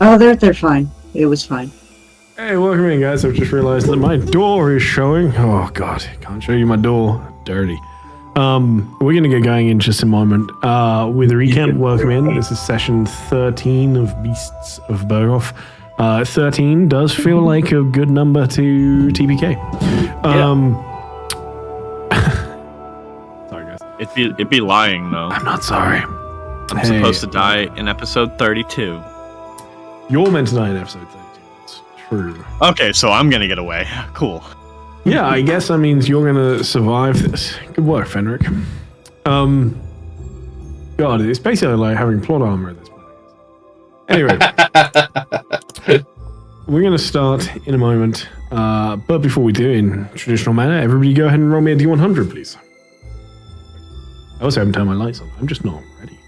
Oh, they're fine. It was fine. Hey, welcome in, guys. I've just realized that my door is showing. Oh, God. Can't show you my door. Dirty. We're going to get going in just a moment. With a recap, welcome in. This is session 13 of Beasts of Berghof. 13 does feel like a good number to TPK. Sorry, guys. It'd be lying, though. I'm not sorry. I'm supposed to die in episode 32. You're meant to die in episode 32. That's true. Okay, so I'm gonna get away. Cool. Yeah, I guess that means you're gonna survive this. Good work, Fenric. God, it's basically like having plot armor at this point. Anyway, we're gonna start in a moment. But before we do, in traditional manner, everybody go ahead and roll me a D100, please. I also haven't turned my lights on. I'm just not ready.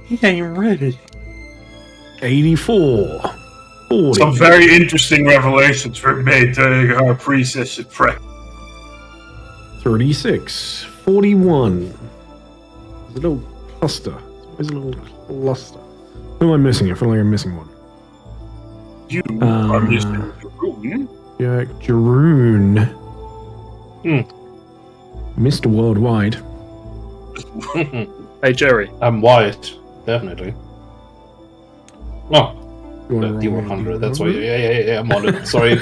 He ain't ready. 84. 40. Some very interesting revelations were made during our pre-session prep. 36. 41. There's a little cluster. There's always a little cluster. Who am I missing? I feel like I'm missing one. You are Mr. Jeroen. Jack Jeroen. Mr. Worldwide. Hey, Jerry. I'm Wyatt, definitely. Oh, You wanna roll me a D100, that's why. D100? Yeah, I'm on it. Sorry.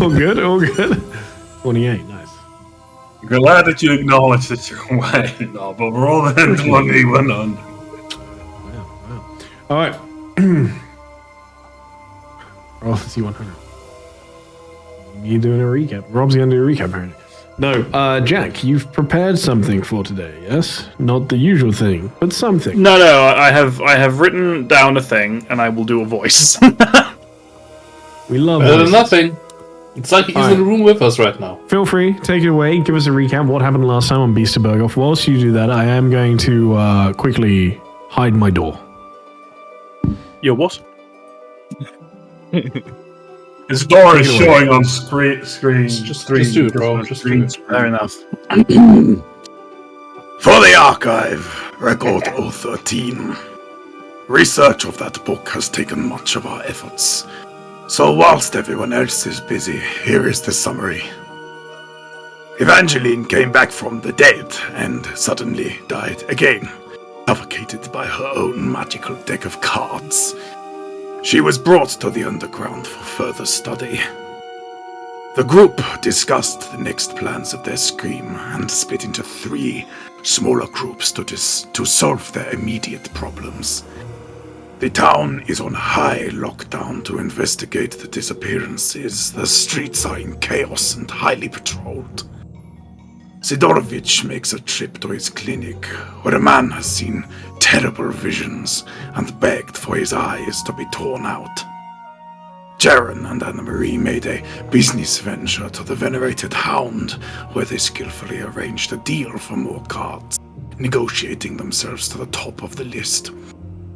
all good, all good. 28, nice. Glad that you acknowledge that you're white and all, but we're all in 21 on. Wow. All right. Roll the C100. You doing a recap? Rob's going to do a recap, apparently. No, Jack, you've prepared something for today, yes? Not the usual thing, but something. No, I have written down a thing, and I will do a voice. We love Better than voices. nothing. It's like he's in the room with us right now. Feel free, take it away, give us a recap of what happened last time on Beast of Berghof. Whilst you do that, I am going to quickly hide my door. Your what? His door is showing on screen. Just do it, bro. Just do it. Fair enough. For the archive, Record 013. Research of that book has taken much of our efforts. So whilst everyone else is busy, here is the summary. Evangeline came back from the dead and suddenly died again, suffocated by her own magical deck of cards. She was brought to the underground for further study. The group discussed the next plans of their scream and split into 3 smaller groups to solve their immediate problems. The town is on high lockdown to investigate the disappearances. The streets are in chaos and highly patrolled. Sidorovich makes a trip to his clinic, where a man has seen terrible visions and begged for his eyes to be torn out. Jaren and Anna-Marie made a business venture to the venerated Hound, where they skillfully arranged a deal for more cards, negotiating themselves to the top of the list.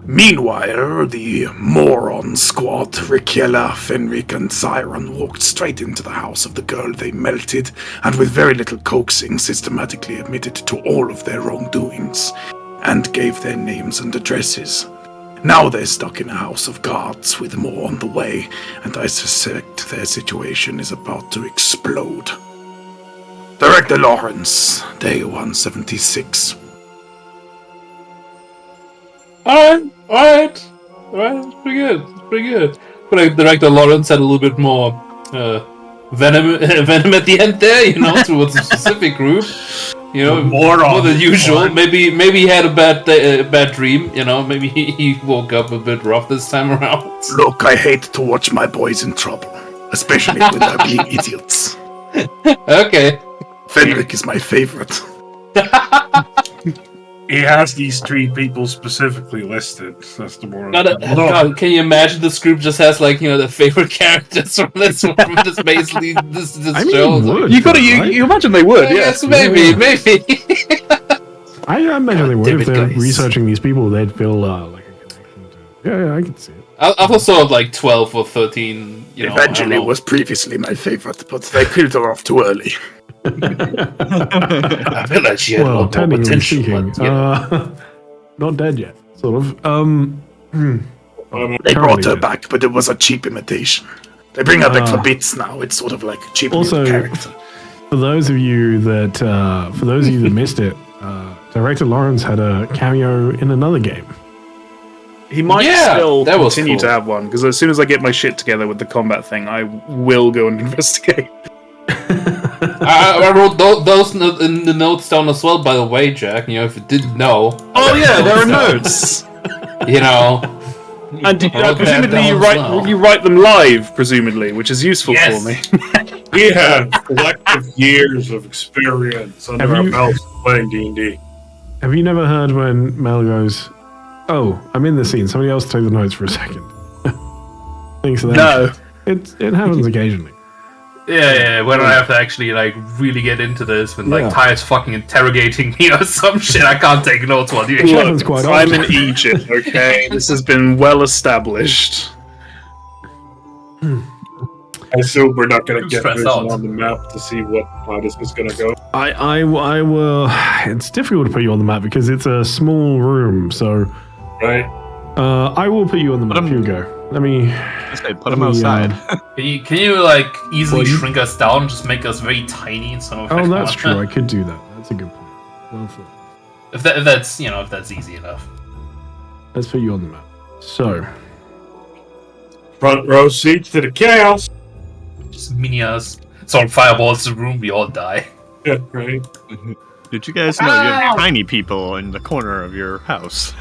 Meanwhile, the moron squad, Rikiela, Fenric, and Zyron walked straight into the house of the girl they melted, and with very little coaxing systematically admitted to all of their wrongdoings, and gave their names and addresses. Now they're stuck in a house of guards with more on the way, and I suspect their situation is about to explode. Director Lawrence, Day 176. Alright. It's pretty good. But like Director Lawrence had a little bit more venom at the end there, towards a specific group. More than usual. Maybe he had a bad dream. Maybe he woke up a bit rough this time around. Look, I hate to watch my boys in trouble, especially when they're being idiots. Okay. Fenric is my favorite. He has these 3 people specifically listed. That's the more. God, can you imagine this group just has the favorite characters from this basically this show? Would, You imagine they would, yes, maybe. I imagine they would if they're researching these people. They'd feel like a connection to. Yeah, I can see it. I thought sort of like 12 or 13. Evangeline was previously my favorite, but they killed her off too early. I feel like she had more technically potential. speaking, But, not dead yet. Sort of. They brought her back, but it was a cheap imitation. They bring her back for bits now. It's sort of like a cheap Also, character. For those of you that missed it, director Lawrence had a cameo in another game. He might Yeah, still that was continue cool. to have one, because as soon as I get my shit together with the combat thing, I will go and investigate. I wrote those in the notes down as well, by the way, Jack. You know, if you didn't know. Oh yeah, there are notes. You know. And I wrote that presumably down you as write well. you write them live, presumably, which is useful Yes. for me. We have collective years of experience under Have our you- belts playing D&D. Have you never heard when Mel goes, "Oh, I'm in the scene. Somebody else take the notes for a second." Things like that. No. It happens occasionally. Yeah, when I have to actually like really get into this, when like Yeah. Ty's fucking interrogating me or some shit, I can't take notes while you. It happens quite I'm often. in Egypt, okay? This has been well established. I assume we're not going to I'm get stressed vision out. on the map to see how this is going to go. I will. It's difficult to put you on the map because it's a small room. So Right? I will put you on the map. him- Hugo. Let me. I say put him let me, outside. Can you like easily Well, you- shrink us down, just make us very tiny and some of Oh, that's true. I could do that. That's a good point. Well thought. if that's if that's easy enough. Let's put you on the map. So, Front row seats to the chaos. Just mini us. Someone fireballs the room, we all die. Yeah, right. Did you guys know you have tiny people in the corner of your house?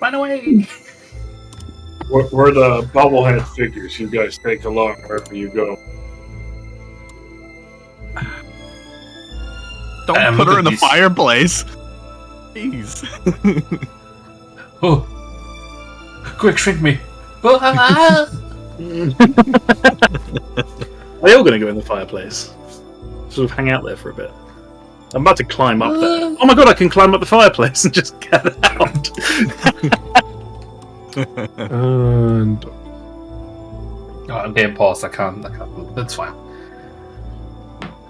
Run away! We're the bobblehead figures. You guys take along wherever you go. Don't Damn, put look her in at the these. fireplace. Jeez. Oh, quick, shrink me! Oh, They all going to go in the fireplace. Sort of hang out there for a bit. I'm about to climb up there. Oh my god, I can climb up the fireplace and just get out. and Oh, I'm getting paused. I can't move. That's fine.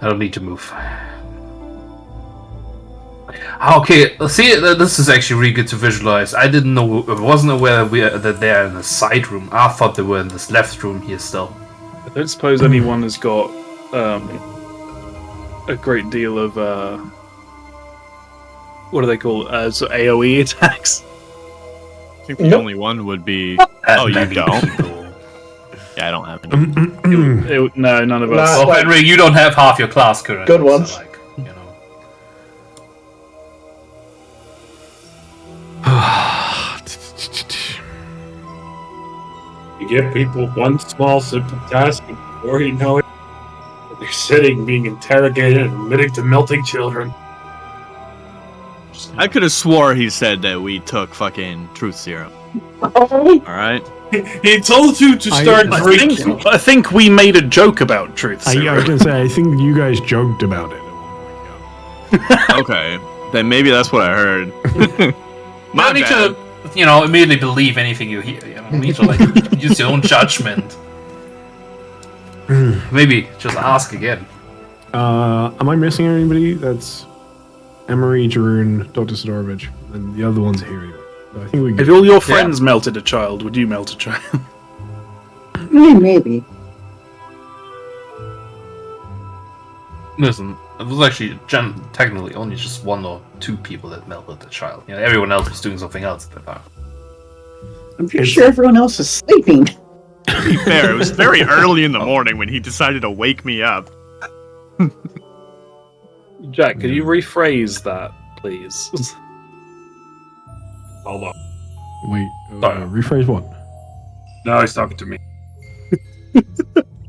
I don't need to move. Okay, see, this is actually really good to visualize. I didn't know, I wasn't aware that they're in the side room. I thought they were in this left room here still. I don't suppose anyone has got a great deal of what do they call so AoE attacks? I think the only one would be. Oh, you don't? Yeah, I don't have any. No, none of us. Nah. Well, Henry, you don't have half your class currently. Good ones. So, like, you know. You give people one small, simple task, and before you know it, they're sitting, being interrogated, and admitting to melting children. I could have swore he said that we took fucking truth serum. Alright? He told you to start drinking. I think we made a joke about truth I was serum. going to say, I think you guys joked about it at one point. Yeah. Okay. Then maybe that's what I heard. You My don't need bad. to, immediately believe anything you hear. You know, you need to like use your own judgment. Maybe just ask again. Am I missing anybody? That's Emery, Jeroen, Dr. Sidorovich, and the other ones are here anyway. So I think we If get. all your friends melted a child, would you melt a child? Maybe. Listen, it was actually technically only just one or two people that melted the child. You know, everyone else was doing something else at the time. I'm pretty sure everyone else is sleeping. To be fair, it was very early in the morning when he decided to wake me up. Jack, could you rephrase that, please? Hold on. Wait, Sorry. rephrase what? No, he's talking to me.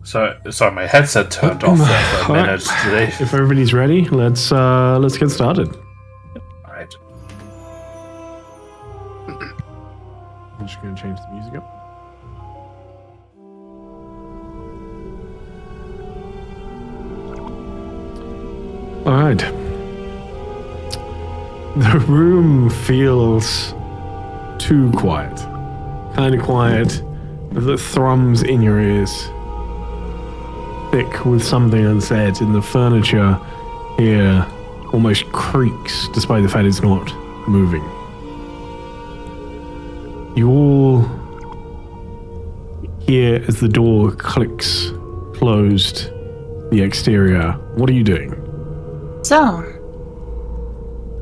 Sorry, my headset turned off there for a minute today. If everybody's ready, let's get started. Alright. I'm just going to change the music up. All right. The room feels too quiet. Kind of quiet, that thrums in your ears. Thick with something unsaid, and the furniture here almost creaks, despite the fact it's not moving. You all hear as the door clicks closed the exterior. What are you doing? So,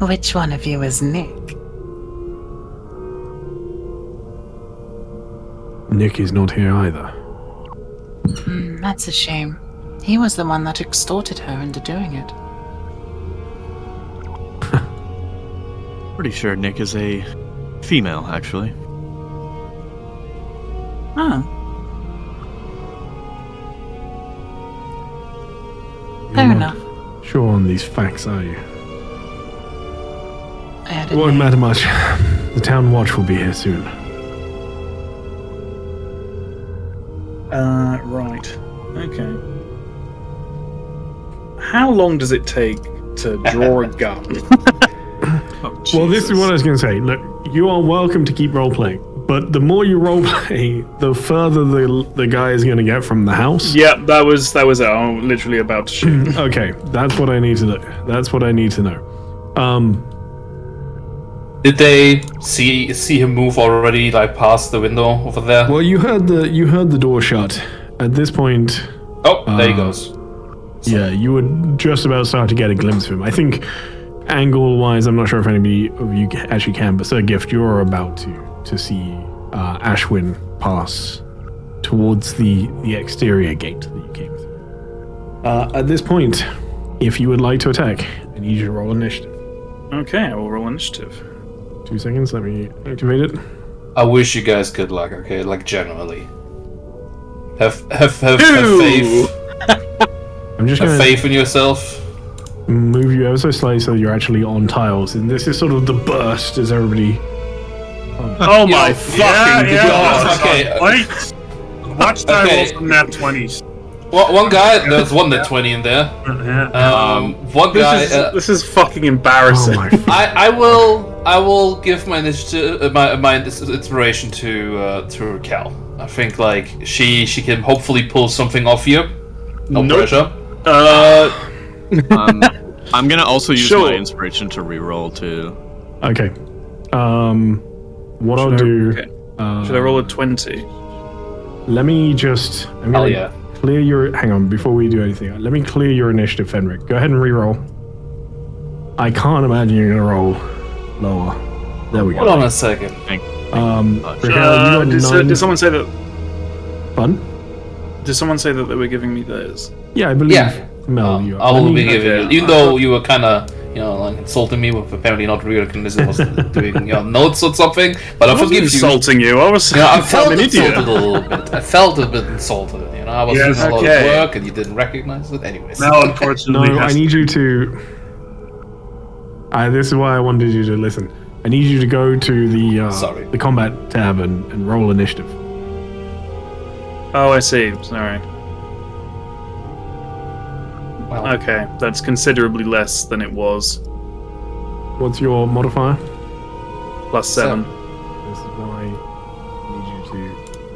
which one of you is Nick? Nick is not here either. That's a shame. He was the one that extorted her into doing it. Pretty sure Nick is a female, actually. Oh. Fair You're enough. not sure on these facts, are you? I had It won't matter much. The town watch will be here soon. Right. Okay. How long does it take to draw a gun? Well, this is what I was going to say. Look, you are welcome to keep role-playing, but the more you role-play, the further the guy is going to get from the house. Yeah, that was it. I'm literally about to shoot. Okay, that's what I need to know. That's what I need to know. Did they see him move already, like past the window over there? Well, you heard the door shut. At this point, Oh, there he goes. yeah, you would just about start to get a glimpse of him. I think, angle-wise, I'm not sure if anybody of you actually can, but Sir Gift, you're about to see Ashwin pass towards the exterior gate that you came through. At this point, if you would like to attack, I need you to roll initiative. Okay, I will roll initiative. 2 seconds, let me activate it. I wish you guys good luck, okay? Like, generally. Have faith. I'm just Have going faith in yourself. to move you ever so slightly so you're actually on tiles, and this is sort of the burst as everybody... Oh my fucking god! Okay. Wait! Watch time Okay. rolls from nat 20s. Well, one guy, there's one net 20 in there. One guy. This is fucking embarrassing. Oh my... I will give my initiative, my inspiration to Cal. I think like she can hopefully pull something off you. No Nope. pressure. I'm gonna also use Sure. my inspiration to reroll too. Okay. What I'll do... Okay. Should I roll a 20? Let me just... I'm Hell gonna yeah. clear your... Hang on, before we do anything. Let me clear your initiative, Fenric. Go ahead and re-roll. I can't imagine you're going to roll lower. There we go. Hold on a second. Raquel, you got Did someone say that? Fun? Did someone say that they were giving me theirs? Yeah, I believe Yeah. Mel, you I will Let me- be giving okay. you, even though you were kind of, like insulting me with apparently not recognizing was doing notes or something, but I I wasn't forgive you. insulting you. I was. I felt an insulted idiot. a little bit. I felt a bit insulted. I was Yes, doing a lot okay. of work and you didn't recognize it. Anyways. Now, unfortunately, No, I has need you to... this is why I wanted you to listen. I need you to go to Sorry. the combat tab and roll initiative. Oh, I see. Sorry. Well, Okay, that's considerably less than it was. What's your modifier? Plus 7. This is why I need you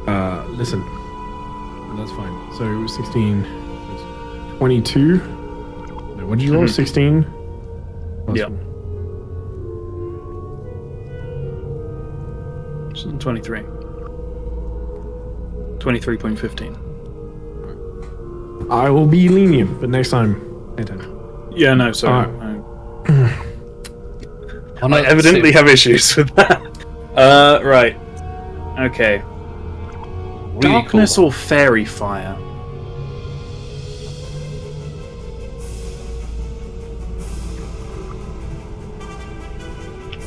to listen. That's fine. So 16, 22. No, what did you roll? 16. Plus Yeah. one. 23. 23.15. I will be lenient, but next time, pay attention. Yeah, no, sorry. I'm I not evidently have issues with that. Right. Okay. really Darkness cool. or fairy fire?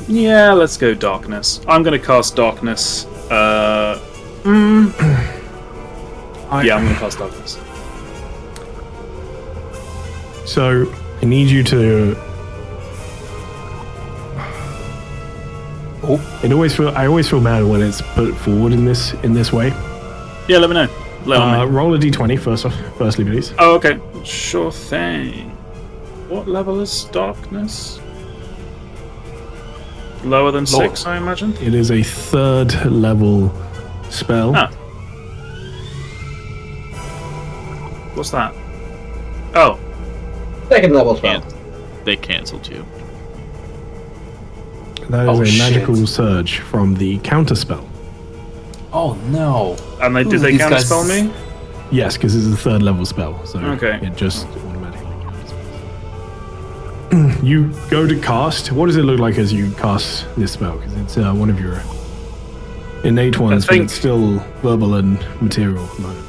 Yeah, let's go darkness. I'm gonna cast darkness. Yeah, I'm gonna cast darkness. So I need you to. I always feel bad when it's put forward in this way. Yeah, let me know. Roll a d20 firstly, please. Oh, okay. Sure thing. What level is darkness? Lower than 6, I imagine? It is a 3rd level spell. Ah. What's that? Oh, Second level spell. they canceled you. That is Oh, a shit. magical surge from the counterspell. Oh no! And did Ooh, they these counterspell guys- me? Yes, because it's a 3rd level spell, so Okay. it just automatically counterspells. You go to cast. What does it look like as you cast this spell? Because it's one of your innate ones, but think- it's still verbal and material components.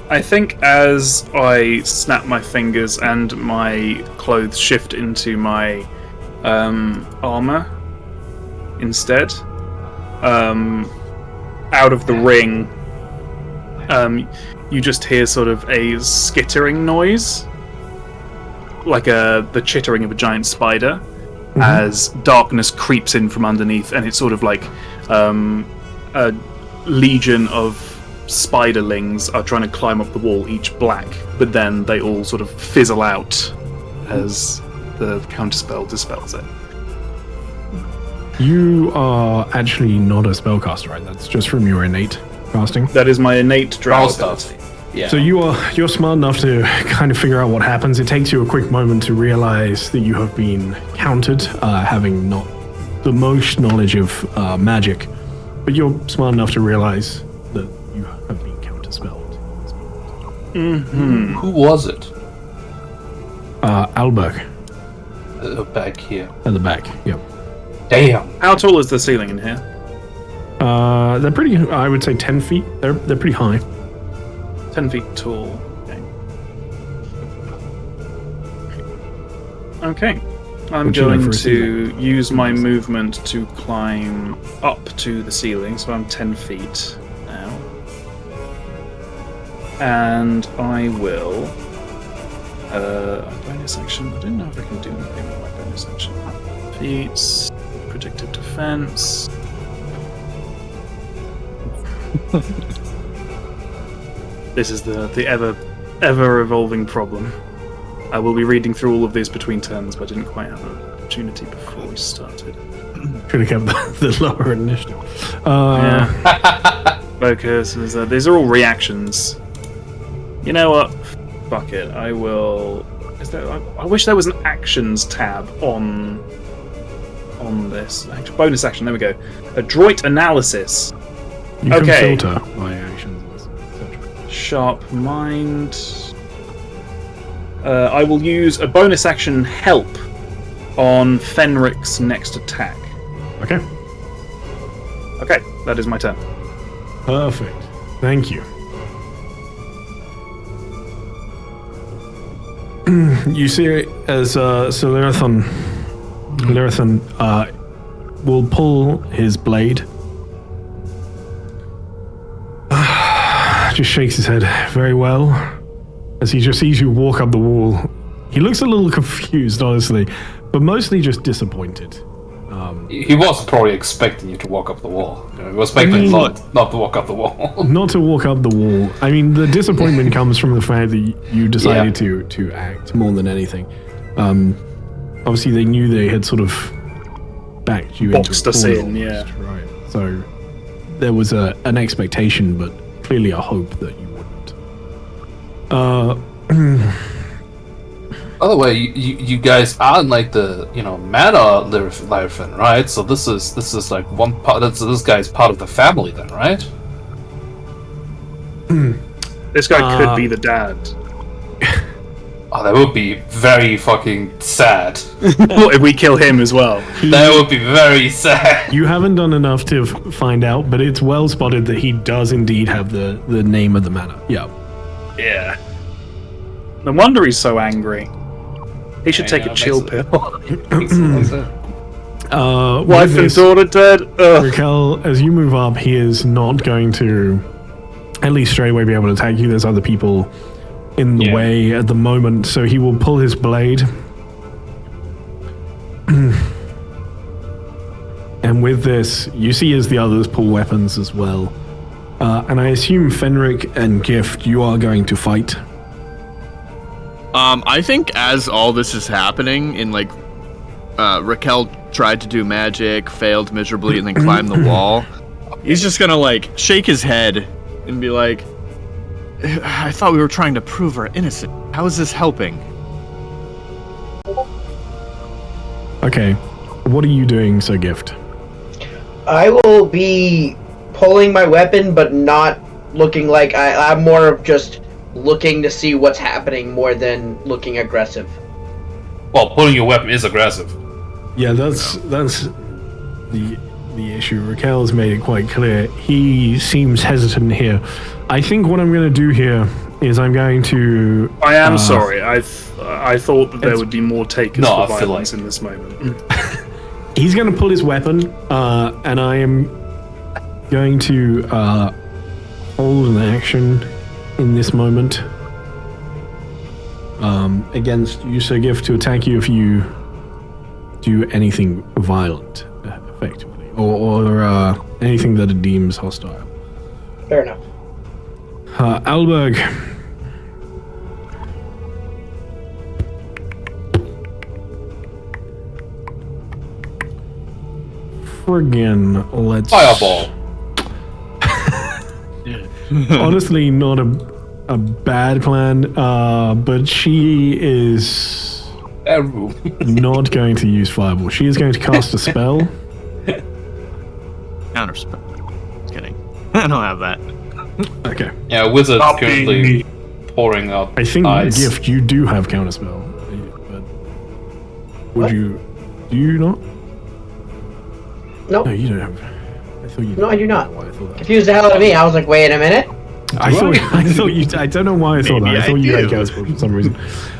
I think as I snap my fingers and my clothes shift into my armor instead, out of the ring, you just hear sort of a skittering noise, like the chittering of a giant spider, as darkness creeps in from underneath, and it's sort of like a legion of spiderlings are trying to climb up the wall, each black, but then they all sort of fizzle out as the counterspell dispels it. You are actually not a spellcaster, right? That's just from your innate casting. That is my innate drow All stuff. ability. Yeah. So you're smart enough to kind of figure out what happens. It takes you a quick moment to realize that you have been countered, having not the most knowledge of magic, but you're smart enough to realize that you have been counterspelled. Who was it? Alberg Back here. at the back. Yep. Damn. How tall is the ceiling in here? They're pretty. I would say 10 feet. They're pretty high. 10 feet tall. Okay. I'm Which you know going for a to use my movement to climb up to the ceiling, so I'm 10 feet now. And I will... bonus action. I don't know if I can do anything with my bonus action. Feats, predictive defense. This is the ever evolving problem. I will be reading through all of these between turns, but I didn't quite have an opportunity before we started. Should have kept the lower initiative. Yeah. Focus. These are all reactions. You know what? Fuck it. I will. Is there? I wish there was an actions tab on this. Bonus action. There we go. Adroit analysis. You can Okay. filter by actions, etc. Sharp mind. I will use a bonus action help on Fenric's next attack. Okay. Okay, that is my turn. Perfect. Thank you. You see it as Lirathon will pull his blade. Just shakes his head very well as he just sees you walk up the wall. He looks a little confused, honestly, but mostly just disappointed. He was probably expecting you to walk up the wall. He was expecting not to walk up the wall. Not to walk up the wall. I mean, the disappointment comes from the fact that you decided to act more than anything. Obviously, they knew they had sort of backed you Boxed into a us corner in, yeah. almost, right? So there was an expectation, but clearly a hope that you wouldn't. By the way, you guys are in like the mana Lyrfin, right? So this is like one part. This guy's part of the family, then, right? This guy could be the dad. Oh, that would be very fucking sad. What if we kill him as well? That would be very sad. You haven't done enough to find out, but it's well spotted that he does indeed have the name of the manor. Yeah. Yeah. No wonder he's so angry. He should take a chill pill. Wife and daughter dead. Ugh. Raquel, as you move up, he is not going to, at least straight away, be able to attack you. There's other people in the way at the moment, so he will pull his blade. And with this, you see as the others pull weapons as well. And I assume Fenric and Gift, you are going to fight. I think as all this is happening, in like, Raquel tried to do magic, failed miserably, and then climbed the wall. He's just gonna like shake his head and be like, "I thought we were trying to prove her innocent. How is this helping?" Okay. What are you doing, Sir Gift? I will be pulling my weapon, but not looking like I'm more of just looking to see what's happening more than looking aggressive. Well, pulling your weapon is aggressive. Yeah, that's the issue. Raquel's made it quite clear. He seems hesitant here. I think what I'm going to do here is I'm going to... I am sorry. I thought that there would be more takers for violence in this moment. He's going to pull his weapon, and I am going to hold an action in this moment against you, Sir Gift, to attack you if you do anything violent, effectively, or anything that it deems hostile. Fair enough. Alberg. Friggin' let's... Fireball. Honestly, not a bad plan, but she is not going to use Fireball. She is going to cast a spell. Counterspell. Just kidding. I don't have that. Okay. Yeah, wizard's Stop being currently me. pouring out I think, ice. Gift, you do have Counterspell. But would What? you... Do you not? Nope. No, you don't have... I thought you No, I do not. Why I thought that. Confused the hell out of me. I was like, wait a minute. I thought you... I don't know why I thought that. I thought you had Counterspell for some reason.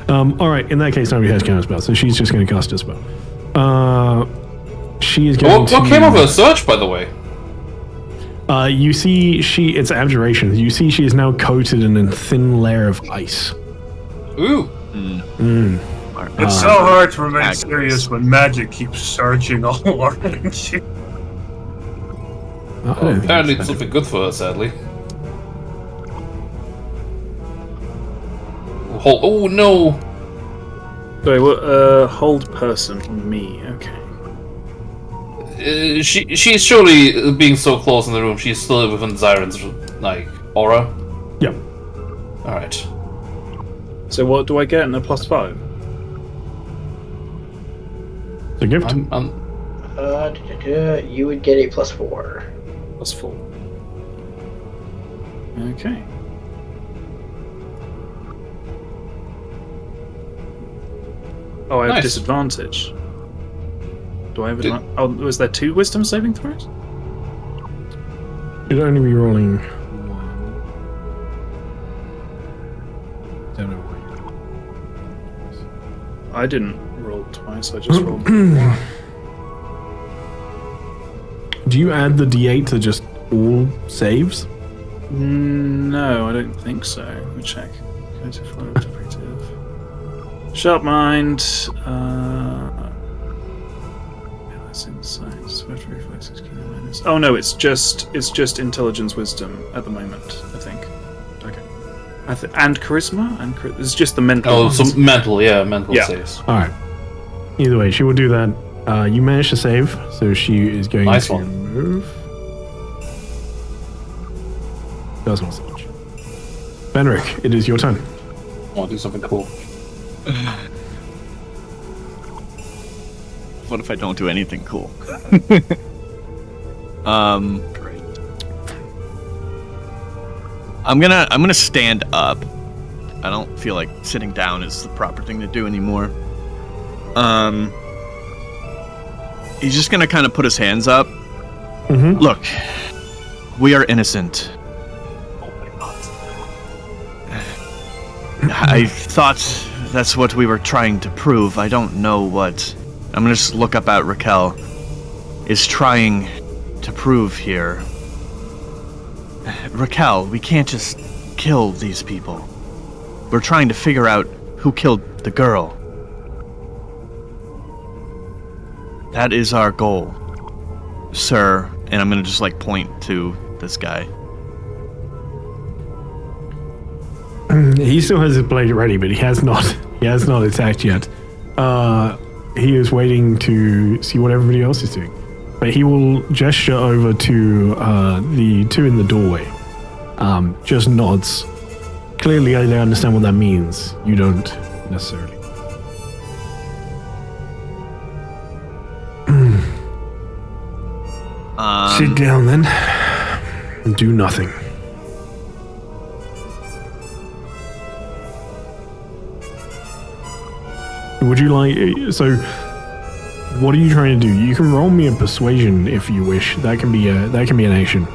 Alright, in that case, nobody has Counterspell, so she's just going to cast a spell. She is going What to... came of her search, by the way? You see, it's abjuration. You see, she is now coated in a thin layer of ice. Ooh. It's so hard to remain serious when magic keeps searching all around you. Apparently it's something good for her, sadly. Hold, oh no! Sorry, what? Hold person. Me. Okay. She's surely, being so close in the room, she's still within Zyron's, like, aura? Yep. Alright. So what do I get in a +5? The gift. You would get a +4. +4. Okay. Oh, I have Nice. disadvantage. Do I have it? Oh, was there 2 wisdom saving throws? You'd only be rolling one. Don't know why. I didn't roll twice. I just rolled. Do you add the D8 to just all saves? No, I don't think so. Let me check. Creative flow, effective. Sharp mind. That's insight. Special reflexes. Oh no, it's just intelligence, wisdom at the moment. I think. Okay. And charisma, and it's just the mental. Oh, ones. some mental Yeah. saves. All right. Either way, she will do that. You managed to save, so she is going Nice to one. move. Does not so much. Benric, it is your turn. I want to do something cool. What if I don't do anything cool? Great. I'm gonna stand up. I don't feel like sitting down is the proper thing to do anymore. He's just gonna kind of put his hands up. Mm-hmm. Look, we are innocent. I thought that's what we were trying to prove. I don't know what. I'm gonna just look up at Raquel. Is trying to prove here. Raquel, we can't just kill these people. We're trying to figure out who killed the girl. That is our goal, sir. And I'm gonna just like point to this guy. He still has his blade ready, but he has not attacked yet. He is waiting to see what everybody else is doing. But he will gesture over to the two in the doorway. Just nods. Clearly, they understand what that means. You don't necessarily. Sit down then. And do nothing. Would you like... So, what are you trying to do? You can roll me a persuasion if you wish. That can be an action.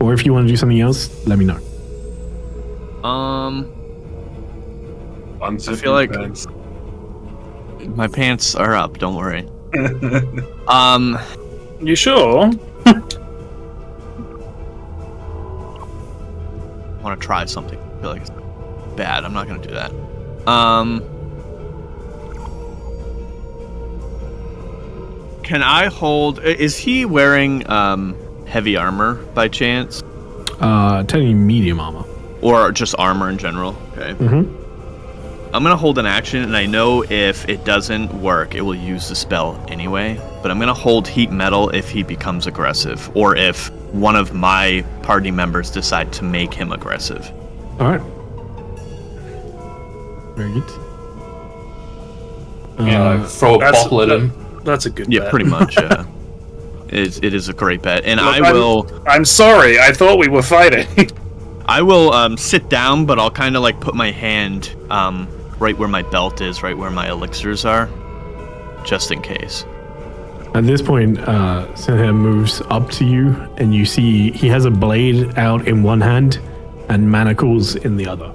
Or if you want to do something else, let me know. I feel like my pants are up. Don't worry. You sure? I want to try something. I feel like it's bad. I'm not gonna do that. Can I hold? Is he wearing heavy armor by chance? Technically medium armor. Or just armor in general? Okay. Mm-hmm. I'm gonna hold an action, and I know if it doesn't work, it will use the spell anyway. But I'm gonna hold heat metal if he becomes aggressive, or if one of my party members decide to make him aggressive. All right. Very good. Throw a bottle at him. That's a good Yeah, bet. pretty much. Yeah. It is a great bet, and Look, I will. I'm sorry. I thought we were fighting. I will sit down, but I'll kind of like put my hand right where my belt is, right where my elixirs are, just in case. At this point, Sinha moves up to you, and you see he has a blade out in one hand and manacles in the other.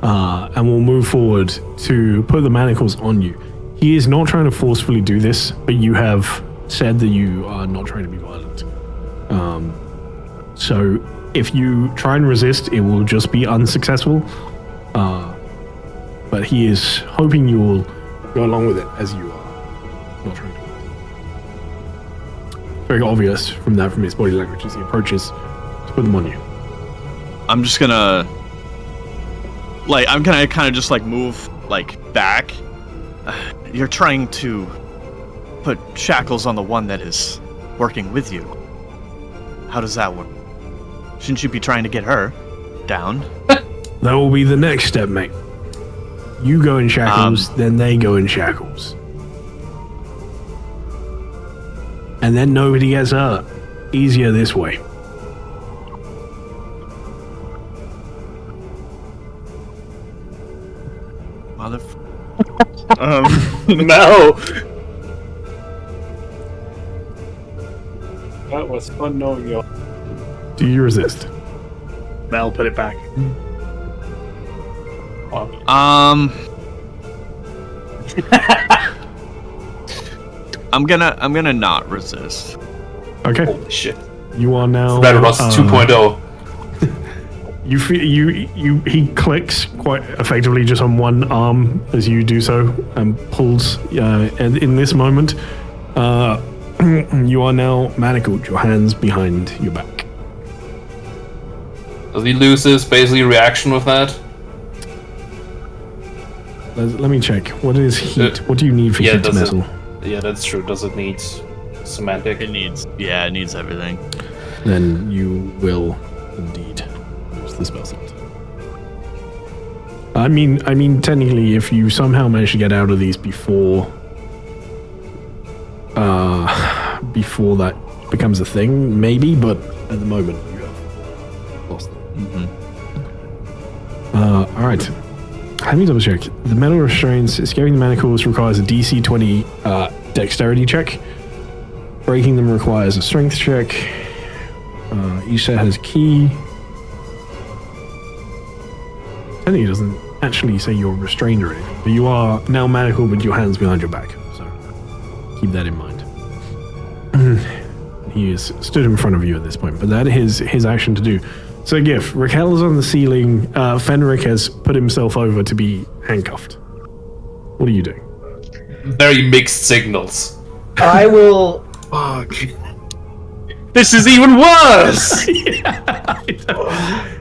And we'll move forward to put the manacles on you. He is not trying to forcefully do this, but you have said that you are not trying to be violent. So if you try and resist, it will just be unsuccessful. But he is hoping you will go along with it as you are not trying to. Very obvious from his body language as he approaches to put them on you. I'm just gonna, I'm gonna kind of just like move back. You're trying to put shackles on the one that is working with you. How does that work? Shouldn't you be trying to get her down? That will be the next step, mate. You go in shackles, then they go in shackles. And then nobody gets hurt. Easier this way. No. That was fun knowing you. Do you resist? Mel, put it back. I'm gonna not resist. Okay. Holy shit. You are now. Better Rust 2.0. You feel he clicks quite effectively just on one arm as you do so and pulls. And in this moment, you are now manacled. Your hands behind your back. Does he lose his basically reaction with that? Let me check. What is heat? What do you need for heat to metal? Yeah, that's true. Does it need semantic? It needs everything. Then you will indeed lose the spell slot. I mean, technically, if you somehow manage to get out of these before that becomes a thing, maybe. But at the moment, you have lost them. Mm-hmm. All right. Let me double check. The metal restraints, escaping the manacles requires a DC 20 dexterity check. Breaking them requires a strength check. Each set has key. Technically, it doesn't actually say you're restrained or anything, but you are now manacled with your hands behind your back. So keep that in mind. He is stood in front of you at this point, but that is his action to do. So, Gif, Raquel is on the ceiling. Fenric has put himself over to be handcuffed. What are you doing? Very mixed signals. I will. Fuck. This is even worse!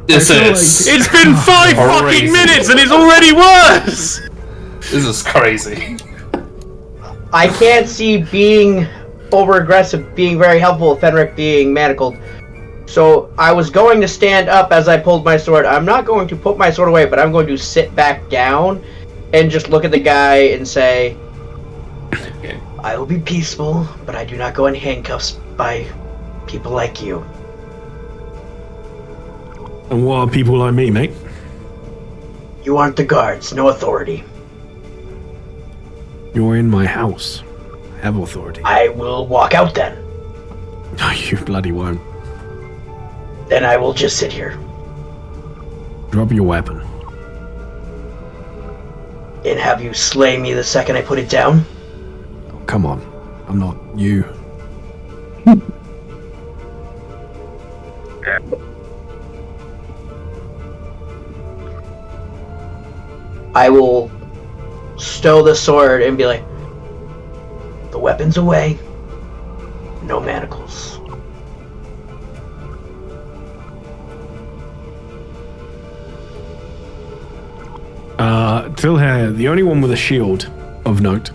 This is It's been 5 fucking minutes and it's already worse! This is crazy. I can't see being over aggressive being very helpful with Fenric being manacled. So I was going to stand up as I pulled my sword. I'm not going to put my sword away, but I'm going to sit back down and just look at the guy and say, Okay. I will be peaceful, but I do not go in handcuffs by people like you. And what are people like me, mate? You aren't the guards, no authority. You're in my house. I have authority. I will walk out then. No, you bloody won't. Then I will just sit here. Drop your weapon. And have you slay me the second I put it down? Oh, come on. I'm not you. I will stow the sword and be like, the weapon's away, no manacles. Tilhair, the only one with a shield of note,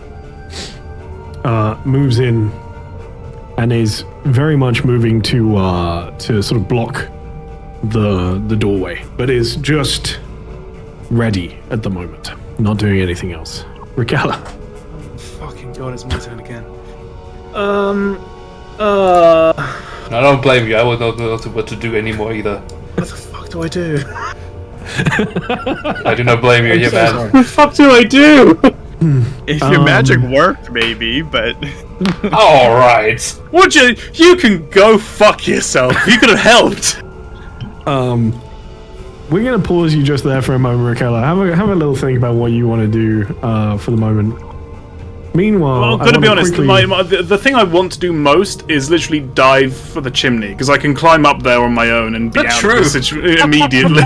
moves in and is very much moving to sort of block the doorway, but is just ready at the moment, not doing anything else. Ricalla. Fucking god, it's my turn again. I don't blame you. I would not know what to do anymore either. What the fuck do I do? I do not blame you, yeah, man. What the fuck do I do? If your magic worked, maybe, but All right. Would you? You can go fuck yourself. You could have helped. We're gonna pause you just there for a moment, Ricalla. Have a little think about what you want to do for the moment. Meanwhile, Well, I'm going to be honest. The thing I want to do most is literally dive for the chimney because I can climb up there on my own and be That's out of the situation immediately.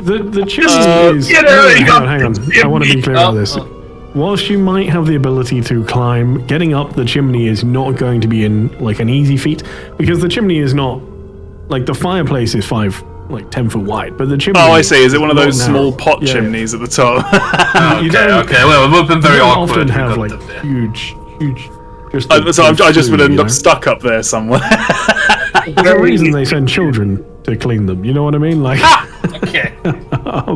the chimney is. Hang on. I want to be clear about this. Whilst you might have the ability to climb, getting up the chimney is not going to be like an easy feat because the chimney is not like the fireplace is 10 foot wide, but the chimney. Oh, I see. Is it one of those now. small pot chimneys at the top? Okay. Well, we've been very you don't awkward. often have We've like got them there. huge. Just So I just would end you up know? stuck up there somewhere. There's a reason they send children to clean them. You know what I mean? Like, Okay. not-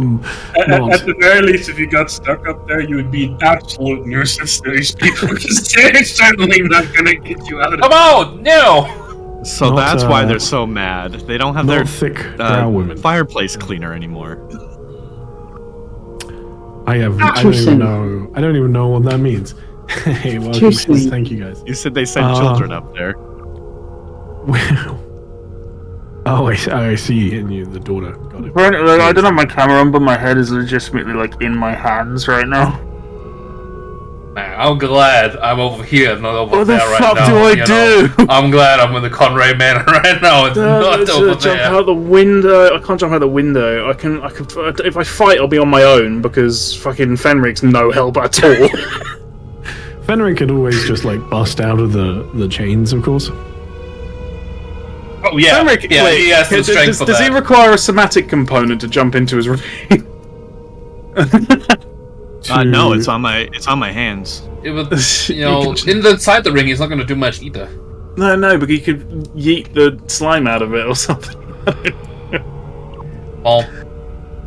At the very least, if you got stuck up there, you would be an absolute nuisance to these people because they're certainly not going to get you out of Come out! No! so Not, that's why they're so mad. They don't have not their thick brow women. fireplace cleaner anymore. I don't even know what that means. Hey, welcome. Too soon. Thank you guys. You said they sent children up there. Well. Oh, I see. And you, the daughter. Got it. I don't have my camera on, but my head is legitimately like in my hands right now. Man, I'm glad I'm over here, not over What the there right fuck now. do I you know? do? I'm glad I'm in the Conray Manor right now. It's not over Jump there. out the window. I can't jump out the window. I can. If I fight, I'll be on my own because fucking Fenric's no help at all. Fenric could always just like bust out of the chains, of course. Oh yeah, Fenric, yeah. wait, He has the strength for does that. he require a somatic component to jump into his ravine? No, it's on my hands. It would, inside the ring, he's not going to do much either. No, but he could yeet the slime out of it or something. Well,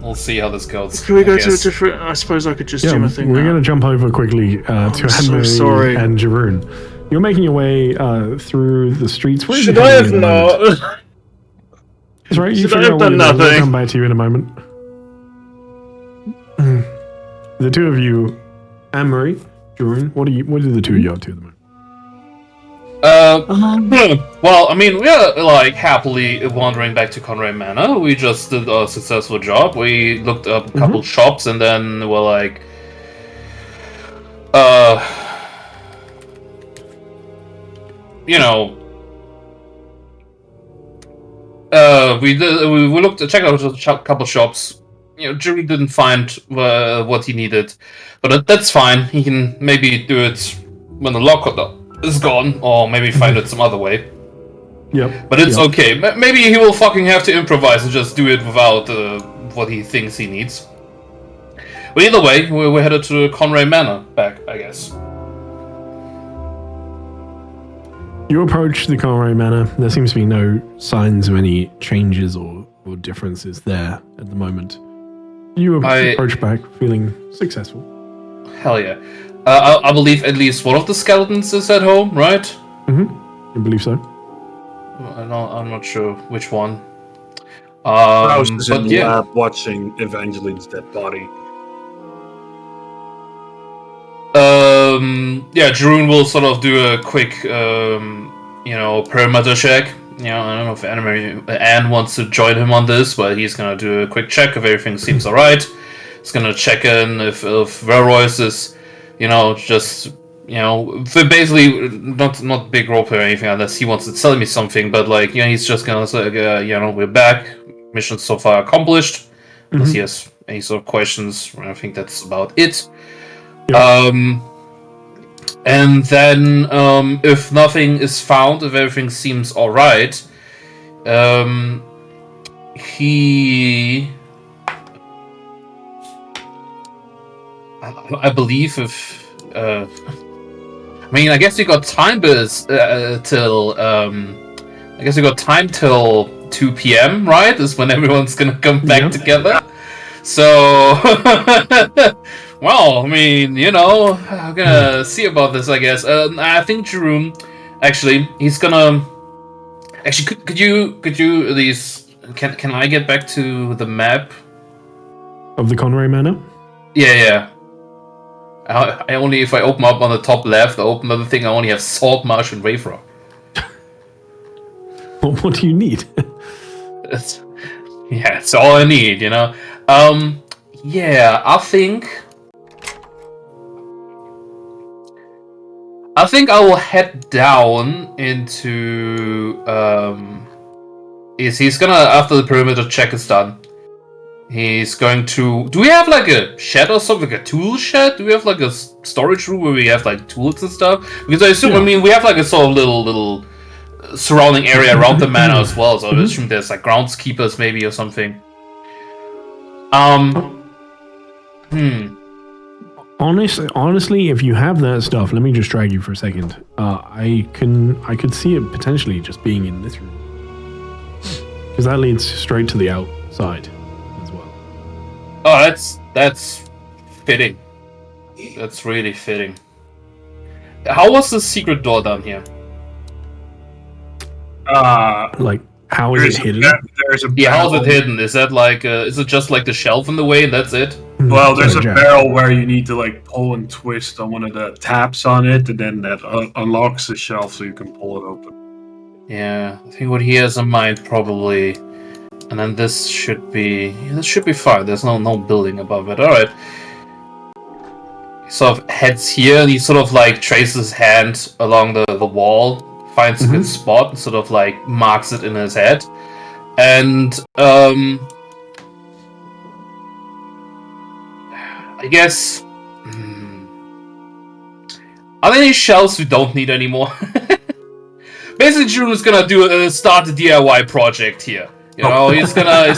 we'll see how this goes. Can we go I to a guess. different? I suppose I could just Yeah, do my thing. we're now. going to jump over quickly to Anne-Marie sorry. and Jeroen. You're making your way through the streets. Where are Should you I heading have at the moment? not? That's right. You Should I figure have out what done you're doing. We'll nothing? come back to you in a moment. The two of you, Anne-Marie, Jeroen, what do the two of you up to at the moment? Well, I mean, we are like happily wandering back to Conray Manor. We just did a successful job. We looked up a couple shops, and then we're like, we checked out a couple shops. Jerry didn't find what he needed, but that's fine. He can maybe do it when the lock is gone, or maybe find it some other way. Yep. But it's okay. Maybe he will fucking have to improvise and just do it without what he thinks he needs. But either way, we're headed to Conray Manor back, I guess. You approach the Conray Manor. There seems to be no signs of any changes or differences there at the moment. You approach back feeling successful. Hell yeah. I believe at least one of the skeletons is at home, right? I believe so. I'm not sure which one. Rouse is in but the yeah. lab watching Evangeline's dead body. Yeah, Jeroen will sort of do a quick, perimeter check. I don't know if Anne wants to join him on this, but he's gonna do a quick check if everything seems alright. He's gonna check in if Verroyce is, just, basically not big roleplay or anything unless he wants to tell me something, but he's just gonna say, we're back, mission so far accomplished. Unless he has any sort of questions, I think that's about it. Yep. And then, if nothing is found, if everything seems alright, I believe if, I guess you got time till, I guess you got time till 2 p.m., right? Is when everyone's gonna come back together. So, well, I'm gonna see about this, I guess. I think Jeroen, actually, he's gonna. Actually, could you at least can I get back to the map of the Conway Manor? Yeah. I only, if I open up on the top left, I open another thing. I only have Salt Marsh and Wave Rock. What do you need? It's all I need, Yeah, I think I will head down into he's gonna, after the perimeter check is done, he's going to, do we have like a shed or something, like a tool shed? Do we have like a storage room where we have like tools and stuff? Because I assume, we have like a sort of little surrounding area around the manor as well, so I assume there's like groundskeepers maybe or something. Honestly, if you have that stuff, let me just drag you for a second. I could see it potentially just being in this room, because that leads straight to the outside as well. Oh, that's fitting. That's really fitting. How was the secret door down here? How is it hidden? How is it hidden? Is that is it just like the shelf in the way and that's it? Well, there's a barrel where you need to pull and twist on one of the taps on it, and then that unlocks the shelf so you can pull it open. Yeah, I think what he has in mind probably, and then this should be fine. There's no building above it. All right. He sort of heads here, and he sort of traces his hand along the wall, finds a good spot, and sort of marks it in his head, and I guess. Are there any shelves we don't need anymore? Basically, Jeroen is gonna start the DIY project here. He's gonna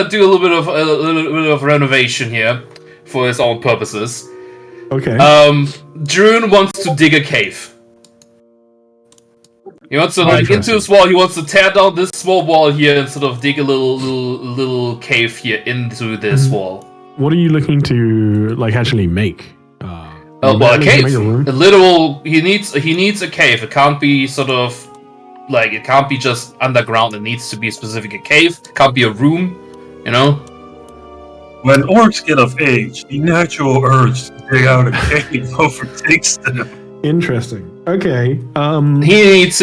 do a little bit of renovation here for his own purposes. Okay. Jeroen wants to dig a cave. He wants to into this wall. He wants to tear down this small wall here and sort of dig a little cave here into this wall. What are you looking to actually make? A cave. A literal. He needs a cave. It can't be sort of it can't be just underground. It needs to be specific a cave. It can't be a room. When orcs get of age, the natural urge to dig out a cave overtakes them. Interesting. Okay. He needs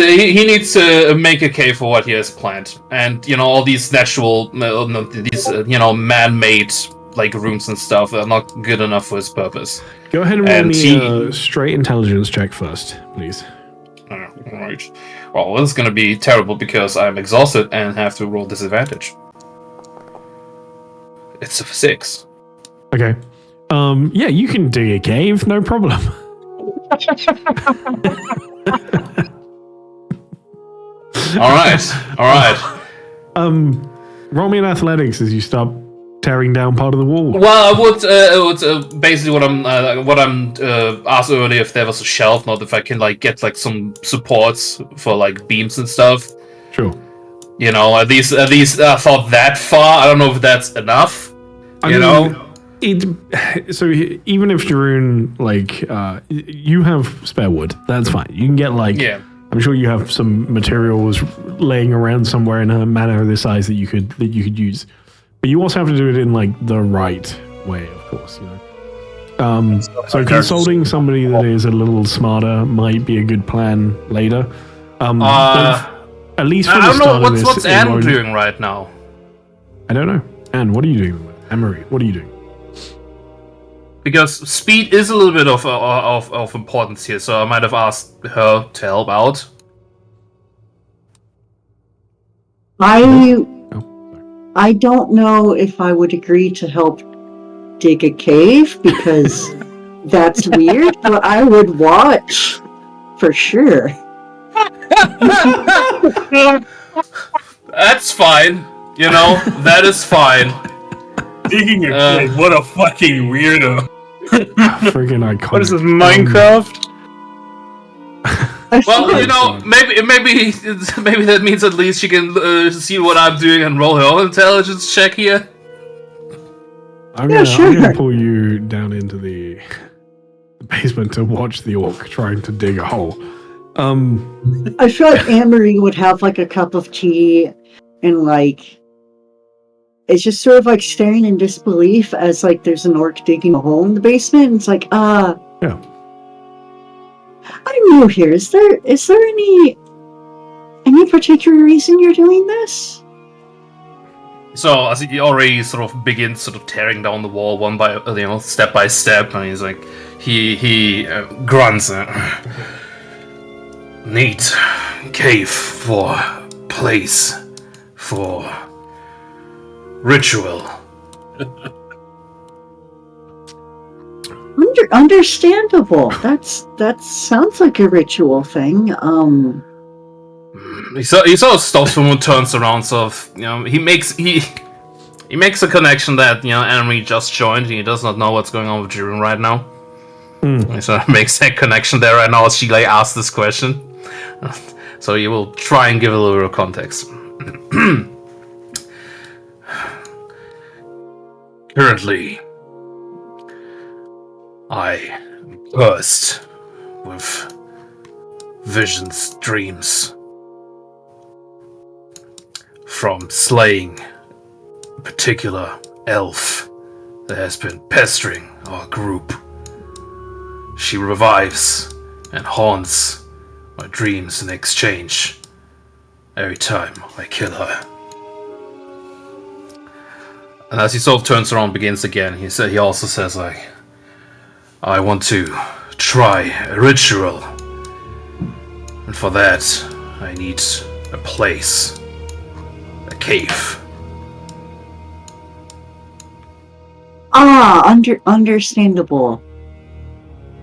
to make a cave for what he has planned, and all these natural, man-made rooms and stuff are not good enough for his purpose. Go ahead and roll me a straight intelligence check first, please. Alright. Well, this is going to be terrible because I'm exhausted and have to roll disadvantage. It's a 6. Okay. Yeah, you can dig a cave, no problem. Alright. Roll me an athletics as you start tearing down part of the wall. Well, I would basically what I'm asked earlier if there was a shelf, not if I can get some supports for beams and stuff. Sure. At least I thought that far. I don't know if that's enough. I So even if Jeroen, like, you have spare wood, that's fine. You can get like, I'm sure you have some materials laying around somewhere in a manner of this size that you could use. But you also have to do it in like the right way, of course. You know. So consulting somebody that is a little smarter might be a good plan later. At least for the I don't start know of this, what's Anne doing right now. I don't know. Anne, what are you doing? Anne-Marie, what are you doing? Because speed is a little bit of importance here, so I might have asked her to help out. I don't know if I would agree to help dig a cave because that's weird, but I would watch for sure. That's fine. You know, that is fine. Digging a cave, what a fucking weirdo. Freaking iconic. What is this, Minecraft? Well, you know, maybe that means at least she can see what I'm doing and roll her own intelligence check here. I'm gonna pull you down into the basement to watch the orc trying to dig a hole. I feel like Anne-Marie would have like a cup of tea and like it's just sort of like staring in disbelief as like there's an orc digging a hole in the basement and it's like yeah, I'm new here. Is there any particular reason you're doing this? So as he already sort of begins sort of tearing down the wall one by step by step, and he's like he grunts. Neat cave for place for ritual. Understandable. That sounds like a ritual thing. He sort of stops when one turns around. So he makes a connection that enemy just joined. And he does not know what's going on with Jiren right now. He sort of makes that connection there right now as she asks this question. So you will try and give a little bit of context. Currently, I am cursed with visions, dreams from slaying a particular elf that has been pestering our group. She revives and haunts my dreams in exchange every time I kill her. And as he sort of turns around and begins again, he also says, like, I want to try a ritual. And for that, I need a place. A cave. Understandable.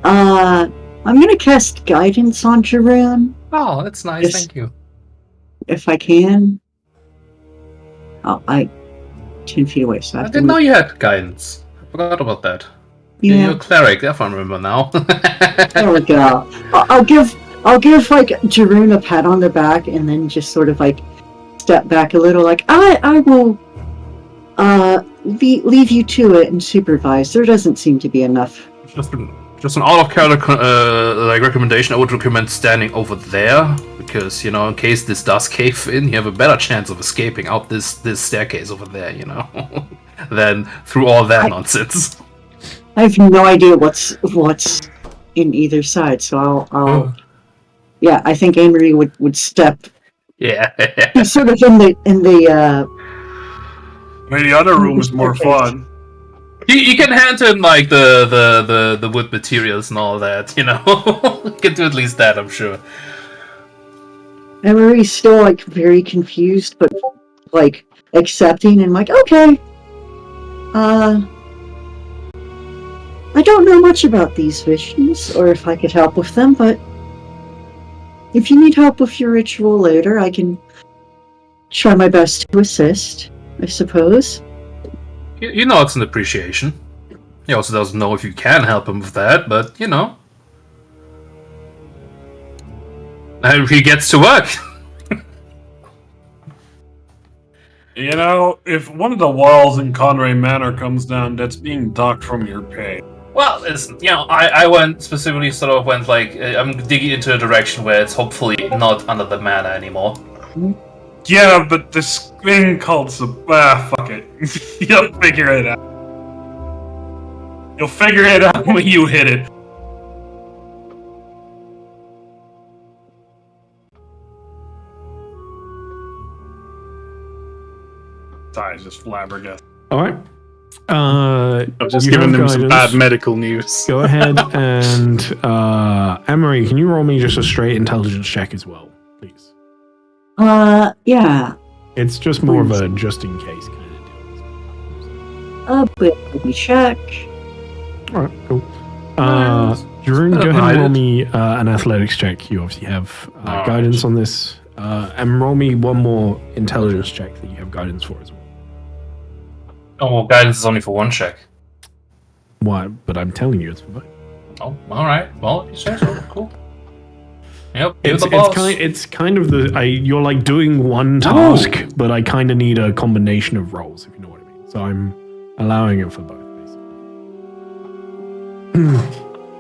I'm gonna cast guidance on Jeroen. Oh, that's nice, thank you. If I can. Oh, 10 feet away, so I didn't know you had guidance. I forgot about that. Yeah. You're a cleric, if I remember now. There we go. I'll give like Jeroen a pat on the back and then just sort of like step back a little, like I will leave you to it and supervise. There doesn't seem to be enough. Just an out of character recommendation. I would recommend standing over there because in case this does cave in, you have a better chance of escaping out this staircase over there. Than through all that nonsense. I have no idea what's in either side, so I'll yeah, I think Amory would step. Yeah. He's sort of in the the other room is more fun. You can hand him like the wood materials and all that, You can do at least that, I'm sure. Emery's still like very confused, but like accepting and like, okay. I don't know much about these visions, or if I could help with them, but if you need help with your ritual later, I can try my best to assist, I suppose. It's an appreciation. He also doesn't know if you can help him with that, but he gets to work. You know, if one of the walls in Conray Manor comes down, that's being docked from your pay. Well, it's, I went specifically I'm digging into a direction where it's hopefully not under the manor anymore. Yeah, but this thing called fuck it. You'll figure it out. You'll figure it out when you hit it. Ty's just flabbergasted. All right. I've just you given have them some guidance. bad medical news. Go ahead and Anne-Marie, can you roll me just a straight intelligence check as well, please? Yeah. It's just more of a just in case kind of deal. Let me check. All right, cool. Jeroen, go ahead and roll me an athletics check. You obviously have guidance on this. And roll me one more intelligence check that you have guidance for as well. Oh, well, guidance is only for one check. Why? But I'm telling you, it's for both. Oh, alright. Well, if you say so, cool. Yep, It's kind of you're like doing one task, but I kind of need a combination of roles, if you know what I mean. So I'm allowing it for both, basically.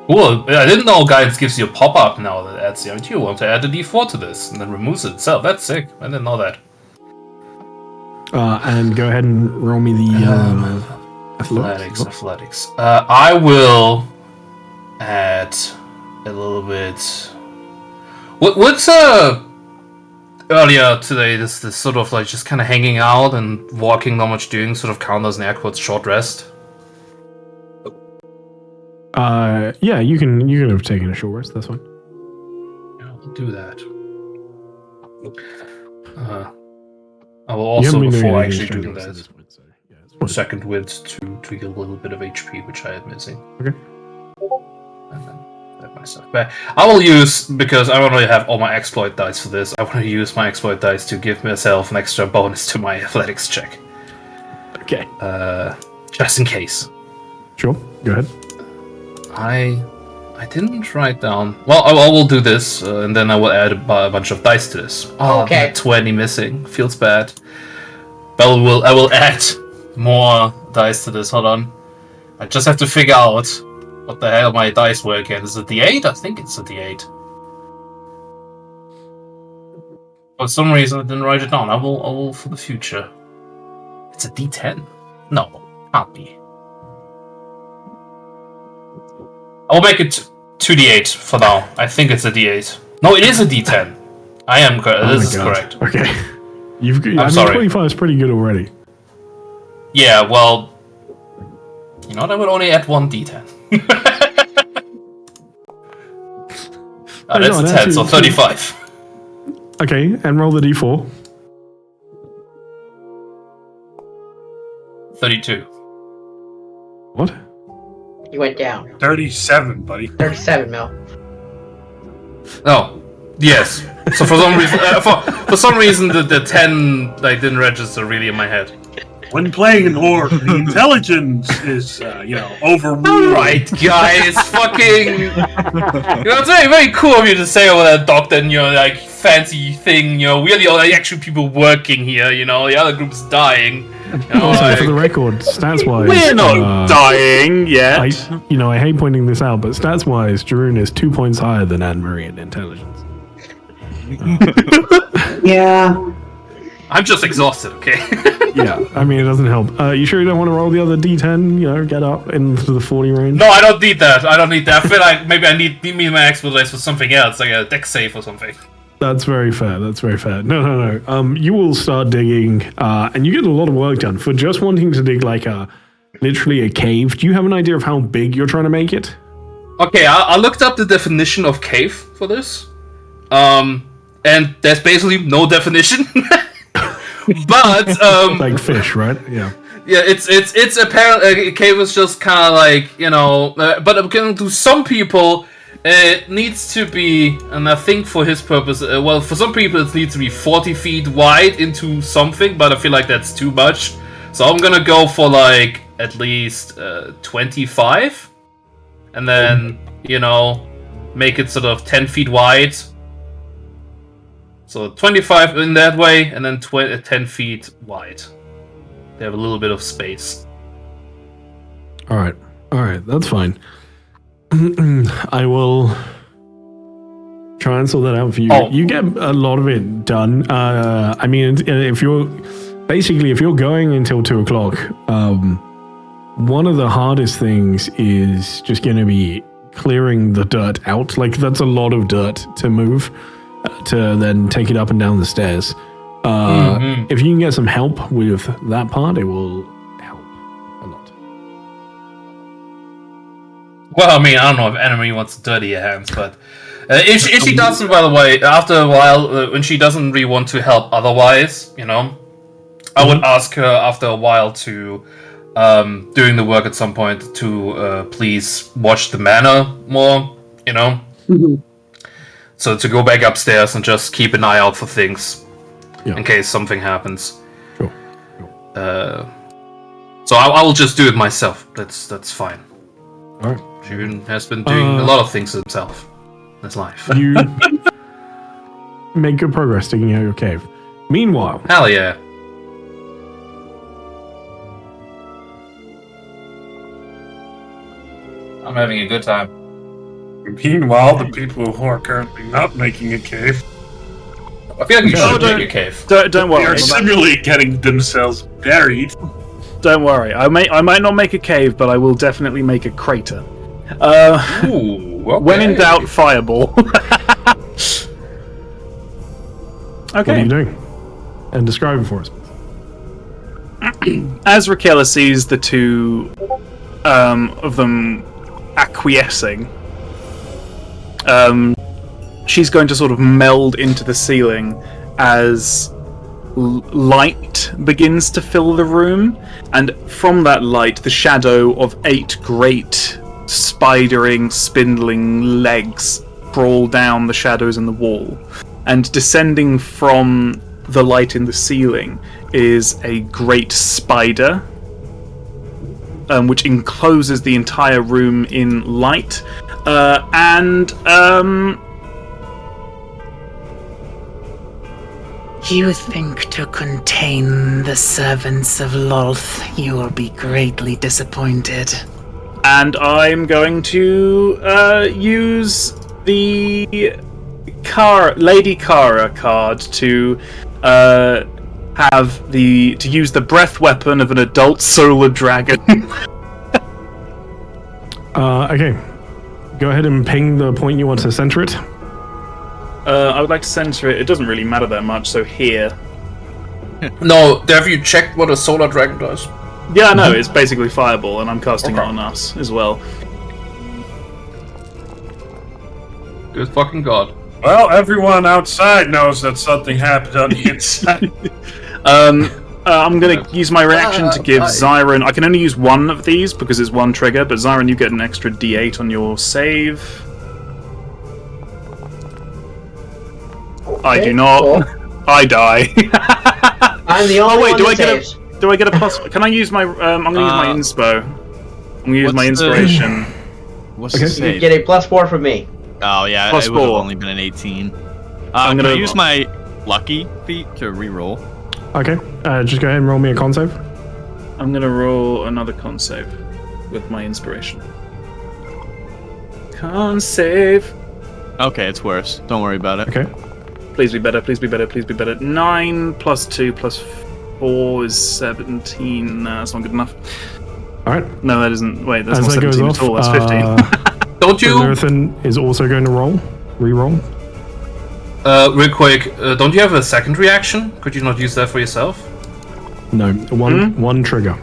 Cool. I didn't know guidance gives you a pop-up now that adds the you want to add a d4 to this and then removes it itself. That's sick. I didn't know that. And go ahead and roll me the athletics. I will add a little bit. What's earlier today? This sort of like just kind of hanging out and walking, not much doing, sort of count as an air quotes short rest. Yeah, you can have taken a short rest. That's fine. Yeah, I'll do that. I will also, before actually doing that, second wind to tweak a little bit of HP, which I am missing. Okay. And then let myself back. I will use, because I don't really have all my exploit dice for this, I want to use my exploit dice to give myself an extra bonus to my athletics check. Okay. Just in case. Sure, go ahead. I didn't write down. Well, I will do this, and then I will add a bunch of dice to this. Oh, okay. 20 missing. Feels bad. But I will add more dice to this. Hold on. I just have to figure out what the hell my dice were again. Is it D8? I think it's a D8. For some reason, I didn't write it down. I will for the future. It's a D10? No, can't be. I'll make it 2d8 for now. I think it's a d8. No, it is a d10. I am correct. This is correct. Okay. I'm sorry. 25 is pretty good already. Yeah, well, you know what? I would only add one d10. That's a 10, so 35. Okay, and roll the d4. 32. What? You went down. 37, buddy. 37, Mel. Oh, yes. So for some reason, for some reason, the 10 didn't register really in my head. When playing an orc, the intelligence is, overruled. Alright, guys, fucking... it's very, very cool of you to say all that, Doctor, and fancy thing, we're the only actual people working here, the other group's dying. Also, for the record, stats-wise... We're not dying yet. I hate pointing this out, but stats-wise, Jeroen is 2 points higher than Anne-Marie in intelligence. Yeah. I'm just exhausted, okay? Yeah, I mean, it doesn't help. You sure you don't want to roll the other d10, get up into the 40 range? No, I don't need that. I feel like maybe I need my expert dice for something else, like a dex save or something. That's very fair. No. You will start digging, and you get a lot of work done for just wanting to dig literally a cave. Do you have an idea of how big you're trying to make it? Okay, I looked up the definition of cave for this, and there's basically no definition. But like fish, right? Yeah. Yeah, it's apparently a cave is just kind of like but to some people. It needs to be, and I think for his purpose, for some people it needs to be 40 feet wide into something, but I feel like that's too much. So I'm gonna go for at least 25, and then make it sort of 10 feet wide. So 25 in that way, and then 10 feet wide. They have a little bit of space. All right, that's fine. I will try and sort that out for you. Oh. You get a lot of it done. I mean, if you're going until 2:00, one of the hardest things is just going to be clearing the dirt out. Like, that's a lot of dirt to move to then take it up and down the stairs. If you can get some help with that part, it will help a lot. Well, I mean, I don't know if enemy wants to dirty your hands, but if she doesn't, by the way, after a while, when she doesn't really want to help otherwise, you know, I would ask her after a while to, doing the work at some point, to please watch the manor more, you know? So to go back upstairs and just keep an eye out for things in case something happens. Sure. So I will just do it myself. That's fine. All right. June has been doing a lot of things himself in his life. You make good progress digging out your cave. Meanwhile, Hell yeah. I'm having a good time. Meanwhile, the people who are currently not making a cave I feel like you should make a cave. Don't they worry. are similarly getting themselves buried. Don't worry. I might not make a cave, but I will definitely make a crater. Ooh, okay. When in doubt, fireball. what are you doing? And describe it for us. As Raquel sees the two of them acquiescing, she's going to sort of meld into the ceiling as light begins to fill the room, and from that light, the shadow of 8 great spidering, spindling legs crawl down the shadows in the wall, and descending from the light in the ceiling is a great spider, which encloses the entire room in light, You think to contain the servants of Lolth, you will be greatly disappointed. and I'm going to use the Lady Kara card to use the breath weapon of an adult solar dragon. Okay. Go ahead and ping the point you want to center it. I would like to center it. It doesn't really matter that much, so here. No, have you checked what a solar dragon does? Yeah, no, it's basically fireball, and I'm casting it on us as well. Good fucking god. Well, everyone outside knows that something happened on the inside. I'm going to use my reaction to give Zyron... I can only use one of these because it's one trigger, but Zyron, you get an extra d8 on your save. I do not. Cool. I die. I'm the only one that saves. Do I get a plus... Can I use my... I'm going to use my inspo. I'm going to use my inspiration. What's the You save? get a +4 from me. Oh yeah, Plus it would have 4. only been an 18. I'm Can I gonna use my lucky feat to re-roll? Okay. Just go ahead and roll me a con save. I'm going to roll another con save with my inspiration. Con save. Okay, it's worse. Don't worry about it. Okay. Please be better, please be better, please be better. 9 plus 2 plus 4 is 17. No, that's not good enough. Alright. No, that isn't. Wait, that's As not that goes 17 off, at all. That's 15. Don't you, Zerathan is also going to re-roll. real quick, don't you have a second reaction? Could you not use that for yourself? No, one trigger.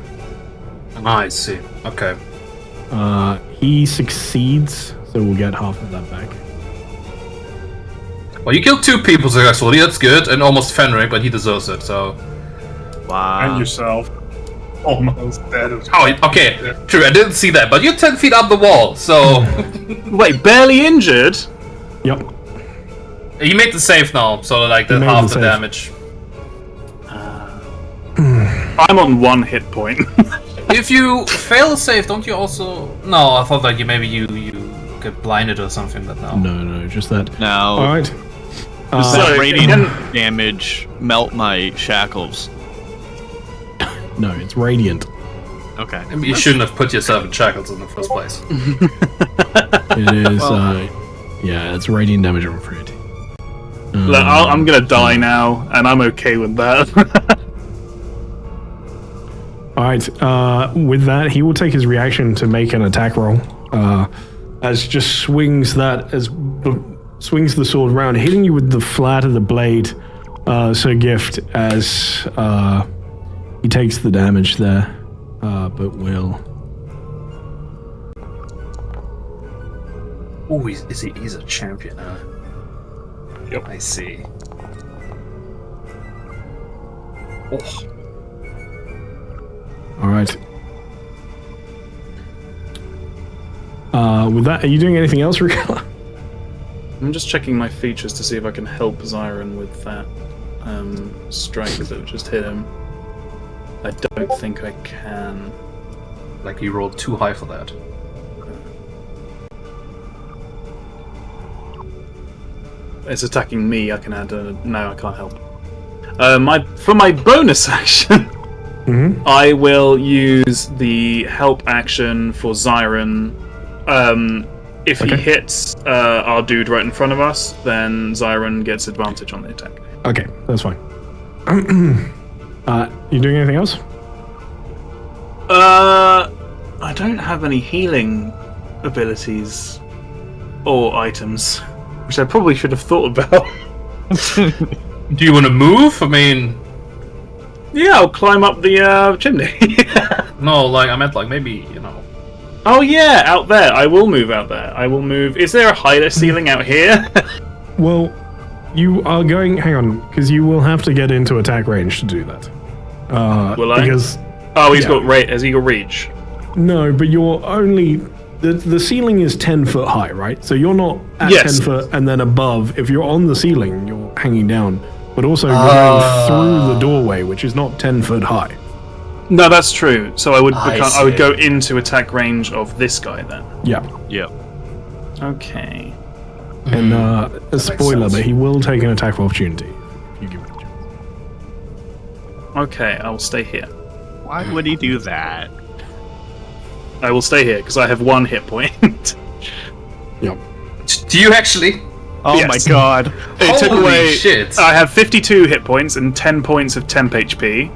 I see. Okay. He succeeds, so we'll get half of that back. Well, you killed 2 people successfully, that's good, and almost Fenric, but he deserves it, so... Wow. And yourself. Almost dead. Oh, okay, true, I didn't see that, but you're 10 feet up the wall, so... Wait, barely injured? Yep. He made the save now, so like He that's made half the the save. damage. I'm on 1 hit point. If you fail a save, don't you also... No, I thought like you get blinded or something, but no. No, just that. No. Alright. Does that radiant damage melt my shackles? No, it's radiant. Okay. I mean, you shouldn't have put yourself in shackles in the first place. It is, yeah, it's radiant damage, I'm afraid. Look, I'm gonna die now, and I'm okay with that. Alright, with that, he will take his reaction to make an attack roll. As just swings swings the sword round, hitting you with the flat of the blade, Sir Gift, as he takes the damage there, but will. Oh, he's a champion, huh? Yep. I see. Oh. Alright. With that, are you doing anything else, Ricala? I'm just checking my features to see if I can help Zyron with that strike that just hit him. I don't think I can. Like you rolled too high for that. It's attacking me. I can add no, I can't help. For my bonus action, I will use the help action for Zyron. If he hits our dude right in front of us, then Zyron gets advantage on the attack. Okay, that's fine. You doing anything else? I don't have any healing abilities or items, which I probably should have thought about. Do you want to move? I mean, yeah, I'll climb up the chimney. no, like I meant like maybe, you know. Oh yeah, out there. I will move out there. I will move. Is there a higher ceiling out here? Well, you are going. Hang on, because you will have to get into attack range to do that. Will I? Because he's got has he got reach? no, but you're only the ceiling is 10 foot high, right? So you're not at 10 foot and then above. If you're on the ceiling, you're hanging down, but also going through the doorway, which is not 10 foot high. No, that's true. So I would I would go into attack range of this guy then. Yeah. Yep. Okay. And a spoiler, but he will take an attack of opportunity if you give it a chance. Okay, I will stay here. Why would he do that? I will stay here because I have 1 hit point. Yep. Do you actually? Oh Yes. my god. It took Holy away. shit. I have 52 hit points and 10 points of temp HP.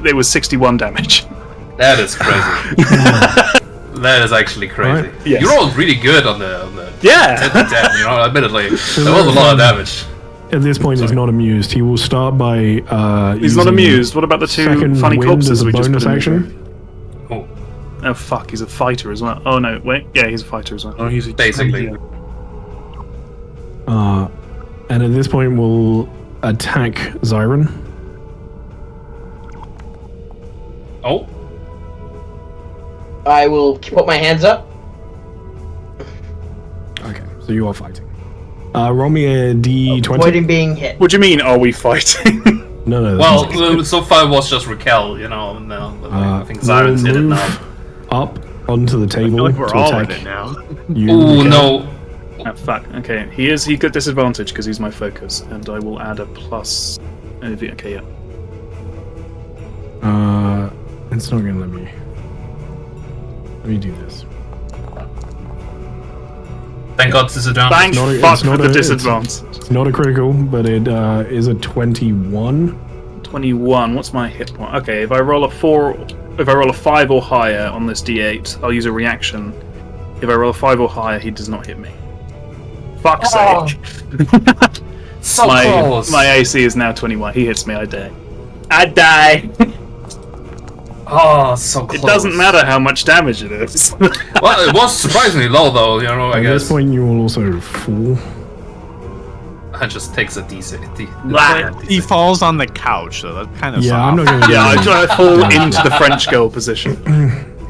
It was 61 damage. That is crazy. That is actually crazy. Right. Yes. You rolled really good on the 10 to 10, you know, admittedly. That was a lot of damage. At this point, he's not amused. He will start by. He's not amused. What about the 2 second funny wind corpses as a we just bonus put in? action. Oh fuck, he's a fighter as well. Oh no, wait, yeah, he's a fighter as well. Oh, he's Basically. And at this point, we'll attack Zyron. Oh. I will put my hands up. Okay, so you are fighting. Roll me a d20. Avoiding being hit. What do you mean, are we fighting? No. Well, so far it was just Raquel, you know. No, I think Zyron's hit it move now. up onto the I table feel like we're to all in attack it now. you. Oh Raquel. no. Oh, fuck. Okay, he got disadvantage because he's my focus, and I will add a plus. Okay, yeah. It's not gonna let me. Let me do this. Thank God disadvantage. Thank not a- fuck it's not for the a- disadvantage. It's not a critical, but it is a 21. 21. What's my hit point? Okay, if I roll a 5 or higher on this d8, I'll use a reaction. If I roll a 5 or higher, he does not hit me. Fuck's sake. So my close. AC is now 21. He hits me, I die. I die. Oh, so close. It doesn't matter how much damage it is. Well, it was surprisingly low, though. You know, I At guess. this point, you will also fall. That just takes a decent. He falls on the couch, so that's kind of Yeah, soft. I'm not gonna. do Yeah, I anything. try to fall into the French girl position.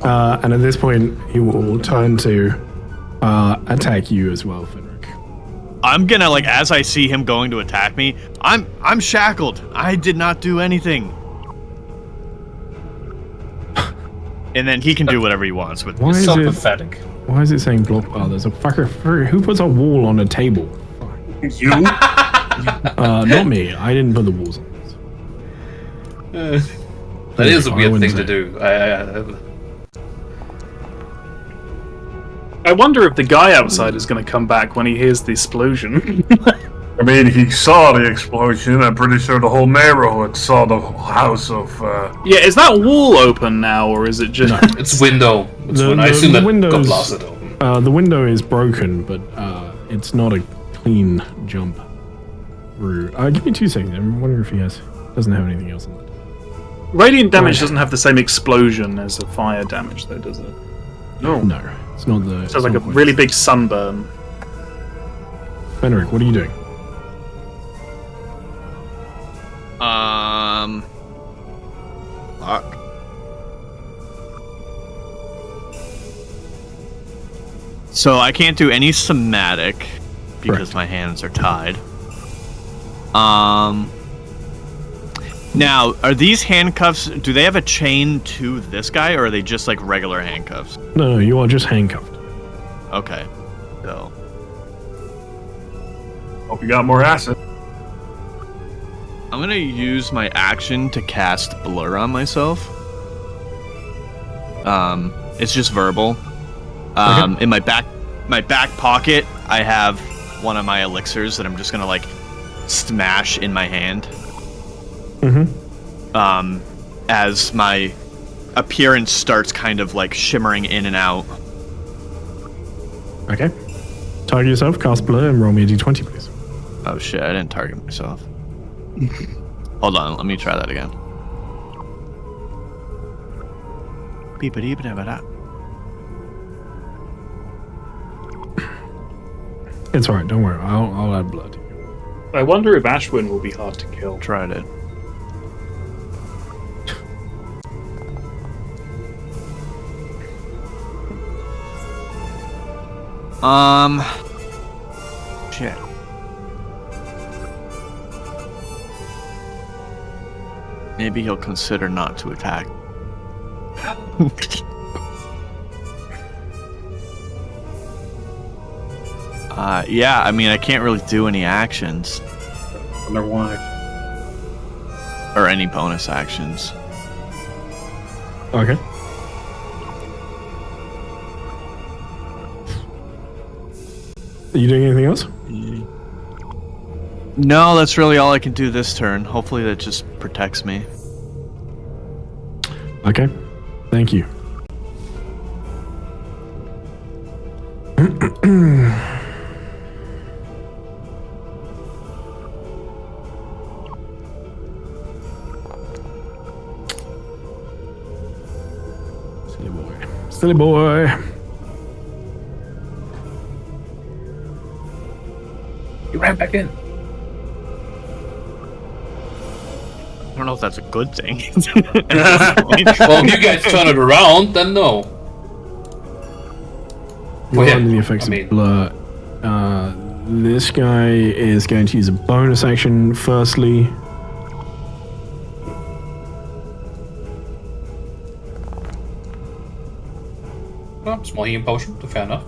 And at this point, he will turn to attack you as well, Fenric. I'm gonna as I see him going to attack me, I'm shackled. I did not do anything. And then he can do whatever he wants with So pathetic. Why is it saying block bar? There's a fucker. Who puts a wall on a table? You? Not me. I didn't put the walls on. That is a I weird wouldn't thing to say. do. I wonder if the guy outside is going to come back when he hears the explosion. I mean, he saw the explosion. I'm pretty sure the whole neighborhood saw the house of. Yeah, is that wall open now, or is it just? No. It's window. I assume that got blasted open. The window is broken, but it's not a clean jump through. Give me 2 seconds. I'm wondering if he doesn't have anything else on it. Radiant damage doesn't have the same explosion as a fire damage, though, does it? No. No, it's not the. So it's like a really big sunburn. Fenric, what are you doing? Fuck. So I can't do any somatic because my hands are tied. Now, are these handcuffs, do they have a chain to this guy, or are they just like regular handcuffs? No, you are just handcuffed. Okay. So. Hope you got more acid. I'm gonna use my action to cast Blur on myself. It's just verbal. Okay. In my back pocket, I have one of my elixirs that I'm just gonna like smash in my hand. Mm-hmm. As my appearance starts kind of like shimmering in and out. Okay. Target yourself, cast Blur, and roll me a d20, please. Oh shit! I didn't target myself. Hold on, let me try that again. It's alright, don't worry. I'll add blood. I wonder if Ashwin will be hard to kill. Tried it. Shit. Maybe he'll consider not to attack. Yeah, I mean, I can't really do any actions. Wonder why. Or any bonus actions. Okay. Are you doing anything else? No, that's really all I can do this turn. Hopefully that just protects me. Okay. Thank you. Silly boy. Silly boy. You ran back in. I don't know if that's a good thing. Well, if you guys turn it around, then no. You're yeah, under the effects I mean- of Blur. This guy is going to use a bonus action firstly. Well, small healing potion, fair enough.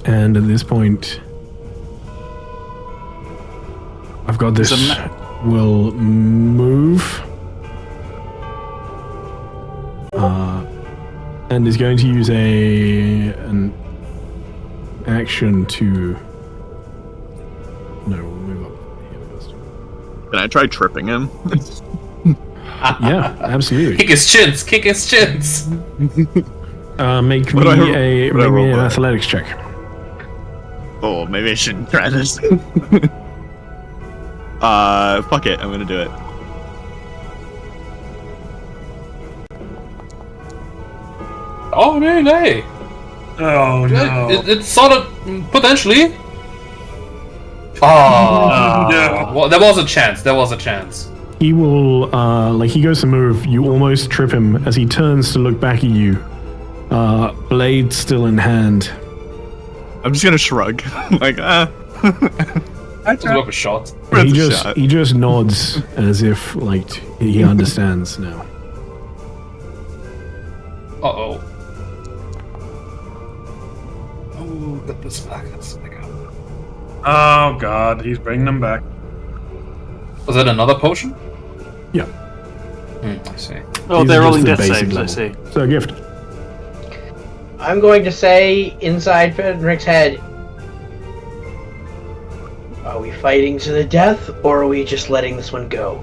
And at this point, I've got this. Will move. And is going to use an action to. No, we'll move up here first. Can I try tripping him? Yeah, absolutely. Kick his chins! Kick his chins! Make What do I me roll an for? athletics check. Oh, maybe I shouldn't try this. Fuck it, I'm gonna do it. Oh, really? Oh no. It's sort of potentially. Oh, No. well, there was a chance. There was a chance. He will, he goes to move. You almost trip him as he turns to look back at you. Blade still in hand. I'm just gonna shrug. Like, It's worth a shot. He just nods as if, he understands now. Uh-oh. This back. Let's pick up. Oh god, he's bringing them back. Was that another potion? Yeah. I see. Oh, These they're are rolling just the death basic saves, I level. see. So, gift. I'm going to say inside Fenric's head. Are we fighting to the death, or are we just letting this one go?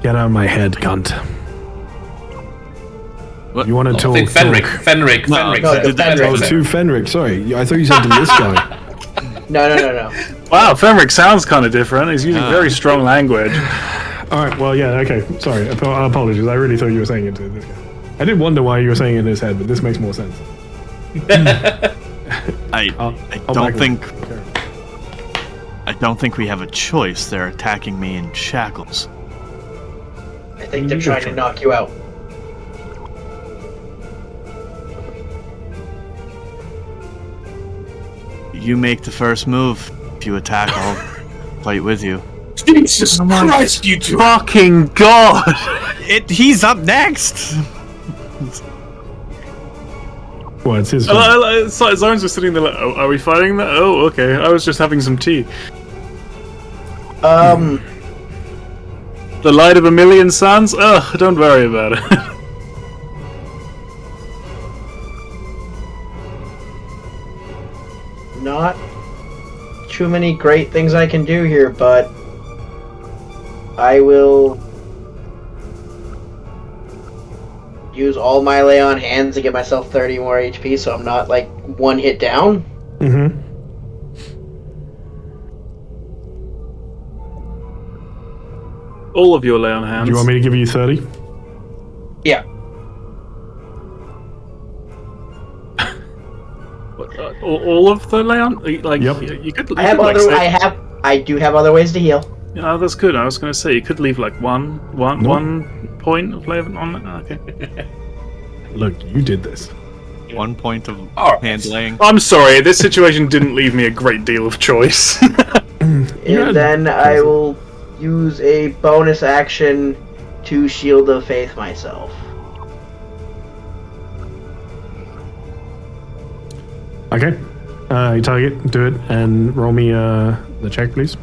Get out of my head, cunt. What? You want to I talk? think Fenric. talk. Fenric. No, Fenric. no, said- to Fenric. Oh, to Fenric. Sorry, I thought you said to this guy. No. Wow, Fenric sounds kind of different. He's using very strong language. All right. Well, yeah. Okay. Sorry. Apologies. I really thought you were saying it to this guy. I did wonder why you were saying it in his head, but this makes more sense. I I'll don't back think away. I don't think we have a choice. They're attacking me in shackles. I think they're trying to knock you out. You make the first move. If you attack, I'll fight with you. Jesus Christ, you fucking god! He's up next. Well, it's his fault. Zoran's just sitting there like, oh, are we fighting that? Oh, okay. I was just having some tea. The light of a million suns? Ugh, don't worry about it. Not too many great things I can do here, but I will use all my lay on hands to get myself 30 more HP, so I'm not like one hit down. Mm-hmm. All of your lay on hands. Do you want me to give you 30? Yeah. All of the lay on? Like, Yep. you could. You I have could, like, other. say- I do have other ways to heal. Oh, that's good. I was going to say you could leave like one point of lay on it. Okay. Look, you did this. 1 point of Alright. handling. I'm sorry. This situation didn't leave me a great deal of choice. Yeah, And then I will use a bonus action to Shield of Faith myself. Okay. You target, do it, and roll me the check, please.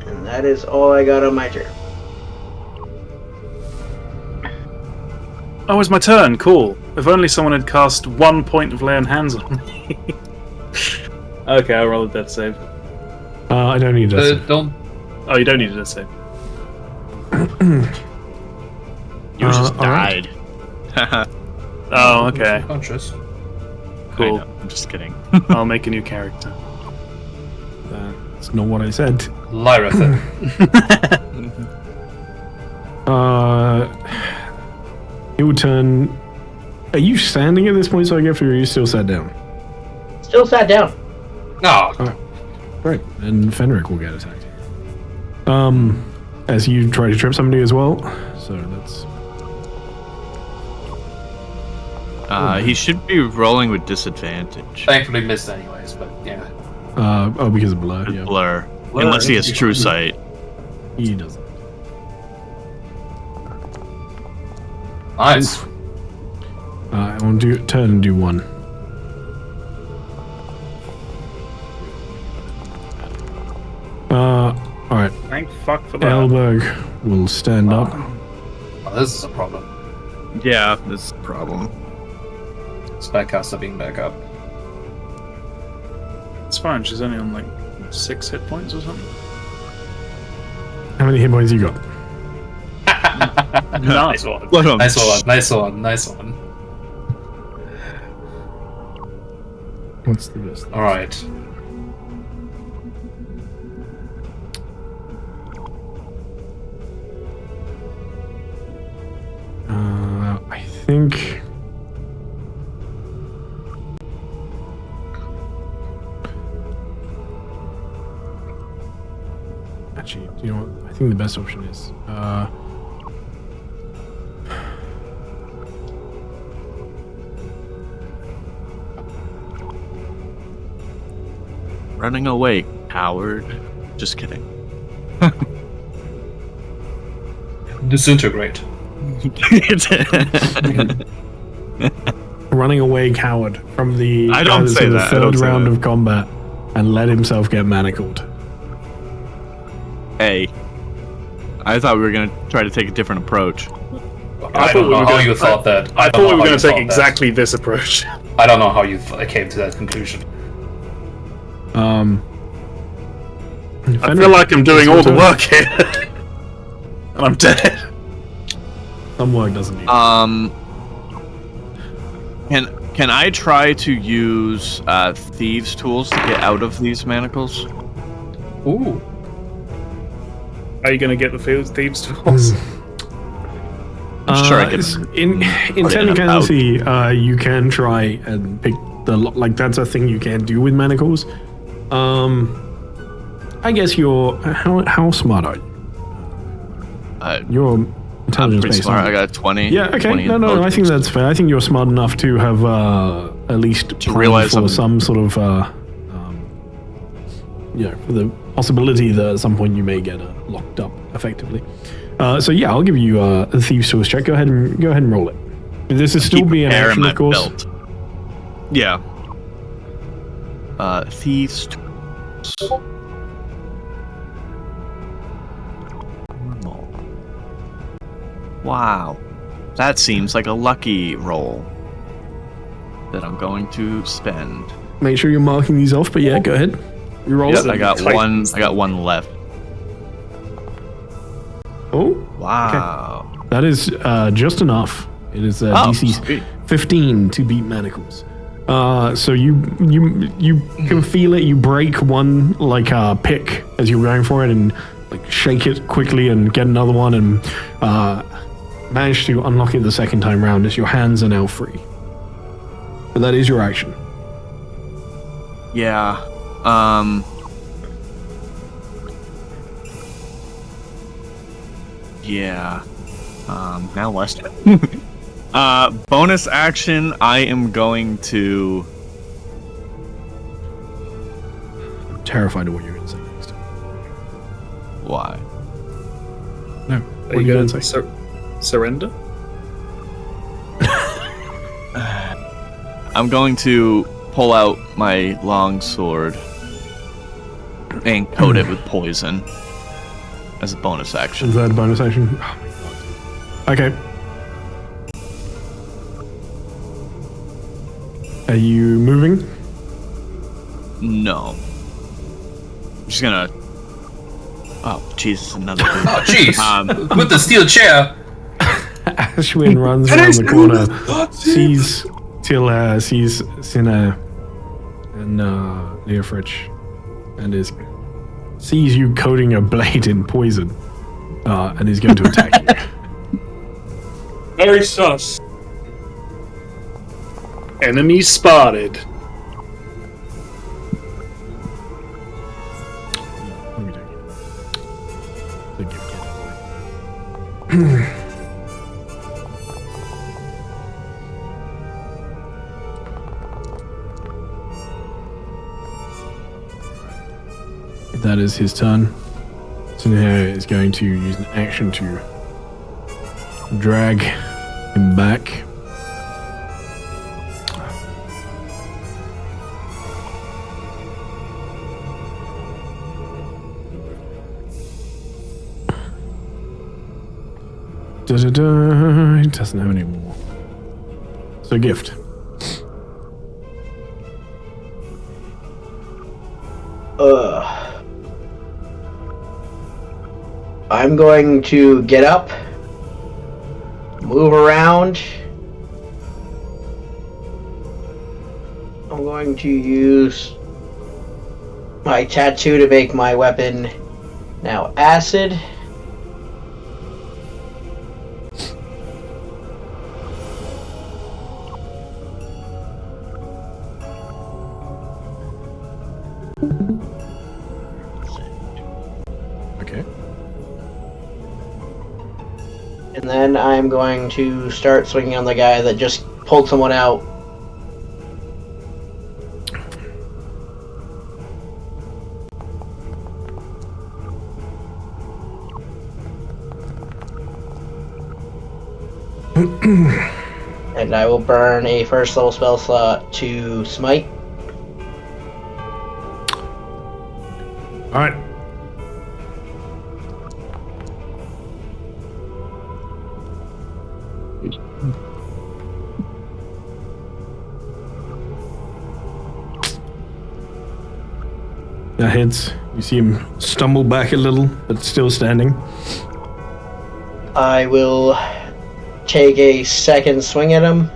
And that is all I got on my turn. Oh, it's my turn. Cool. If only someone had cast 1 point of lay on hands on me. Okay, I'll roll a death save. I don't need this. Don't. Oh, you don't need a death save. You just alright. died. Oh, okay. Conscious. I Cool. know, I'm just kidding. I'll make a new character. That's not what I said. Lyrathan. It would turn. Are you standing at this point, so I guess, or are you still sat down? Still sat down. No. Right, and Fenric will get attacked. As you try to trip somebody as well. So that's. He should be rolling with disadvantage. Thankfully missed anyways, but yeah. Because of blur. Yeah, Blur. Unless he has true sight. he doesn't. Nice. I want to turn and do one. All right. Thank fuck for that. Elberg will stand up. Oh, this is a problem. Yeah, this is a problem. Spellcaster being back up. It's fine. She's only on like 6 hit points or something. How many hit points you got? Nice one. Look at him. Nice one. Nice one. Nice one. What's the best? All right. I think. Actually, you know what? I think the best option is. Running away, coward. Just kidding. Disintegrate. Running away, coward, from the I don't say the that. I third don't say round that. of combat, and let himself get manacled. Hey, I thought we were gonna try to take a different approach. I don't know how you thought that. I thought we were going to take exactly this approach. I don't know how you came to that conclusion. I feel like I'm doing all the work here. And I'm dead. Some work doesn't need. Can I try to use thieves' tools to get out of these manacles? Ooh. Are you going to get the thieves' tools? I'm sure I can. In technicality, you can try and pick the like. That's a thing you can do with manacles. I guess you're how smart are you? You're intelligence based. Smart. I got a 20. Yeah. Okay. 20 No. I think that's fair. I think you're smart enough to have at least To realize for something. some sort of for the possibility that at some point you may get locked up effectively. So yeah, I'll give you a thieves' tools check. Go ahead and roll it. This is still Keep be an air in action, my of course. belt. Yeah. Thieves' tools. Normal. Wow, that seems like a lucky roll that I'm going to spend. Make sure you're marking these off. But yeah, go ahead. You roll Yep, it. I got one. I got one left. Oh, Wow. okay. That is just enough. It is DC sweet. 15 to beat manacles. So you can feel it. You break one pick as you're going for it, and like shake it quickly and get another one, and manage to unlock it the second time round as your hands are now free. But that is your action. Yeah. Yeah. Now Lester. Bonus action, I am going to... I'm terrified of what you're going to say next. Why? No. Are you going to surrender? I'm going to pull out my long sword and coat it with poison as a bonus action. Is that a bonus action? Oh my god. Okay. Are you moving? No. I'm just gonna... Oh, Jesus, another dude. Oh, jeez. With the steel chair. Ashwin runs around the corner, sees Till, sees Cinna and Leofrich, and sees you coating a blade in poison, and is going to attack you. Very sus. Enemy spotted. Let me take it. That is his turn. So now is going to use an action to drag him back. He doesn't have any more. So gift. I'm going to get up, move around. I'm going to use my tattoo to make my weapon now acid. Okay. And then I'm going to start swinging on the guy that just pulled someone out. And I will burn a first level spell slot to smite. Alright. That hits. You see him stumble back a little, but still standing. I will take a second swing at him.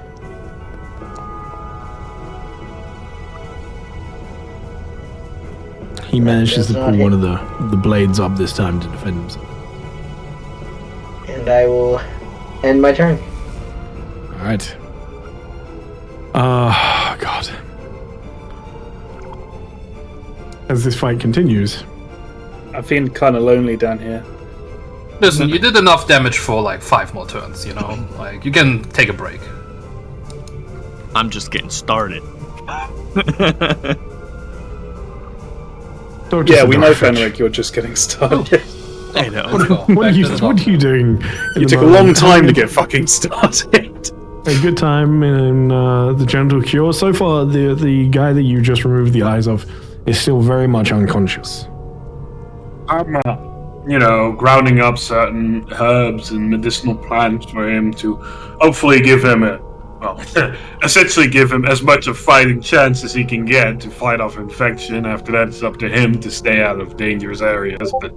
He manages to does pull not one of the blades up this time to defend himself. And I will end my turn. Alright. God. As this fight continues. I'm feeling kind of lonely down here. Listen, you did enough damage for like 5 more turns, you know? Like, you can take a break. I'm just getting started. Yeah, we know, Fenric, you're just getting started. I know. What are you doing? You took a long time to get fucking started. A good time in the gentle cure. So far, the guy that you just removed the eyes of is still very much unconscious. I'm, grounding up certain herbs and medicinal plants for him to hopefully give him essentially give him as much of fighting chance as he can get to fight off infection. After that, it's up to him to stay out of dangerous areas. But,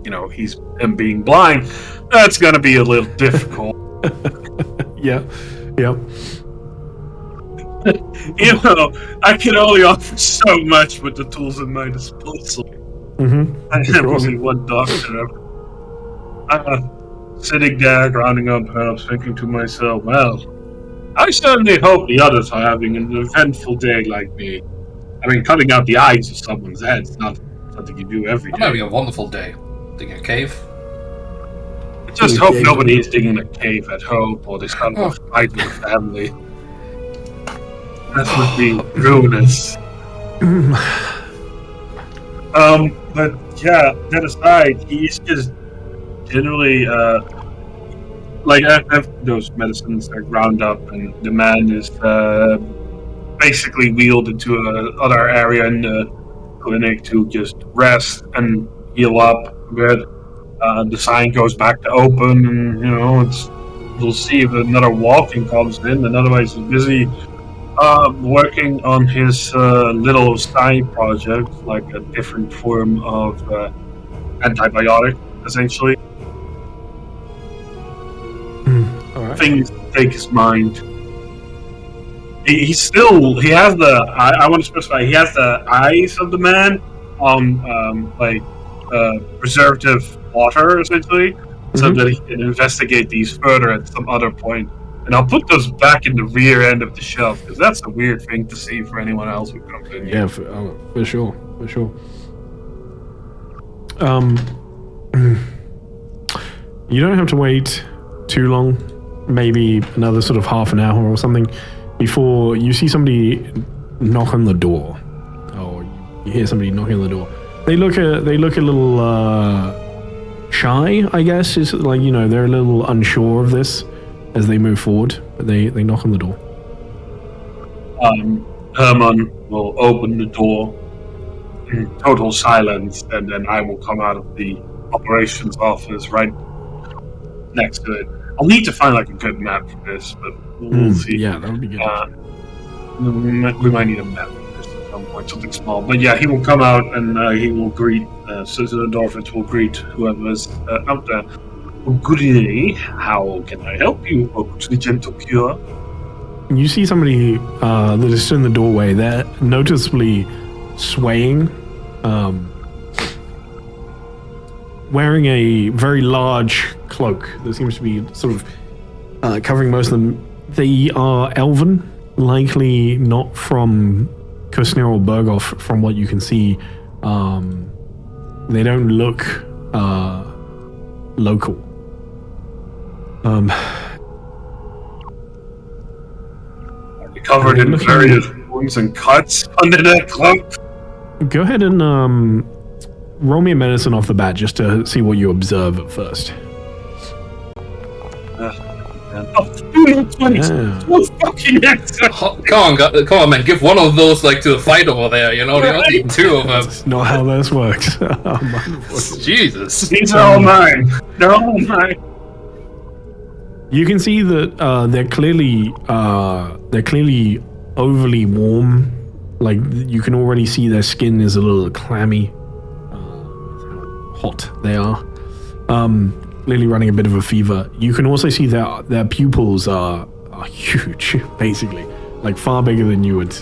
him being blind, that's going to be a little difficult. Yeah. I can only offer so much with the tools at my disposal. Mm-hmm. I have only one doctor. Sitting there, grounding up herbs, thinking to myself, well, I certainly hope the others are having an eventful day like me. I mean, cutting out the eyes of someone's head is not something you do every I'm day. having a wonderful day. Digging a cave. I just hope nobody is digging a cave at home or they start a fight with the family. That would be ruinous. But yeah, that aside, he's just generally, I have those medicines that ground up, and the man is basically wheeled into another area in the clinic to just rest and heal up a bit. The sign goes back to open, and we'll see if another walking comes in, and otherwise he's busy working on his little side project, like a different form of antibiotic, essentially. All right. Things take his mind. He has the. I want to specify. He has the eyes of the man on preservative water, essentially, so that he can investigate these further at some other point. And I'll put those back in the rear end of the shelf, because that's a weird thing to see for anyone else who comes in. Yeah, for sure. You don't have to wait too long, maybe another sort of half an hour or something, before you see somebody knock on the door. Or you hear somebody knocking on the door. They look a little shy, I guess. It's like, they're a little unsure of this as they move forward, but they knock on the door. Herman will open the door in total silence, and then I will come out of the operations office right next to it. I'll need to find a good map for this, but we'll see. Yeah, that would be good. We might need a map for this at some point, something small. But yeah, he will come out and he will greet, so the Dorfins will greet whoever is out there. Good day, how can I help you, the gentle cure? You see somebody that is still in the doorway. They're noticeably swaying, wearing a very large cloak that seems to be sort of covering most of them. They are elven, likely not from Kusnir or Berghof, from what you can see. They don't look local. Covered in various wounds and cuts under that cloak. Go ahead and roll me a medicine off the bat just to see what you observe at first. man. Oh, 20s. Yeah. So fucking excellent. Come on, man. Give one of those like to the fight over there. You know, they don't need two of them. That's not how this works. Jesus. These are all mine. They're all mine. You can see that they're clearly overly warm. Like you can already see their skin is a little clammy. Hot they are. Clearly running a bit of a fever. You can also see their pupils are huge, basically, like far bigger than you would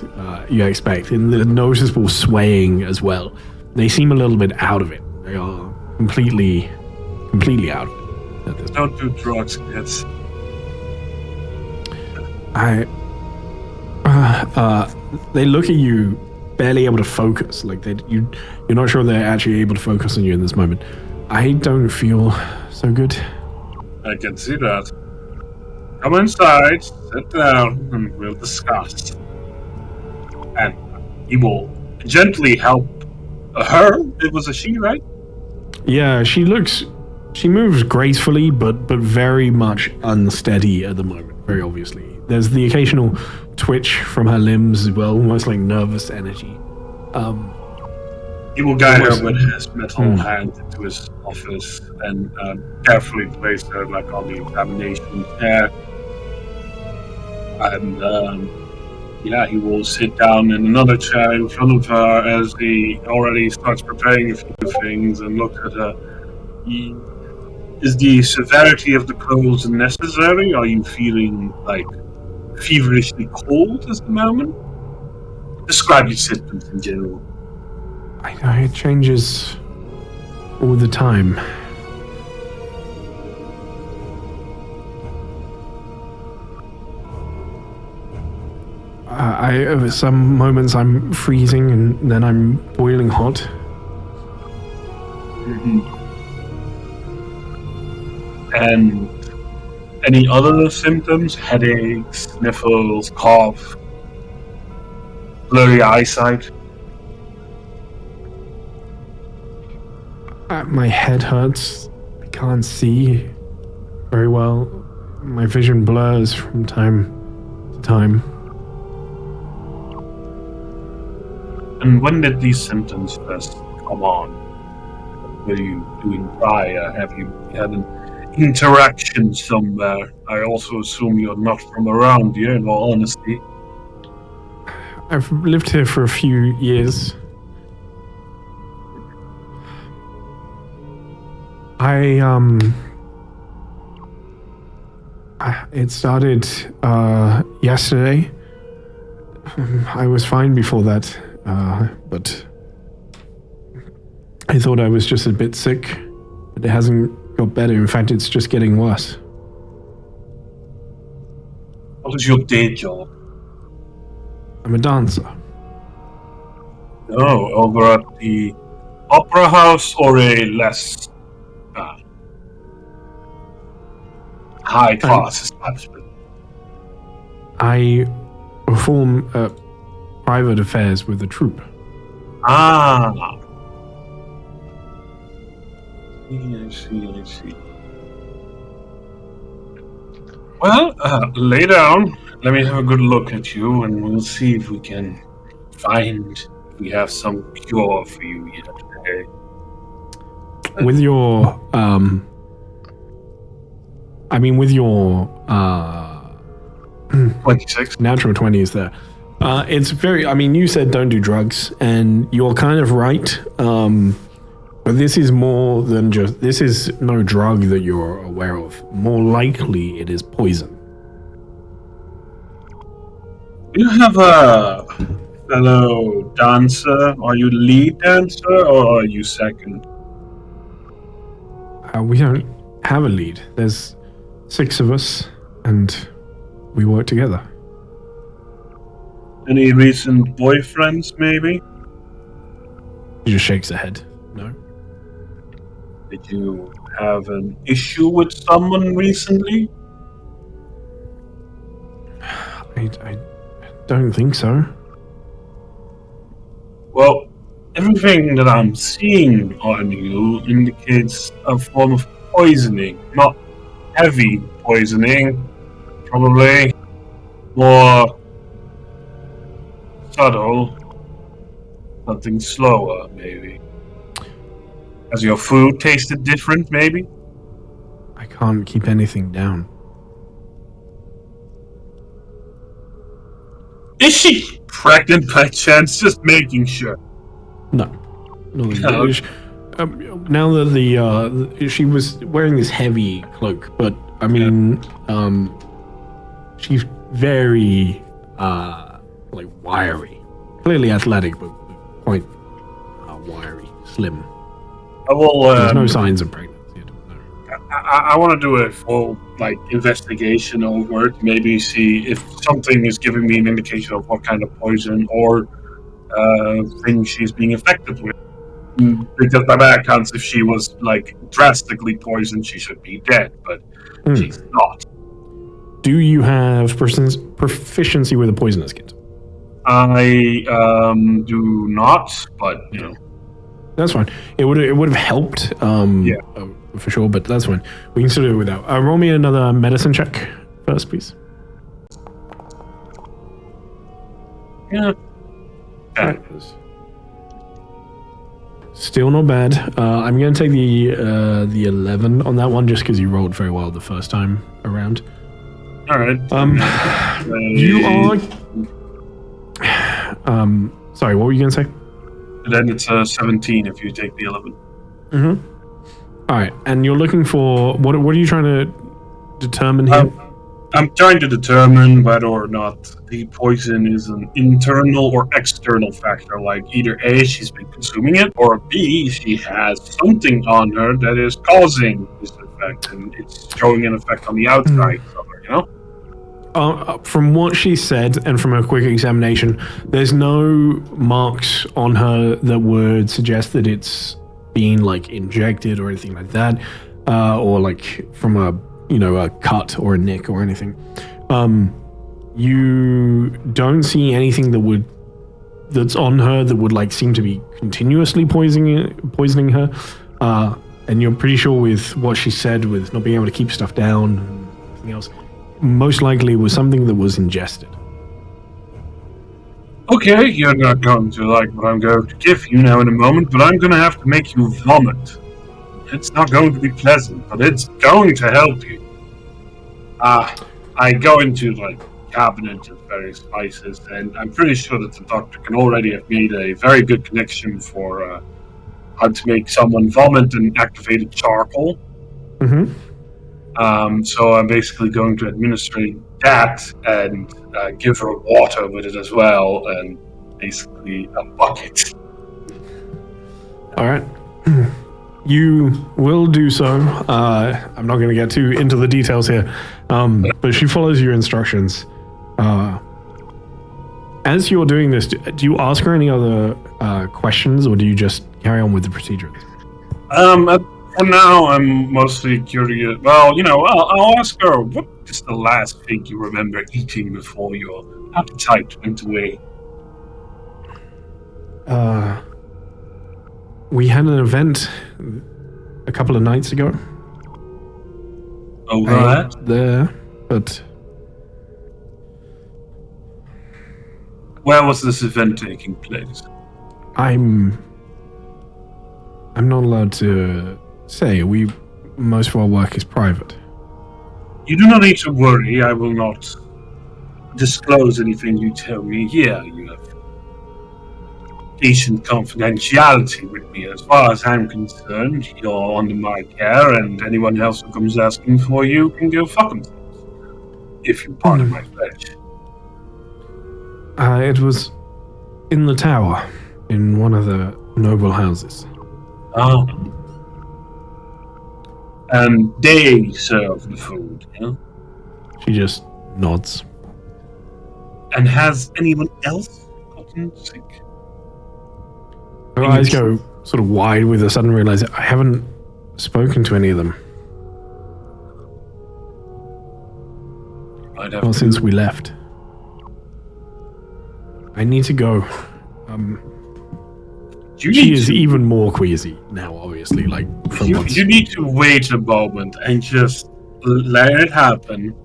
you expect, and the noticeable swaying as well. They seem a little bit out of it. They are completely out of it at this point. Don't do drugs, kids. They look at you, barely able to focus. Like you're not sure they're actually able to focus on you in this moment. I don't feel so good. I can see that. Come inside, sit down, and we'll discuss. And he will gently help her. It was a she, right? Yeah, she moves gracefully, but very much unsteady at the moment, very obviously. There's the occasional twitch from her limbs as well, almost like nervous energy. He will guide her with his metal hand into his office and carefully place her like on the examination chair. And he will sit down in another chair in front of her as he already starts preparing a few things and looks at her. Is the severity of the colds necessary? Are you feeling like feverishly cold at the moment? Describe your symptoms in general. I know it changes all the time. Some moments I'm freezing and then I'm boiling hot. Mm-hmm. And any other symptoms? Headaches, sniffles, cough, blurry eyesight? My head hurts. I can't see very well. My vision blurs from time to time. And when did these symptoms first come on? What were you doing prior? Have you had an interaction somewhere? I also assume you're not from around here, in all honesty. I've lived here for a few years. It started yesterday. I was fine before that, but I thought I was just a bit sick, but it hasn't got better. In fact, it's just getting worse. What is your day job? I'm a dancer. Oh, over at the opera house or a less high class establishment? I perform private affairs with the troupe. Ah. I see. Well, lay down. Let me have a good look at you, and we'll see if we can find if we have some cure for you yet today. With your, with your 26. Natural 20s there. It's very, you said don't do drugs, and you're kind of right. But this is more than this is no drug that you're aware of. More likely it is poison. You have a fellow dancer. Are you lead dancer or are you second? We don't have a lead. There's 6 of us, and we work together. Any recent boyfriends, maybe? He just shakes her head. No. Did you have an issue with someone recently? I don't think so. Well, everything that I'm seeing on you indicates a form of poisoning. Not heavy poisoning, probably more subtle, something slower, maybe. Has your food tasted different, maybe? I can't keep anything down. Is she pregnant by chance? Just making sure. No. No. Now that she was wearing this heavy cloak, but I mean, she's very like wiry, clearly athletic, but quite wiry, slim. There's no signs of pregnancy. I want to do a full investigation over it. Maybe see if something is giving me an indication of what kind of poison or thing she's being affected with. Because by my accounts, if she was drastically poisoned, she should be dead. But she's not. Do you have proficiency with a poisonous kit? I do not, but you know. That's fine. It would have helped, for sure. But that's fine. We can still do it without. Roll me another medicine check first, please. Yeah. Right. Still not bad. I'm going to take the 11 on that one just because you rolled very well the first time around. All right. You are. Sorry, what were you going to say? Then it's 17 if you take the 11. Mm-hmm. All right, and you're looking for what are you trying to determine here? I'm trying to determine whether or not the poison is an internal or external factor. Like either A, she's been consuming it, or B, she has something on her that is causing this effect, and it's showing an effect on the outside of her. You know. From what she said and from a quick examination, there's no marks on her that would suggest that it's being injected or anything like that, or from a cut or a nick or anything. You don't see anything that's on her that would seem to be continuously poisoning her, and you're pretty sure with what she said with not being able to keep stuff down and everything else. Most likely was something that was ingested. Okay, you're not going to like what I'm going to give you now in a moment, but I'm going to have to make you vomit. It's not going to be pleasant, but it's going to help you. I go into cabinet of various spices, and I'm pretty sure that the doctor can already have made a very good connection for how to make someone vomit and activated charcoal. Mm-hmm. So I'm basically going to administrate that and give her water with it as well, and basically a bucket. All right. You will do so. I'm not going to get too into the details here, but she follows your instructions. As you're doing this, do you ask her any other questions, or do you just carry on with the procedure? For now, I'm mostly curious. Well, I'll ask her, what is the last thing you remember eating before your appetite went away? We had an event a couple of nights ago. Oh, right. There, but... Where was this event taking place? I'm not allowed to say. Most of our work is private. You do not need to worry. I will not disclose anything you tell me here. You have patient confidentiality with me. As far as I'm concerned, you're under my care, and anyone else who comes asking for you can go fuck themselves. If you pardon my French. It was in the tower, in one of the noble houses. Oh. And they serve the food, yeah? She just nods. And has anyone else gotten sick? Her eyes go sort of wide with a sudden realization. I haven't spoken to any of them. Well, since we left. I need to go. She is even more queasy now, obviously. You need to wait a moment and just let it happen.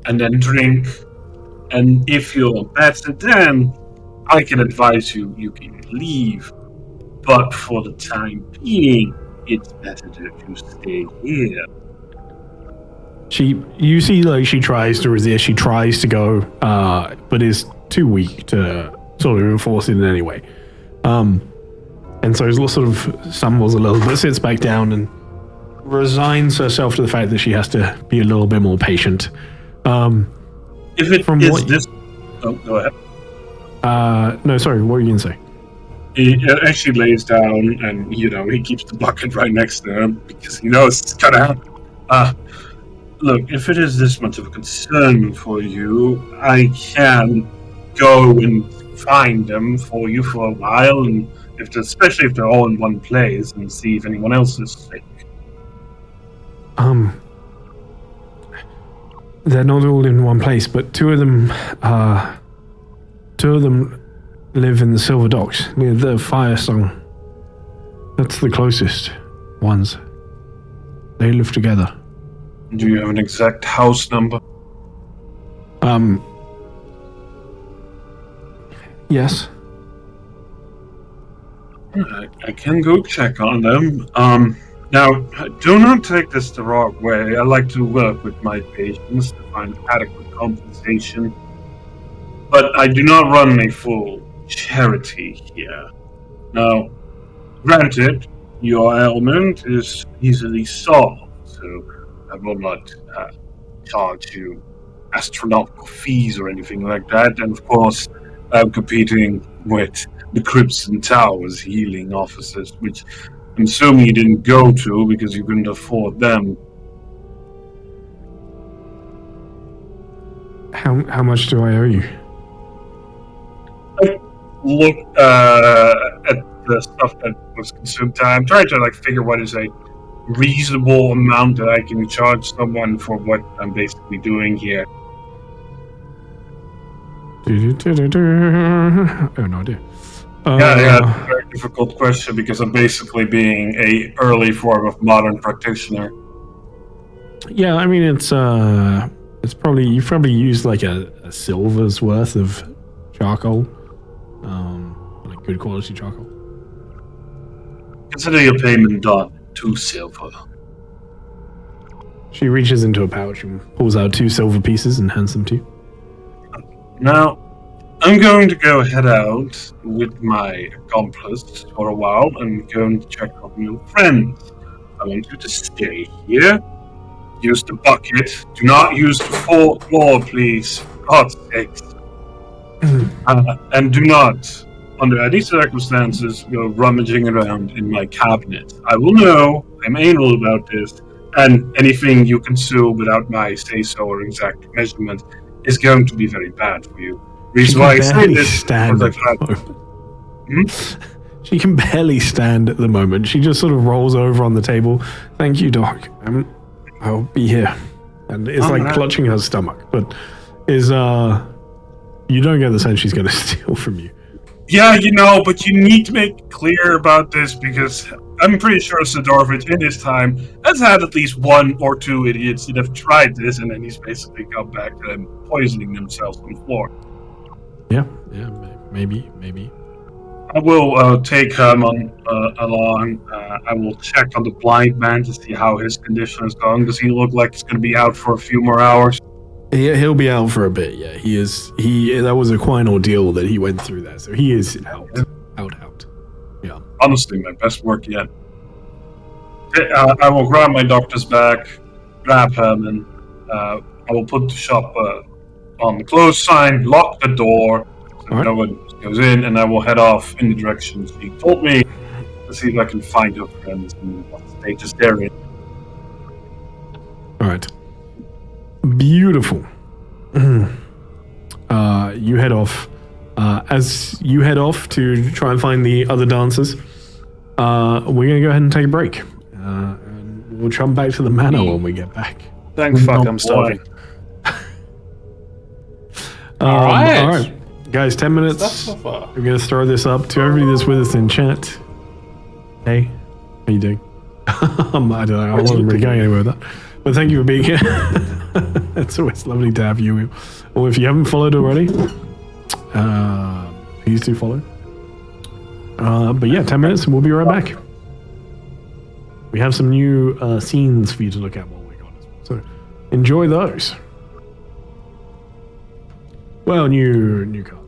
and then drink. And if you're better, then I can advise you can leave. But for the time being, it's better that you stay here. You see, like, she tries to resist, she tries to go, but is too weak to sort of enforce it in any way. And so sort of stumbles a little bit, sits back down and resigns herself to the fact that she has to be a little bit more patient. If it from is what this... Oh, go ahead. No, sorry, what were you going to say? He actually lays down and, he keeps the bucket right next to him because he knows it's going to happen. Look, if it is this much of a concern for you, I can go and find them for you for a while, and especially if they're all in one place, and see if anyone else is sick. They're not all in one place, but two of them live in the Silver Docks near the Firestone. That's the closest ones. They live together. Do you have an exact house number? Yes. I can go check on them. Now, do not take this the wrong way. I like to work with my patients to find adequate compensation. But I do not run a full charity here. Now, granted, your ailment is easily solved, so I will not charge you astronomical fees or anything like that. And of course, I'm competing with the Crimson Tower's healing offices, which I'm assuming you didn't go to because you couldn't afford them. How much do I owe you? Look at the stuff that was consumed time. I'm trying to figure what is a reasonable amount that I can charge someone for what I'm basically doing here. I have no idea. Yeah, it's a very difficult question because I'm basically being a early form of modern practitioner. Yeah, I mean it's probably you've probably used like a silver's worth of charcoal, like good quality charcoal. Consider your payment done. 2 silver. She reaches into a pouch and pulls out 2 silver pieces and hands them to you. Now, I'm going to go head out with my accomplice for a while and going to check on your friends. I want you to stay here. Use the bucket. Do not use the floor, please. For God's sakes. And do not, under any circumstances, go rummaging around in my cabinet. I will know. I'm anal about this. And anything you consume without my say-so or exact measurement is going to be very bad for you. Reason why I say this stand at the moment. She can barely stand at the moment. She just sort of rolls over on the table. Thank you, Doc. I'll be here. And it's clutching her stomach, but is you don't get the sense she's going to steal from you. Yeah, but you need to make it clear about this because I'm pretty sure Sidorovich in his time has had at least 1 or 2 idiots that have tried this, and then he's basically come back to them poisoning themselves on the floor. Yeah, maybe. I will take him along. I will check on the blind man to see how his condition is going. Does he look like he's going to be out for a few more hours? He'll be out for a bit. Yeah, he is. That was quite an ordeal that he went through there, so he is out. Yeah. Honestly, my best work yet. I will grab my doctor's bag, grab him, and I will put the shop on the close sign, lock the door, so no one goes in, and I will head off in the direction she told me to see if I can find her friends and what stages they're in. All right. Beautiful. You head off. As you head off to try and find the other dancers, we're going to go ahead and take a break. And we'll jump back to the manor when we get back. Thank fuck, I'm starving. All right. Guys, 10 minutes. We're going to throw this up to everybody that's with us in chat. Hey, how you doing? I don't know. I wasn't really going anywhere with that. But thank you for being here. It's always lovely to have you. Or if you haven't followed already, please do follow. But yeah, 10 minutes and we'll be right back. We have some new scenes for you to look at while we're gone as well. So enjoy those. Well, new cards.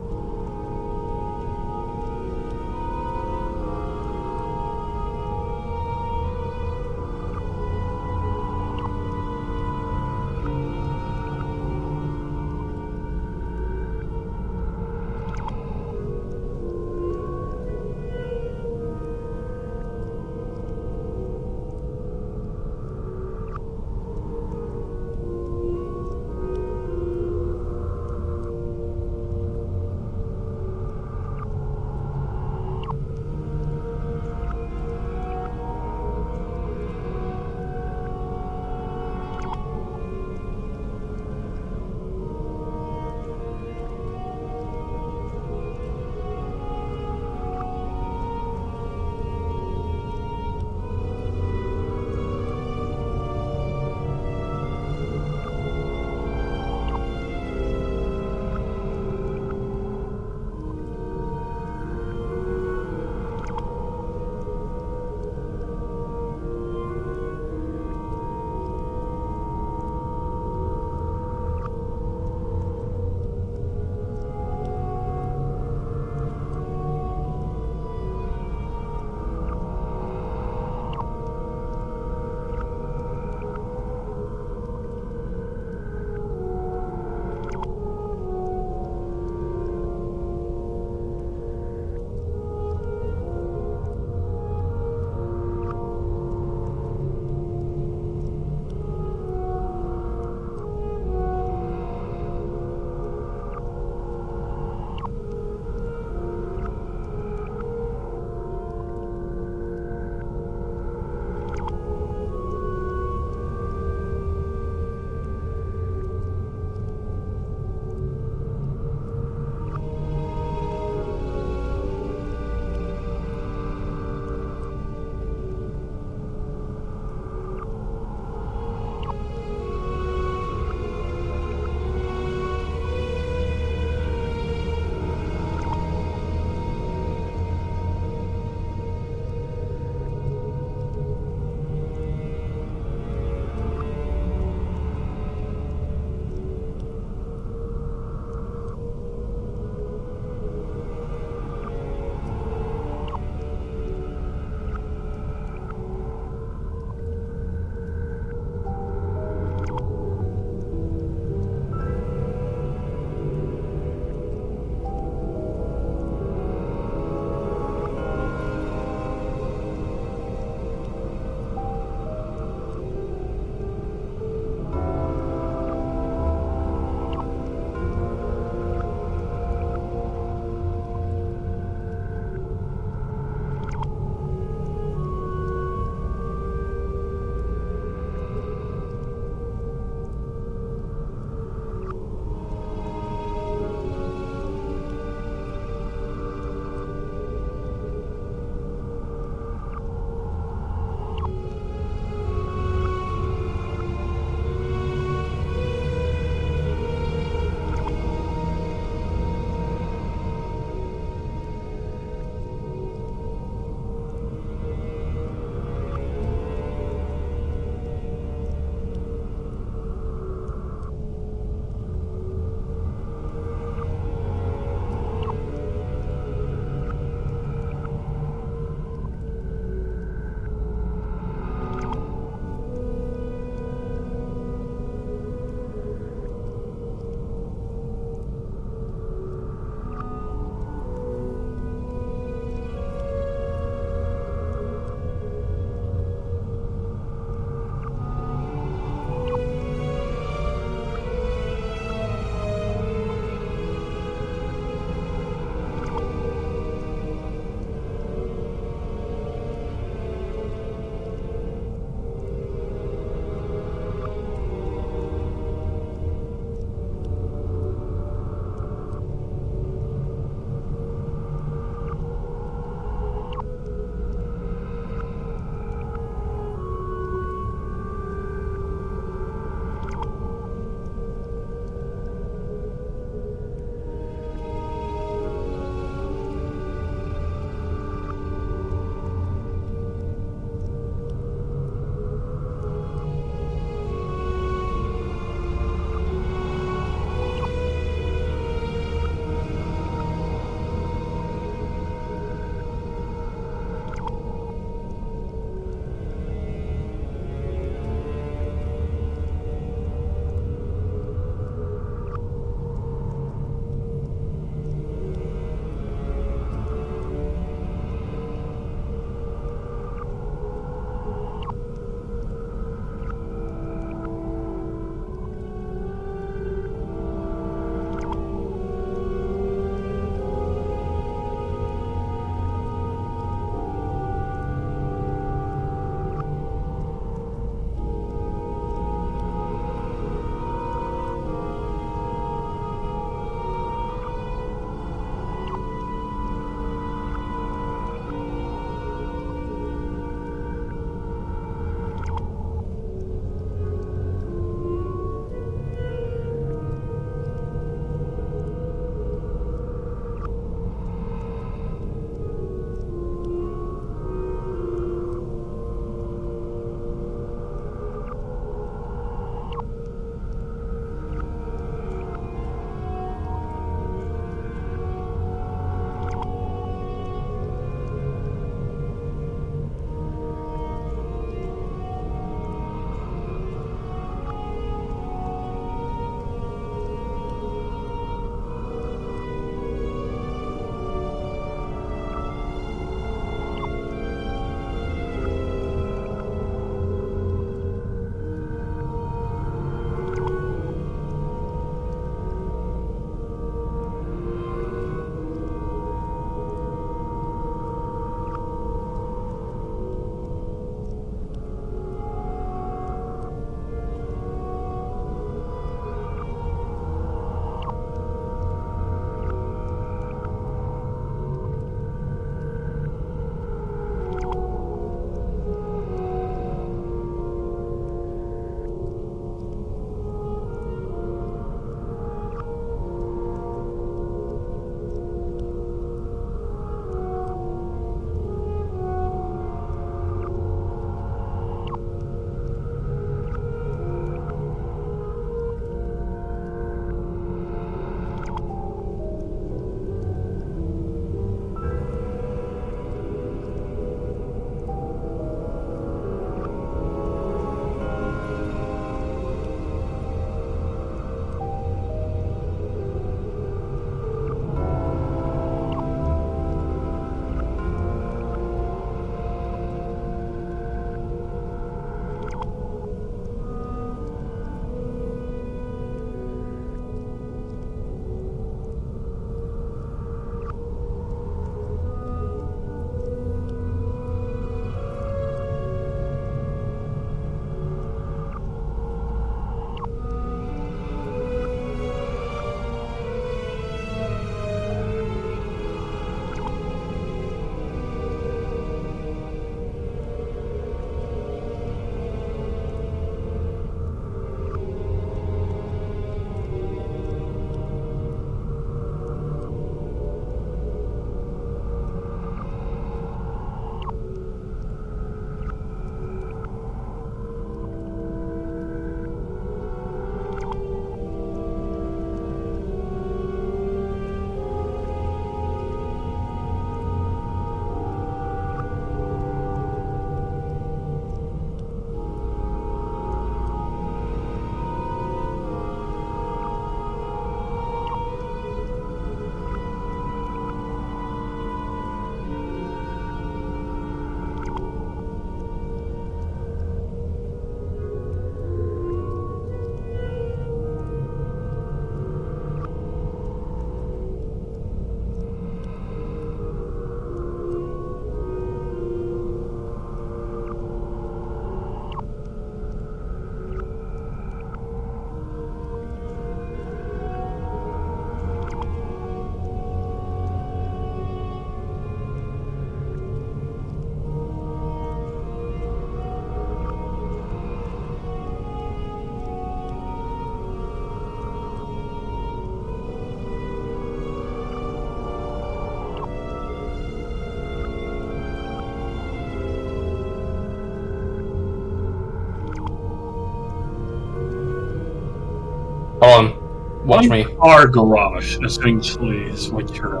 Watch me. Our garage, essentially, is what you're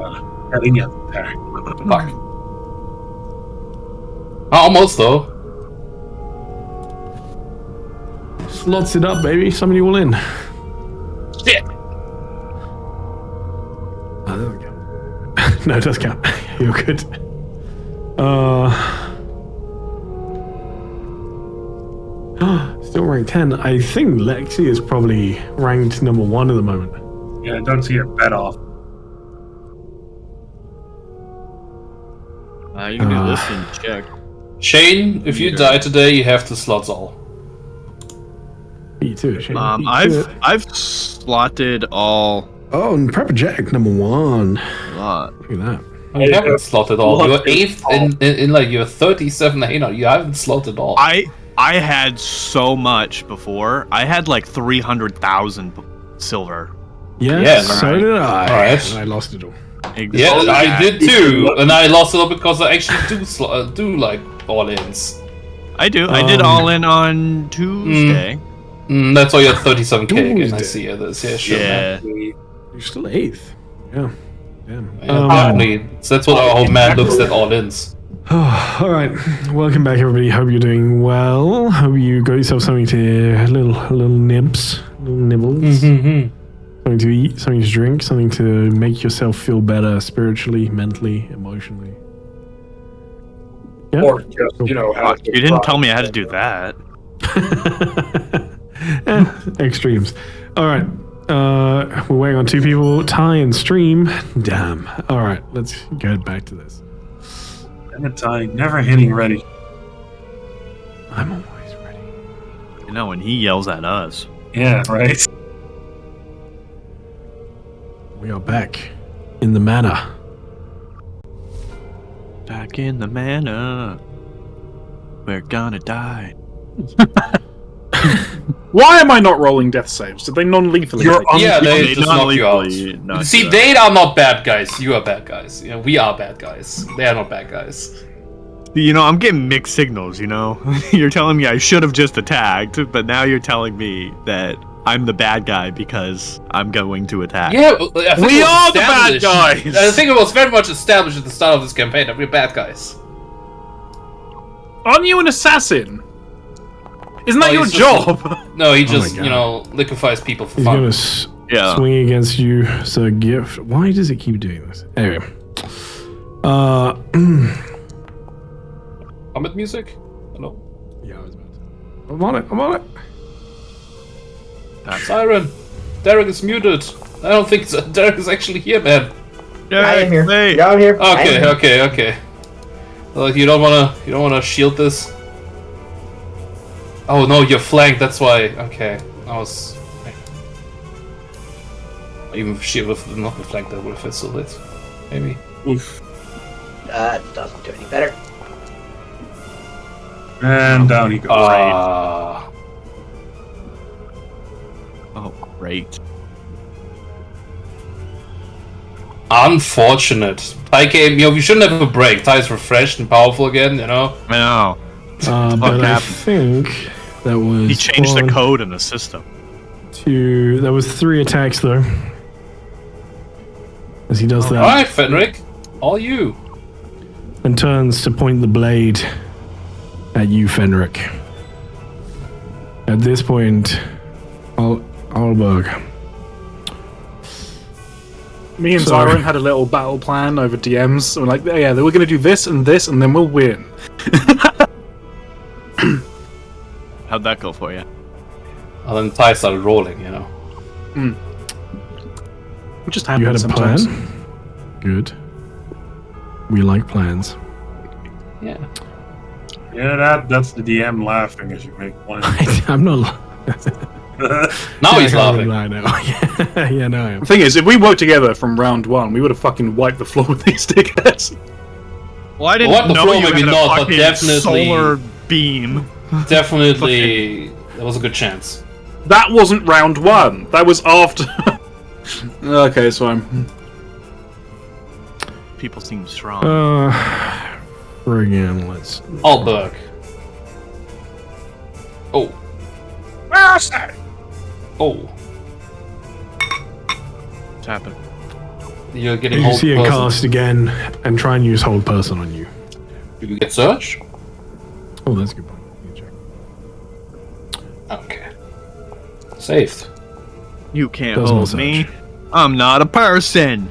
heading at there. Fuck. Almost though. Slots it up, baby. Somebody will in. Shit. Oh, there we go. No, it does count. You're good. Still ranked 10. I think Lexi is probably ranked number 1 at the moment. Yeah, I don't see a bet off. You can do this and check. Shane, if you die today, you have to slot all. Me too. Shane. I've slotted all. Oh, and Prepper Jack number 1. Lot. Look at that. You haven't slotted all. You're 8th in like you're 37. You haven't slotted all. I had so much before. I had like 300,000 silver. Yes, Yeah, so did I. Alright. And I lost it all. Yeah, I did too, and I lost it all because I actually do like all-ins. I do. I did all in on Tuesday. That's why you're 37k again. I see it. Yeah, sure. Yeah. You're still 8th. Yeah. Damn. Definitely. So that's what our old man looks at all-ins. All right. Welcome back, everybody. Hope you're doing well. Hope you got yourself something to little nibs, little nibbles. Something to eat, something to drink, something to make yourself feel better spiritually, mentally, emotionally. Yeah. Or just, you know, You didn't tell me I had to do that. Extremes. All right. We're waiting on 2 people. Ty and Stream. Damn. All right. Let's get back to this. And Ty, never hitting ready. I'm always ready. You know, when he yells at us. Yeah, right. We are back in the manor. Back in the manor. We're gonna die. Why am I not rolling death saves? Did they non-lethally? Yeah, they just knock you out. knock See, you out. they are not bad guys. You are bad guys. You know, we are bad guys. They are not bad guys. You know, I'm getting mixed signals, you know? You're telling me I should have just attacked, but now you're telling me that I'm the bad guy because I'm going to attack. Yeah, I think We it was are the bad established- guys! I think it was very much established at the start of this campaign that we're bad guys. Aren't you an assassin? Isn't that Oh, your he's just- job? No, he my just, God. you know, liquefies people for He's fun. gonna Yeah. swing against you. So a gift. Why does it keep doing this? Anyway. Combat music? Hello? Yeah, I was about to. I'm on it. I'm on it. Siren! Derek is muted. I don't think Derek is actually here, man. I am here. Hey. Yeah, I'm here. I am Okay, here. okay. Well, you don't wanna shield this? Oh no, you're flanked. That's why. Okay, I was. Even if she would have not been flanked, that would have fizzled it. Maybe. Oof. Doesn't do any better. And down he goes. Oh, great. Unfortunate. Ty came. You know, we shouldn't have a break. Ty's refreshed and powerful again. You know. I know. But I happened? think that was. He changed the 1, code in the system. 2. That was 3 attacks though. As he does that. All right, Fenric. All you. And turns to point the blade at you, Fenric. At this point, Alberg. Me and Sorry. Siren had a little battle plan over DMs. We're like, yeah, we're going to do this, and then we'll win. How'd that go for you? And then Ty started rolling. You know. It just You had happens a sometimes. plan? Good. We like plans. Yeah. Yeah, that's the DM laughing as you make one. I'm not. Now he's I can't laughing. lie now. Yeah, no, I am. The thing is, if we worked together from round 1, we would have fucking wiped the floor with these dickheads. Well, I didn't Well, what the know floor you maybe had a not, but fucking definitely- solar beam. Definitely, there was a good chance. That wasn't round 1. That was after. Okay, it's fine. People seem strong. Friggin', let's. Alberg. Oh. Oh. happening? You're getting You hold see it person. cast again and try and use hold person on you. Do you get search? Oh, that's a good point. You check. Okay. Saved. You can't Does not hold search. me. I'm not a person.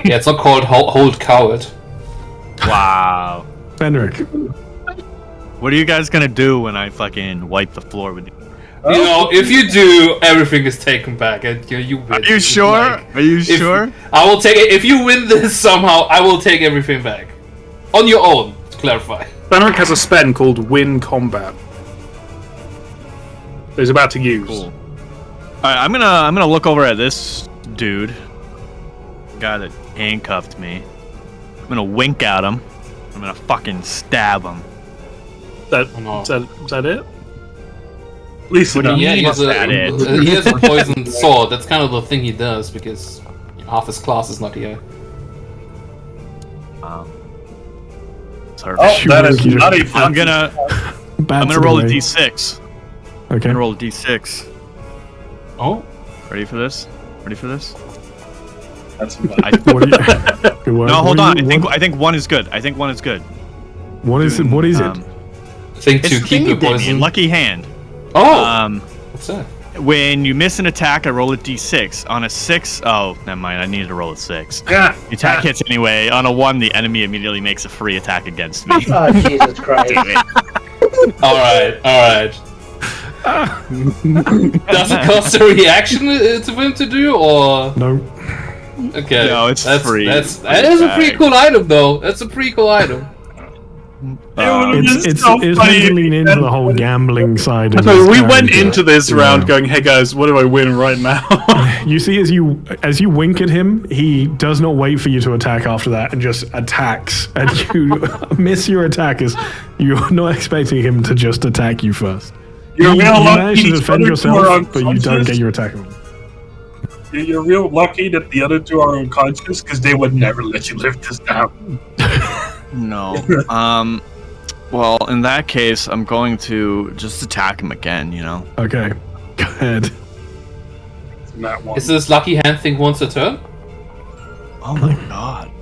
Yeah, it's not called hold coward. Wow. Fenric. What are you guys gonna do when I fucking wipe the floor with you? You know, if you do, everything is taken back, and you win. Are you sure? Like, Are you sure? I will take it. If you win this somehow, I will take everything back. On your own, to clarify. Fenric has a spell called Win Combat. That he's about to use. Cool. Alright, I'm gonna look over at this dude. The guy that handcuffed me. I'm gonna wink at him. I'm gonna fucking stab him. Is that it? At least What do you Yeah, mean, is that it? he has a poisoned sword. That's kind of the thing he does because half his class is not here. Sorry. Oh, that is you- not a I'm gonna roll a d6. I'm Okay. gonna roll a d6. Oh, Ready for this? Ready for this? That's What are you, good work. No, hold What are on. you- I think one is good. I think one is good. What is it? What is it? I think It's to the keep thing the you gave me, poison. lucky hand. Oh, what's that? When you miss an attack, I roll a d6. On a 6, oh, never mind. I needed to roll a 6. Yeah. The attack hits anyway. On a 1, the enemy immediately makes a free attack against me. Oh, Jesus Christ. All right. Does it cost a reaction for him to do, or No. okay? No, it's that's, free. That It's is a pretty bag. cool item, though. That's a pretty cool item. It's so meant funny. to lean into the whole gambling side. Of So his we went character. into this Yeah. round going, "Hey guys, what do I win right now?" You see, as you wink at him, he does not wait for you to attack after that, and just attacks. And you miss your attack as you're not expecting him to just attack you first. You're you real lucky manage to these defend other two are yourself, but you don't unconscious. get your attack on. You're real lucky that the other two are unconscious because they would never let you live this down. No. Well, in that case, I'm going to just attack him again, you know? Okay, go ahead. That one. Is this lucky hand thing once a turn? Oh my god.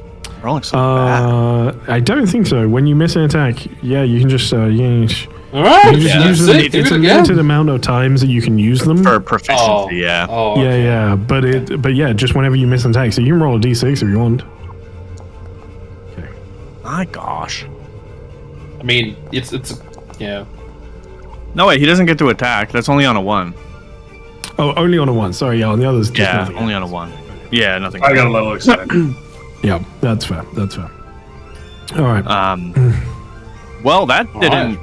Rolling so bad. I don't think so. When you miss an attack, yeah, you can just All right, you just yeah, use that's them. it. Do It's it a again. limited amount of times that you can use them. For proficiency, yeah. Oh, Yeah, okay. yeah, but yeah, just whenever you miss an attack, so you can roll a d6 if you want. My gosh. I mean, it's yeah. No, wait, he doesn't get to attack. That's only on a 1. Oh, only on a 1. Sorry, yeah, on the others, just Yeah, nothing. only on a 1. Yeah, nothing. I got a level excited. Yeah, that's fair. That's fair. All right. Well, that All didn't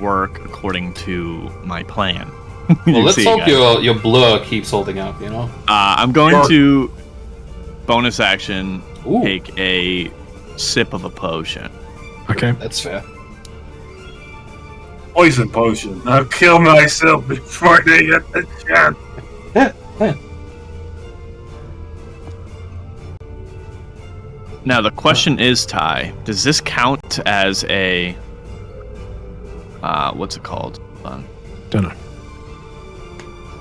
work according to my plan. Well, You let's see, hope guys. your blur keeps holding up. You know. I'm going to bonus action Ooh. take a sip of a potion. Okay. That's fair. Poison potion. I'll kill myself before they get the chance. Now the question is, Ty, does this count as a what's it called? Hold on. Don't know.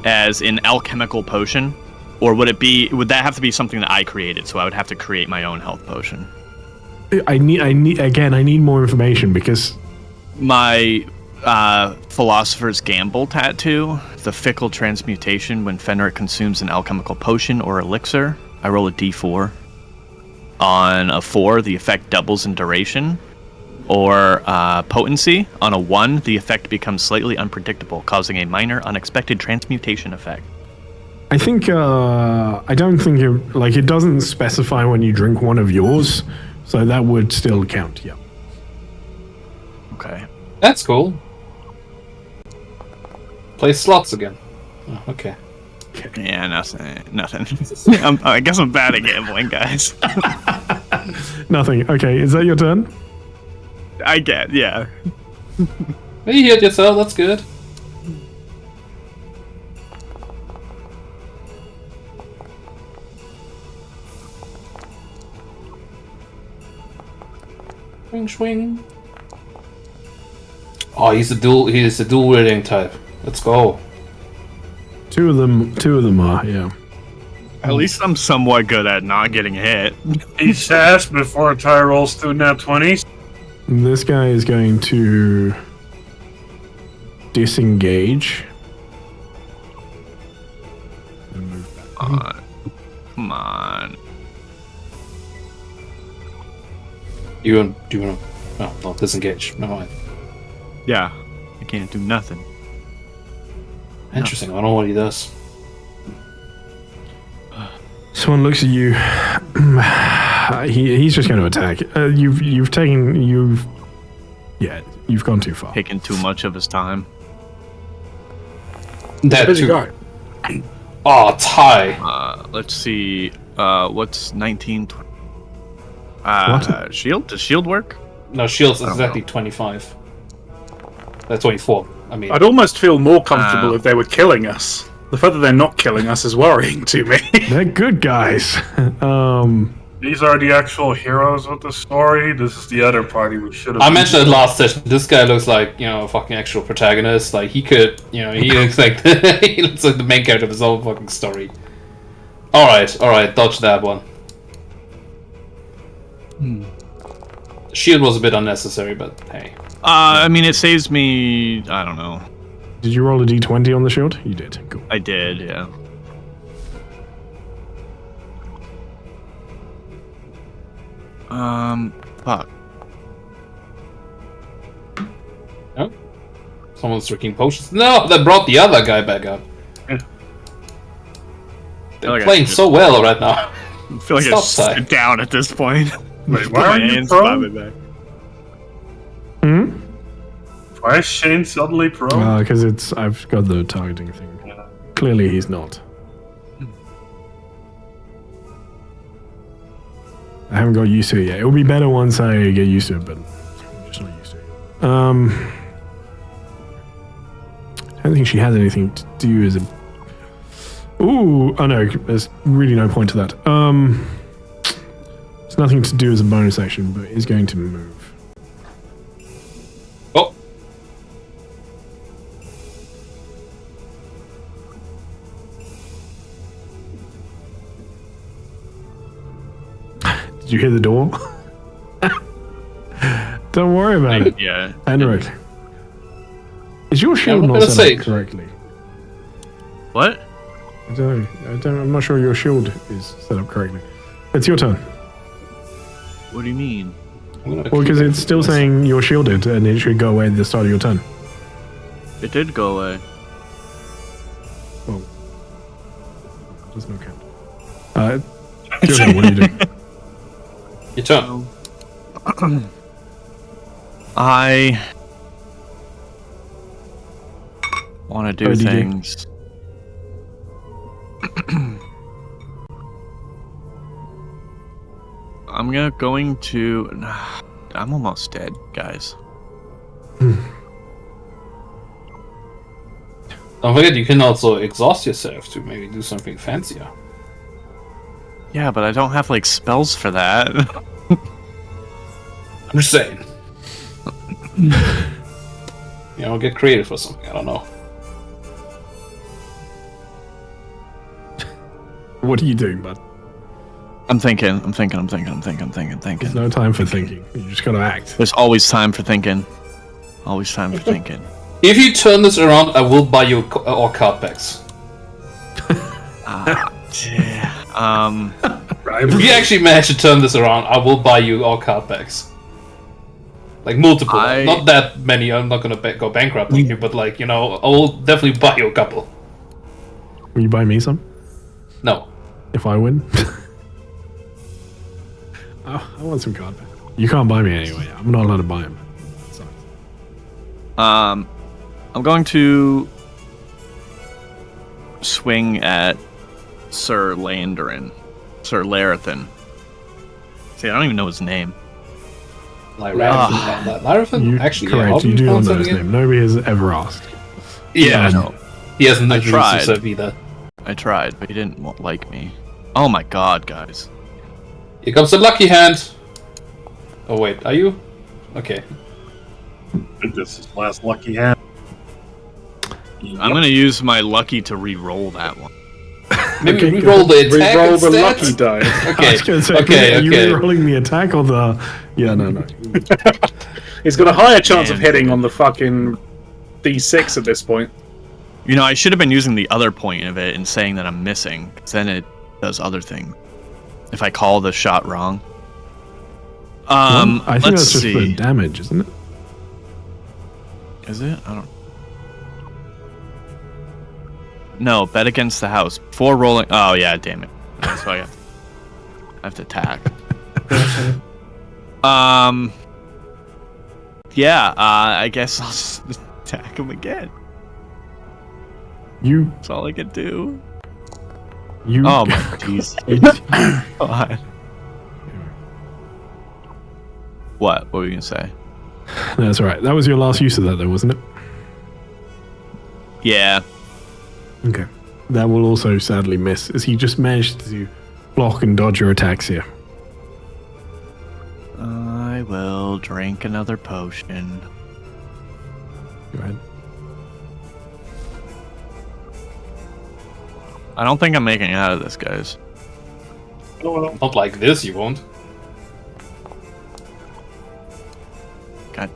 As an alchemical potion, or would that have to be something that I created? So I would have to create my own health potion. I need more information because My Philosopher's Gamble tattoo, the fickle transmutation when Fenric consumes an alchemical potion or elixir. I roll a d4. On a 4, the effect doubles in duration. Or potency. On a 1, the effect becomes slightly unpredictable, causing a minor unexpected transmutation effect. I think I don't think it doesn't specify when you drink one of yours, so that would still count. Yeah. Okay. That's cool. Play slots again. Oh, okay. Yeah, nothing. I guess I'm bad at gambling, guys. Nothing. Okay, is that your turn? I get, yeah. Well, you healed yourself. That's good. Swing, swing. Oh, he's a dual wielding type. Let's go. Two of them are, yeah. At least I'm somewhat good at not getting hit. He sass before Ty rolls 2 nat 20s. This guy is going to disengage. And move back. Come on. Do you want to? Oh, no, disengage. Never mind. Yeah, I can't do nothing. Interesting. I don't know what he does. Someone looks at you. He's just going to attack. You've gone too far. Taking too much of his time. That Busy too. guy. Oh, tie. Let's see. What's 19? What? Shield? Does shield work? No, shields is I don't exactly know. 25. That's 24. I mean, I'd almost feel more comfortable if they were killing us. The fact that they're not killing us is worrying to me. They're good guys. These are the actual heroes of the story. This is the other party we should have. I mentioned it last session. This guy looks like, a fucking actual protagonist. Like, he could, he looks like he looks like the main character of his own fucking story. Alright, dodge that one. Shield was a bit unnecessary, but hey. I mean, it saves me. I don't know. Did you roll a d20 on the shield? You did. Cool. I did, yeah. Fuck. Oh. Someone's drinking potions. No, that brought the other guy back up. Yeah. They're playing so well right now. I feel like I Stop just that. sit down at this point. Wait, Put why my are you hands behind prone? my back. Why is Shane suddenly prone? Because I've got the targeting thing. Clearly he's not. I haven't got used to it yet. It will be better once I get used to it, but I'm just not used to it. I don't think she has anything to do as a... Ooh, oh no, there's really no point to that. It's nothing to do as a bonus action, but is going to move. Oh. Did you hear the door? Don't worry about it. Yeah. Enric. Is your shield I'm not gonna set say- up correctly? What? I don't know. I'm not sure your shield is set up correctly. It's your turn. What do you mean? Well, because it's still saying you're shielded and it should go away at the start of your turn. It did go away. Well, does not count. Your turn, what are you doing? Your turn. I want to do Oh, do you? things. I'm going to. I'm almost dead, guys. Don't forget, you can also exhaust yourself to maybe do something fancier. Yeah, but I don't have like spells for that. I'm just saying. Get creative or something. I don't know. What are you doing, bud? I'm thinking. There's no time for thinking. You just gotta act. There's always time for thinking. Always time for thinking. If you turn this around, I will buy you all card packs. If you actually manage to turn this around, I will buy you all card packs. Like multiple, not that many. I'm not gonna go bankrupt on you, but I will definitely buy you a couple. Will you buy me some? No. If I win? I want some card packs. You can't buy me anyway. I'm not allowed to buy them. I'm going to swing at Sir Larathan. See, I don't even know his name. Lyrathan? Actually, correct. Yeah, You do not know his again? name. Nobody has ever asked. Yeah, I know. He hasn't I introduced tried. himself either. I tried, but he didn't like me. Oh my god, guys. Here comes the lucky hand. Oh wait, are you? Okay. I think this is the last lucky hand. I'm gonna use my lucky to re-roll that one. Maybe re-roll the attack Re-roll the instead? lucky die. I was gonna say, are you rolling the attack or the? Yeah, no. He's got a higher chance of hitting on the fucking D6 at this point. You know, I should have been using the other point of it and saying that I'm missing, 'cause then it does other things. If I call the shot wrong. I think let's that's just see. for damage, isn't it? Is it? I don't. No, bet against the house before rolling. Oh yeah, damn it. So I have to attack. Yeah. I guess I'll just attack him again. That's all I can do. Oh my jeez. God. What were you gonna say? No, that's all right. That was your last use of that, though, wasn't it? Yeah. Okay. That will also sadly miss, as he just managed to block and dodge your attacks here. I will drink another potion. Go ahead. I don't think I'm making it out of this, guys. Not like this, you won't. God.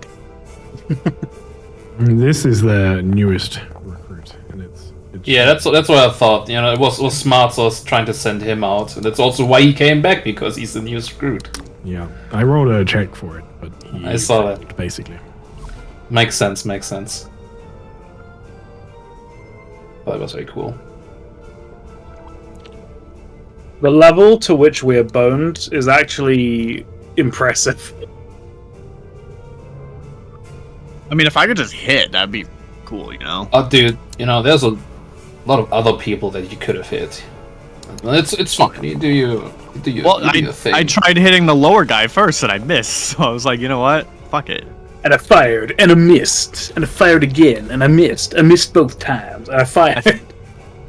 This is the newest recruit, and it's Yeah, that's what I thought. You know, it was smart Sauce trying to send him out. And that's also why he came back, because he's the newest recruit. Yeah, I rolled a check for it, but I saw that. Basically, makes sense. That was very cool. The level to which we're boned is actually impressive. I mean, if I could just hit, that'd be cool, you know? Oh, dude, you know, there's a lot of other people that you could have hit. It's fine. You do your thing. I tried hitting the lower guy first and I missed, so I was like, you know what? Fuck it. And I fired, and I missed, and I fired again, and I missed. I missed both times, and I fired.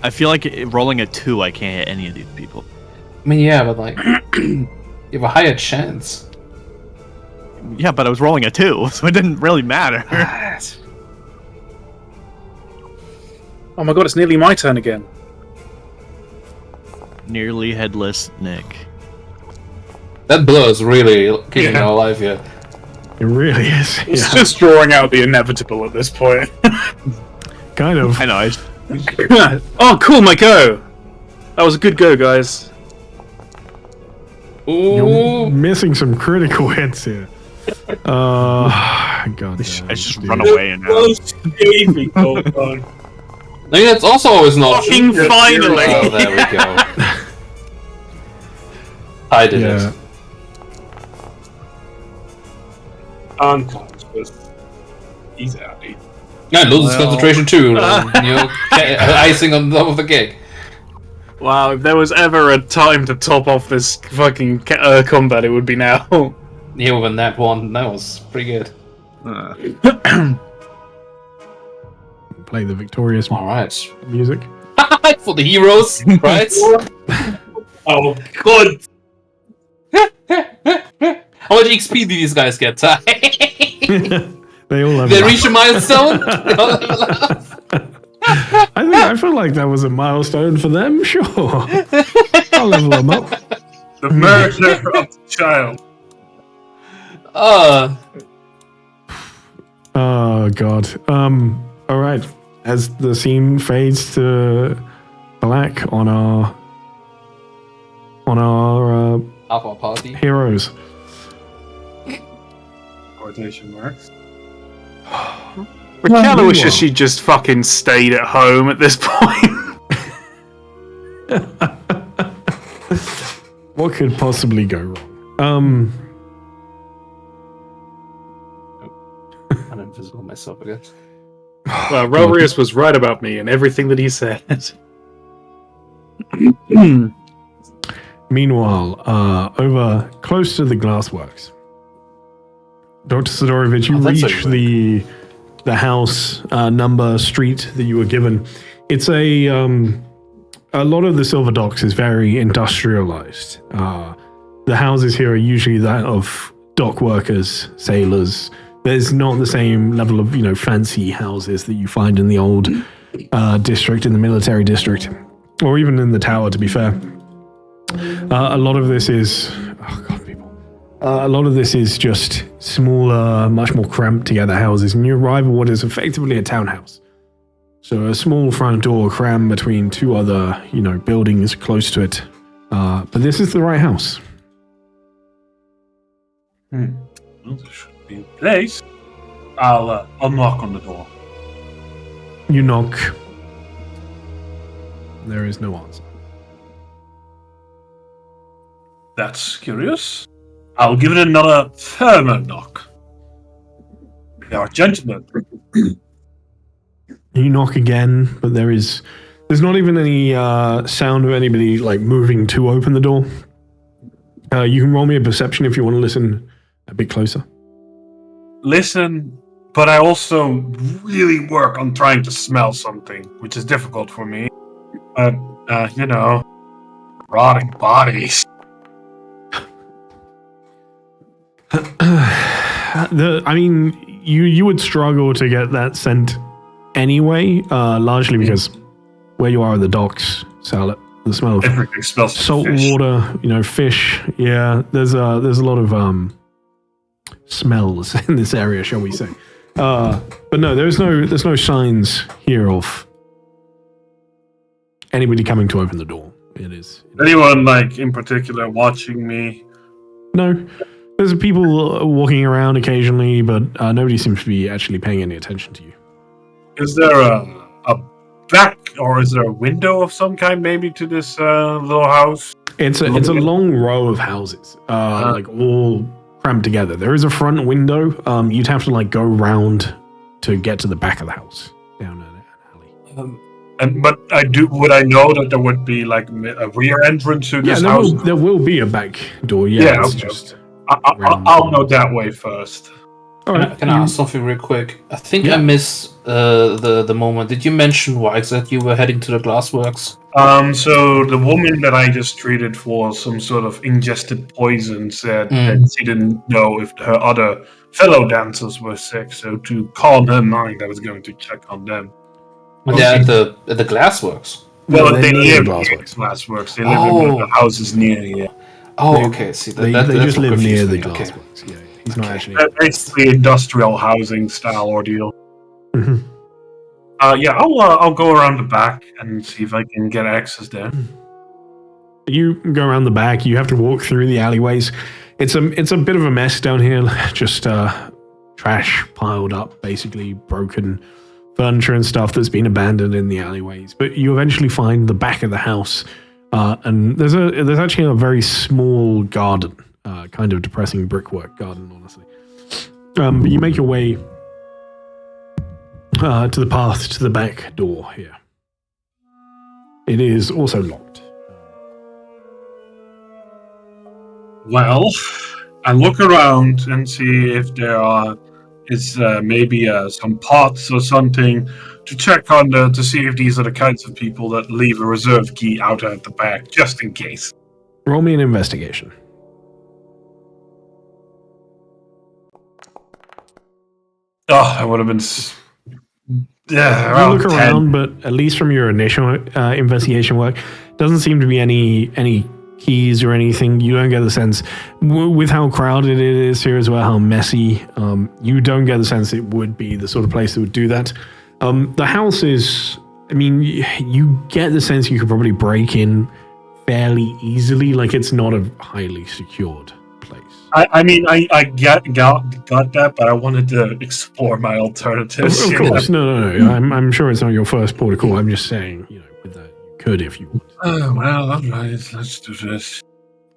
I feel like rolling a 2, I can't hit any of these people. I mean, yeah, but like, you have a higher chance. Yeah, but I was rolling a 2, so it didn't really matter. Oh my god, it's nearly my turn again. Nearly headless Nick. That blur is really keeping me alive here. It really is. It's just drawing out the inevitable at this point. Kind of. I know. Oh, cool, my go. That was a good go, guys. You're missing some critical hits here. God. I just run away and I mean, that's also always an option. Fucking finally! Oh, there we go. I did it. Unconscious. He's happy. Yeah, loses concentration too. You know, icing on top of the cake. Wow, if there was ever a time to top off this fucking combat, it would be now. Yeah, with that one, that was pretty good. Play the victorious music. For the heroes, right? Oh, good! How much XP do these guys get? They all have. They reach a milestone? I feel like that was a milestone for them, sure. I'll level them up. The murder of the child. Oh god. Alright. As the scene fades to black on our Alpha party heroes. Quotation marks. Raquel wishes she just fucking stayed at home at this point. What could possibly go wrong? I'm invisible myself again. Well, Rodriguez was right about me and everything that he said. Meanwhile, over close to the glassworks, Dr. Sidorovich, you reach the house number street that you were given. It's a lot of the Silver Docks is very industrialized. The houses here are usually that of dock workers, sailors. There's not the same level of fancy houses that you find in the old district, in the military district, or even in the tower, to be fair. A lot of this is... Oh, God, people. A lot of this is just smaller, much more cramped together houses, and you arrive at what is effectively a townhouse. So a small front door crammed between two other, buildings close to it. But this is the right house. Well, there should be a place. I'll knock on the door. You knock. There is no answer. That's curious. I'll give it another firmer knock. We are gentlemen. You knock again, but there's not even any sound of anybody moving to open the door. You can roll me a perception if you want to listen a bit closer. Listen, but I also really work on trying to smell something, which is difficult for me. But rotting bodies. You would struggle to get that scent anyway, largely because where you are at the docks, Salad, the smell of everything smells salt fish. water, fish. Yeah, there's a lot of smells in this area, shall we say? But no, there's no signs here of anybody coming to open the door. It is anyone in particular watching me? No. There's people walking around occasionally, but nobody seems to be actually paying any attention to you. Is there a back, or is there a window of some kind, maybe, to this little house? It's a long row of houses, all crammed together. There is a front window. You'd have to go round to get to the back of the house down an alley. But would I know that there would be a rear entrance to this house? There will be a back door. Yeah, it's just. I'll know that way first. All right. Can I ask something real quick? I think I missed the moment. Did you mention why exactly you were heading to the glassworks? So the woman that I just treated for some sort of ingested poison said that she didn't know if her other fellow dancers were sick. So to calm her mind, I was going to check on them. Yeah, at the glassworks. Well, they live near glassworks. They live in the houses near here. Oh, okay. See, they just live near the glassworks. Okay. Yeah, he's not actually. Basically, industrial housing style ordeal. Mm-hmm. I'll go around the back and see if I can get access there. You go around the back. You have to walk through the alleyways. It's a bit of a mess down here. Just trash piled up, basically broken furniture and stuff that's been abandoned in the alleyways. But you eventually find the back of the house. And there's actually a very small garden, kind of depressing brickwork garden, honestly. But you make your way to the path to the back door here. It is also locked. Well, I look around and see if there is maybe some pots or something to check on to see if these are the kinds of people that leave a reserve key out at the back, just in case. Roll me an investigation. Oh, that would have been... you look 10. around, but at least from your initial investigation work, doesn't seem to be any keys or anything. You don't get the sense, with how crowded it is here as well, how messy, you don't get the sense it would be the sort of place that would do that. The house is, you get the sense you could probably break in fairly easily. It's not a highly secured place. I got that, but I wanted to explore my alternatives. Of course, no. I'm sure it's not your first port of call. I'm just saying, with that, you could if you would. Oh, well, all right, let's do this.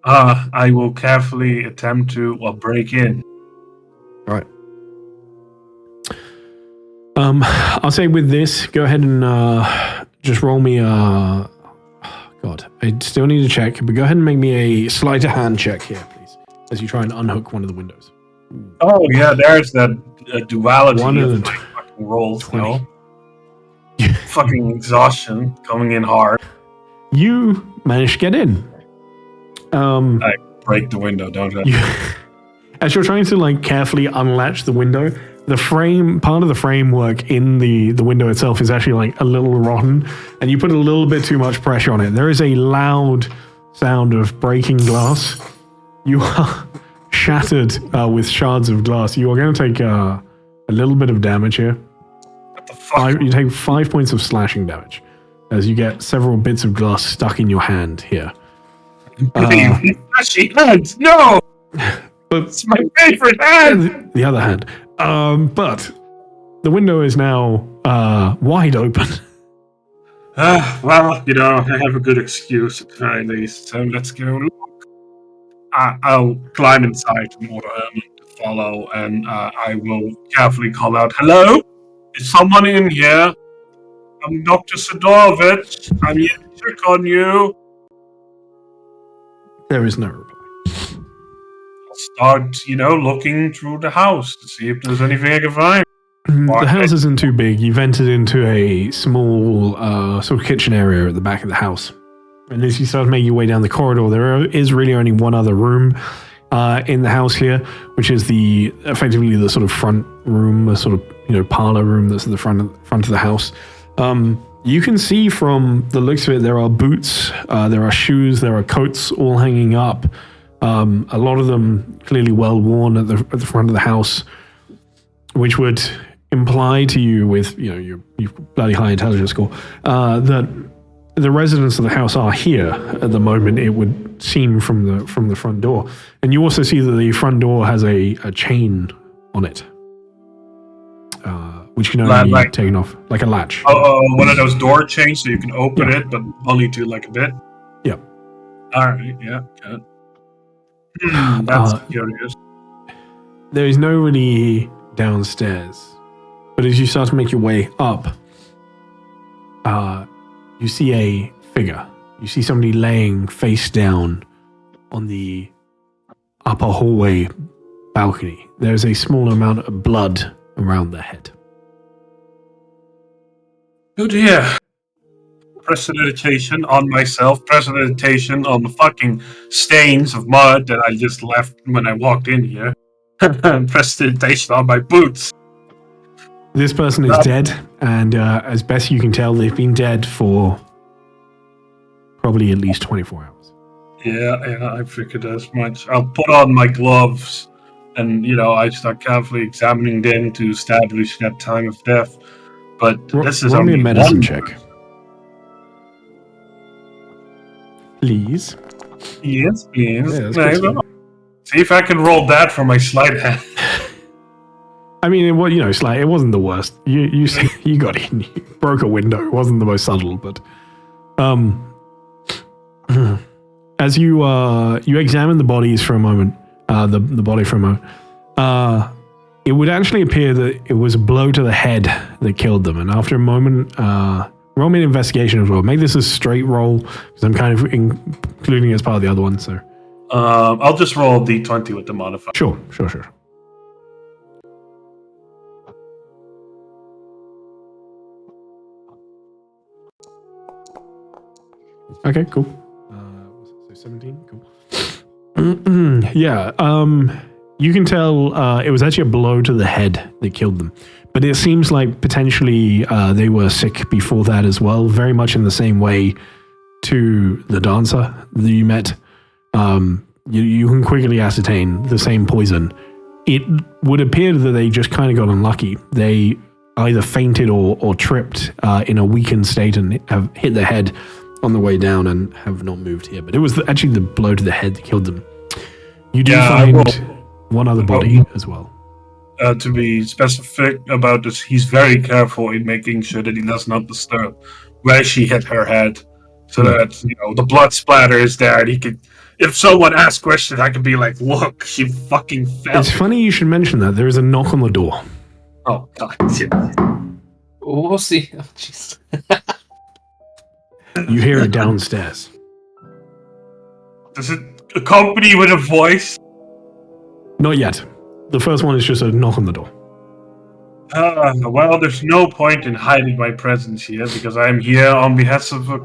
I will carefully attempt to break in. All right. I'll say with this, go ahead and just roll me a... God, I still need to check, but go ahead and make me a sleight of hand check here, please, as you try and unhook one of the windows. Oh, yeah, there's that duality One of and my fucking rolls, 20. Fucking exhaustion coming in hard. You managed to get in. I break the window, don't I? as you're trying to like carefully unlatch the window, the part of the framework in the window itself is actually like a little rotten, and you put a little bit too much pressure on it. There is a loud sound of breaking glass. You are shattered with shards of glass. You are going to take a little bit of damage here. What the fuck? You take 5 points of slashing damage as you get several bits of glass stuck in your hand here. Fleshy hands! No! But It's my favorite hand! the other hand. But the window is now wide open. Well, I have a good excuse at least, so let's go look. I'll climb inside in order to follow, and I will carefully call out, "Hello? Is someone in here? I'm Dr. Sidorovich. I'm here to check on you." There is no reply. I'll start, looking through the house to see if there's anything I can find. The house isn't too big. You've entered into a small sort of kitchen area at the back of the house. And as you start making your way down the corridor, there is really only one other room in the house here, which is effectively the sort of front room, the sort of parlor room that's at the front of the house. You can see from the looks of it, there are boots, there are shoes, there are coats all hanging up. A lot of them clearly well worn at the front of the house, which would imply to you with your bloody high intelligence score that the residents of the house are here at the moment. It would seem from the front door, and you also see that the front door has a chain on it, which can only be taken off like a latch. One of those door chains so you can open it, but only to like a bit. Yeah. All right. Yeah. Good. That's curious. There is nobody downstairs, but as you start to make your way up, you see a figure. You see somebody laying face down on the upper hallway balcony. There's a small amount of blood around their head. Oh dear. Prestidigitation on myself, prestidigitation on the fucking stains of mud that I just left when I walked in here. Prestidigitation on my boots. This person is dead, and as best you can tell, they've been dead for probably at least 24 hours. Yeah, I figured as much. I'll put on my gloves, and I start carefully examining them to establish that time of death. But this is roll me only a medicine one. check, please. Yes. Yeah, that's good. See if I can roll that for my sleight of hand. I mean, it wasn't the worst. You got in, you broke a window. It wasn't the most subtle, but as you examine the bodies for a moment, the body for a moment, it would actually appear that it was a blow to the head that killed them. And after a moment, roll me an investigation as well. Make this a straight roll because I'm kind of including it as part of the other one. So I'll just roll a d20 with the modifier. Sure. Okay, cool. So 17, cool. Yeah, you can tell it was actually a blow to the head that killed them. But it seems like potentially they were sick before that as well, very much in the same way to the dancer that you met. You can quickly ascertain the same poison. It would appear that they just kind of got unlucky. They either fainted or tripped in a weakened state and have hit their head on the way down and have not moved here. But it was actually the blow to the head that killed them. You do find one other body as well. To be specific about this, he's very careful in making sure that he does not disturb where she hit her head, so that the blood splatter is there, and he could. If someone asks questions, I could be like, "Look, she fucking fell." It's funny you should mention that. There is a knock on the door. Oh God! We'll see. Oh, jeez. You hear it downstairs. Does it accompany with a voice? Not yet. The first one is just a knock on the door. Well, there's no point in hiding my presence here because I'm here on behalf of a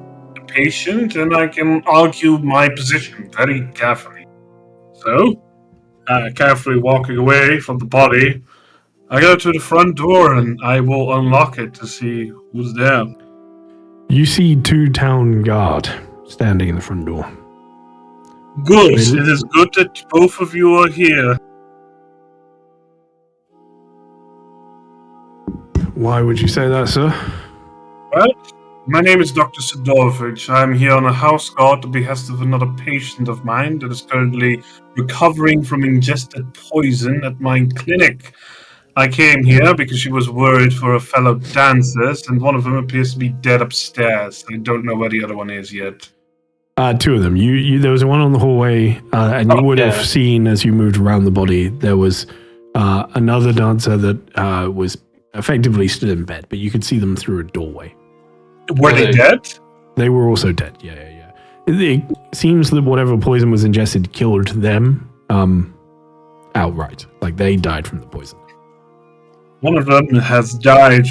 patient and I can argue my position very carefully. So, carefully walking away from the body, I go to the front door and I will unlock it to see who's there. You see 2 town guard standing in the front door. Good. It is good that both of you are here. Why would you say that, sir? Well, my name is Dr. Sidorovich. I'm here on a house call at the behest of another patient of mine that is currently recovering from ingested poison at my clinic. I came here because she was worried for her fellow dancers, and one of them appears to be dead upstairs. I don't know where the other one is yet. 2 of them. You there was one on the hallway, and you would have seen as you moved around the body, there was another dancer that was effectively stood in bed, but you could see them through a doorway. Were they dead? They were also dead, yeah. It seems that whatever poison was ingested killed them outright. Like, they died from the poison. One of them has died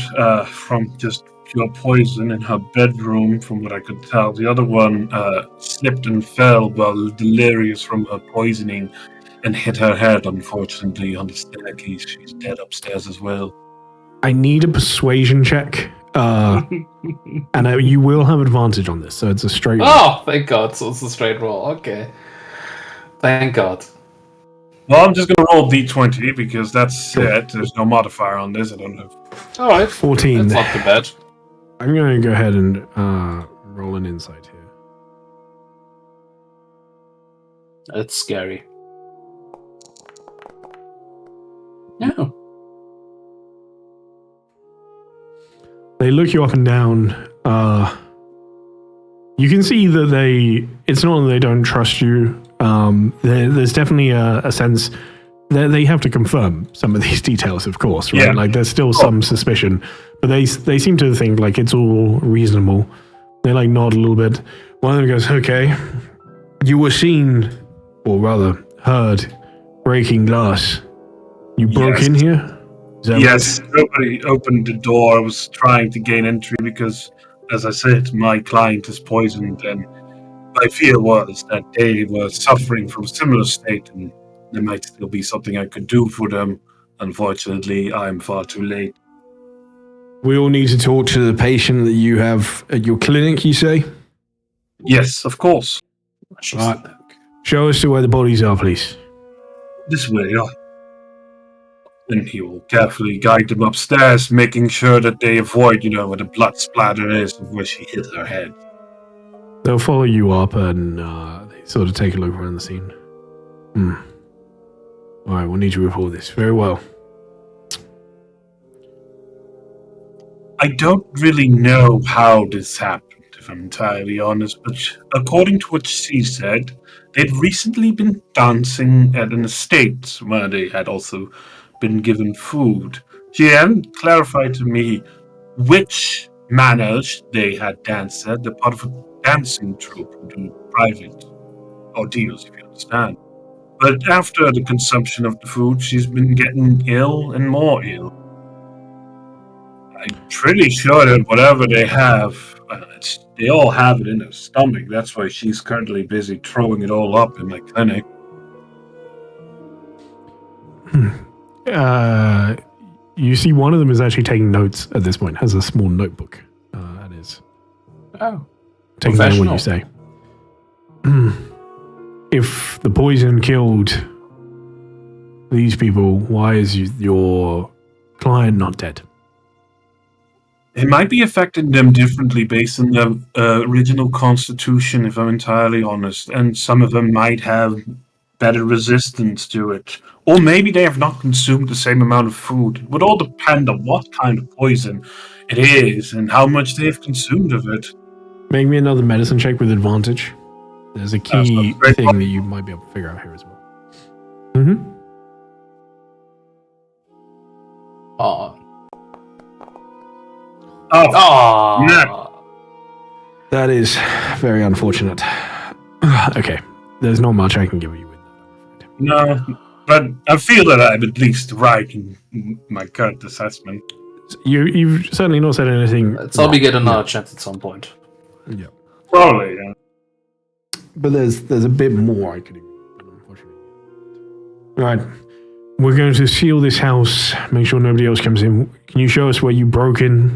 from just pure poison in her bedroom, from what I could tell. The other one slipped and fell while delirious from her poisoning and hit her head, unfortunately, on the staircase. She's dead upstairs as well. I need a persuasion check, and you will have advantage on this, so it's a straight roll. Oh, thank God. So it's a straight roll. Okay. Thank God. Well, I'm just going to roll d20 because that's it. There's no modifier on this. I don't know. All right. 14. That's not too bad. I'm going to go ahead and roll an insight here. That's scary. Yeah. They look you up and down. You can see that it's not that they don't trust you. There's definitely a sense that they have to confirm some of these details, of course, right? Yeah. Like, there's still some suspicion, but they seem to think like it's all reasonable. They like nod a little bit. One of them goes, okay, you were seen, or rather heard, breaking glass. You broke in here? Yes, nobody opened the door. I was trying to gain entry because, as I said, my client is poisoned, and my fear was that they were suffering from a similar state, and there might still be something I could do for them. Unfortunately, I'm far too late. We all need to talk to the patient that you have at your clinic, you say? Yes, of course. Right. Show us to where the bodies are, please. This way, yeah. And he will carefully guide them upstairs, making sure that they avoid, where the blood splatter is of where she hit her head. They'll follow you up and they sort of take a look around the scene. All right, we'll need to report this. Very well. I don't really know how this happened, if I'm entirely honest, but according to what she said, they'd recently been dancing at an estate where they had also been given food. She hadn't clarified to me which manners they had danced at. They're part of a dancing troupe who do private ordeals, if you understand. But after the consumption of the food, she's been getting ill and more ill. I'm pretty sure that whatever they have, they all have it in their stomach. That's why she's currently busy throwing it all up in my clinic. You see one of them is actually taking notes at this point, has a small notebook and is taking down what you say. If the poison killed these people, why is your client not dead? It might be affecting them differently based on the original constitution, if I'm entirely honest, and some of them might have better resistance to it. Or maybe they have not consumed the same amount of food. It would all depend on what kind of poison it is and how much they have consumed of it. Make me another medicine check with advantage. There's a key thing that you might be able to figure out here as well. Mm-hmm. That is very unfortunate. Okay, there's not much I can give you with that. No, but I feel that I'm at least right in my current assessment. You've certainly not said anything. Let's all be get another chance at some point. Yeah. Probably, yeah. But there's a bit more I could, unfortunately. Right. We're going to seal this house, make sure nobody else comes in. Can you show us where you broke in?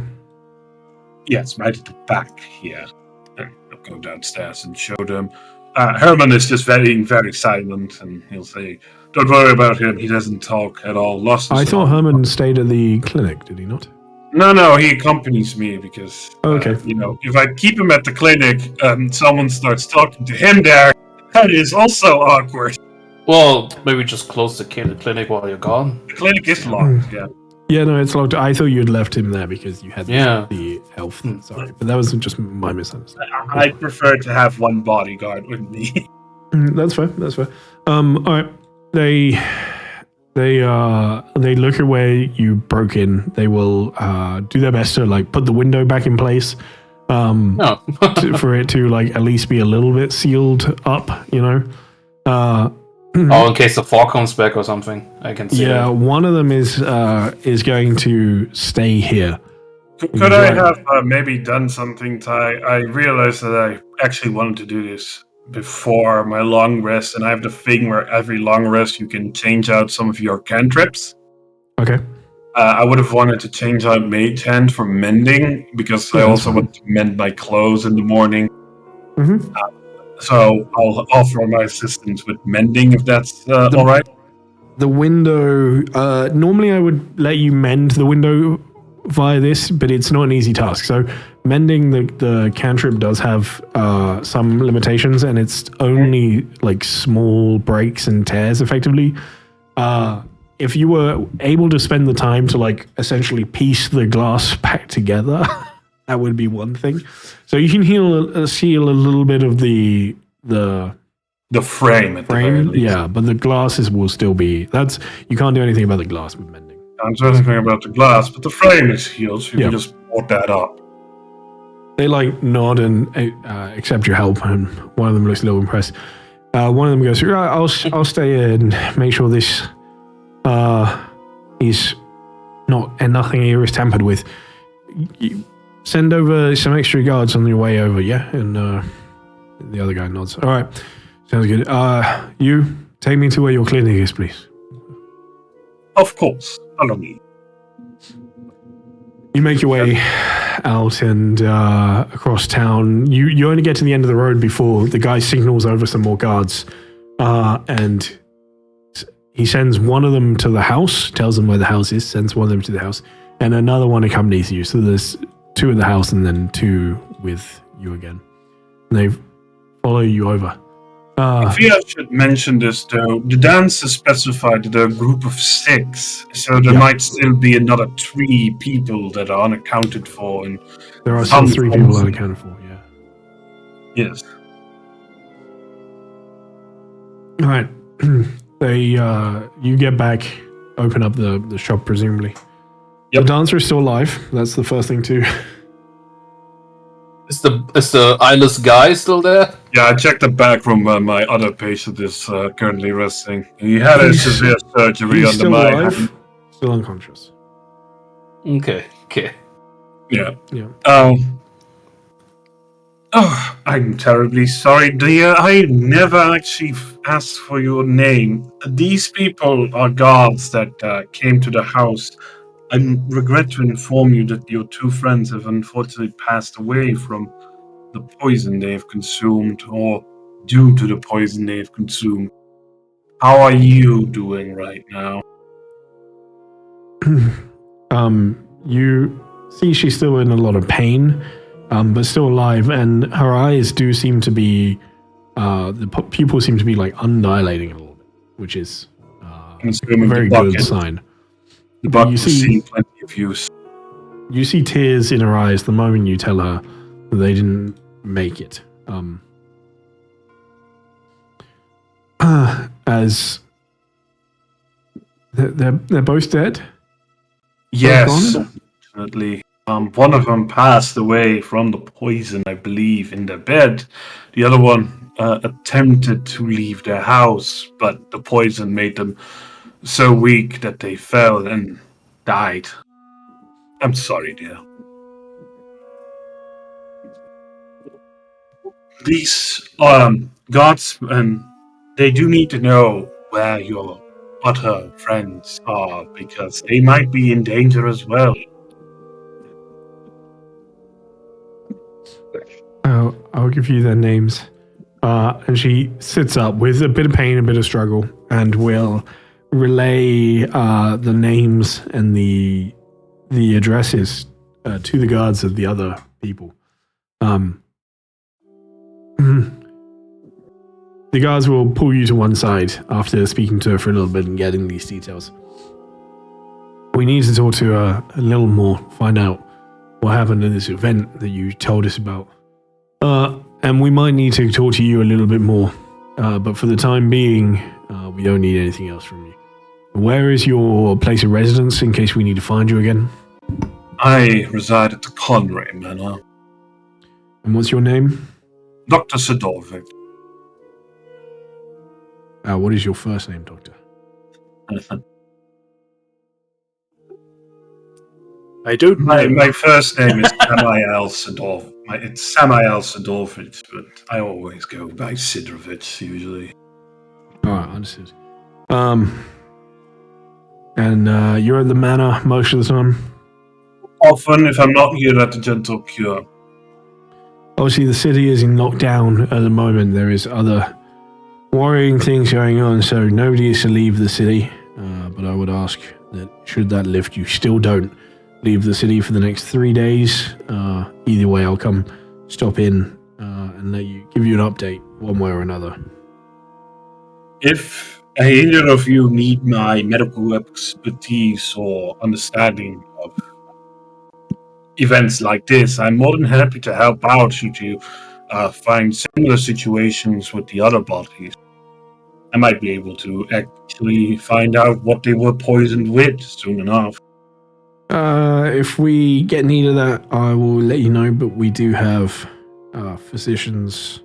Yes, right at the back here. I'll go downstairs and show them. Herman is just very silent, and he'll say, "Don't worry about him. He doesn't talk at all." Lost I his thought arm. Herman stayed at the clinic, did he not? No, he accompanies me because, Okay. if I keep him at the clinic, someone starts talking to him there. That is also awkward. Well, maybe just close the clinic while you're gone. The clinic is locked. Yeah. Yeah, no, it's locked. I thought you had left him there because you had Yeah. the health. Sorry, but that was just my misunderstanding. I prefer to have one bodyguard with me. That's fair. That's fair. All right. They look at where you broke in. They will do their best to like put the window back in place. No. For it to like at least be a little bit sealed up. You know. In case the fog comes back or something, I can see. Yeah, one of them is going to stay here. Could I have maybe done something, Ty? I realized that I actually wanted to do this before my long rest, and I have the thing where every long rest you can change out some of your cantrips. Okay. I would have wanted to change out Mage Hand for mending, because I also want to mend my clothes in the morning. Mm-hmm. So I'll offer my assistance with mending, if that's all right. The window, normally I would let you mend the window via this, but it's not an easy task. So mending the cantrip does have some limitations, and it's only like small breaks and tears effectively. If you were able to spend the time to like essentially piece the glass back together, that would be one thing. So you can seal a little bit of the frame at the very least. Yeah, but the glasses will still be. You can't do anything about the glass with mending. I'm doing anything about the glass, but the frame is healed, so you can just board that up. They like nod and accept your help, and one of them looks a little impressed. One of them goes, "Right, I'll stay here and make sure this is nothing here is tampered with. You send over some extra guards on your way over, yeah?" And the other guy nods. "All right, sounds good. You take me to where your clinic is, please." Of course, follow me. You make your way out and across town. You only get to the end of the road before the guy signals over some more guards, and he sends one of them to the house, tells them where the house is, sends one of them to the house, and another one accompanies you. So there's two in the house and then two with you again. And they follow you over. I feel I should mention this, though. The dance is specified that they're a group of 6, so there might still be another 3 people that are unaccounted for. And there are still 3 people unaccounted for, yeah. Yes. All right. You get back, open up the shop, presumably. Yep. The dancer is still alive. That's the first thing too. Is the eyeless guy still there? Yeah, I checked the back room where my other patient is currently resting. He had a severe surgery on the mind. Still unconscious. Okay. Yeah. Yeah. I'm terribly sorry, dear. I never actually asked for your name. These people are guards that came to the house. I regret to inform you that your 2 friends have unfortunately passed away from the poison they have consumed, or due to the poison they have consumed. How are you doing right now? You see she's still in a lot of pain, but still alive, and her eyes do seem to be, the pupils seem to be like undilating a little bit, which is a very good sign. The bucket has seen plenty of use. You see tears in her eyes the moment you tell her that they didn't make it. As they're both dead? Yes, unfortunately. One of them passed away from the poison, I believe, in their bed. The other one attempted to leave their house, but the poison made them so weak that they fell and died. I'm sorry, dear. These guardsmen, they do need to know where your what her friends are, because they might be in danger as well. I'll give you their names. And she sits up with a bit of pain, a bit of struggle, and will relay the names and the addresses to the guards of the other people. The guards will pull you to one side after speaking to her for a little bit and getting these details. We need to talk to her a little more, find out what happened in this event that you told us about. And we might need to talk to you a little bit more. But for the time being, we don't need anything else from you. Where is your place of residence in case we need to find you again? I reside at the Conray Manor. And what's your name? Dr. Sidorvik. What is your first name, Doctor? I don't know. My first name is Samael Sidorvik. It's Samael Sidorvik, but I always go by Sidrovich, usually. Alright, understood. And you're at the manor most of the time? Often, if I'm not here at the Gentle Cure. Obviously, the city is in lockdown at the moment. There is other worrying things going on, so nobody is to leave the city. But I would ask that should that lift, you still don't leave the city for the next 3 days. Either way, I'll come stop in and give you an update one way or another. If either of you need my medical expertise or understanding of events like this, I'm more than happy to help out should you find similar situations with the other bodies. I might be able to actually find out what they were poisoned with soon enough. If we get need of that, I will let you know, but we do have physicians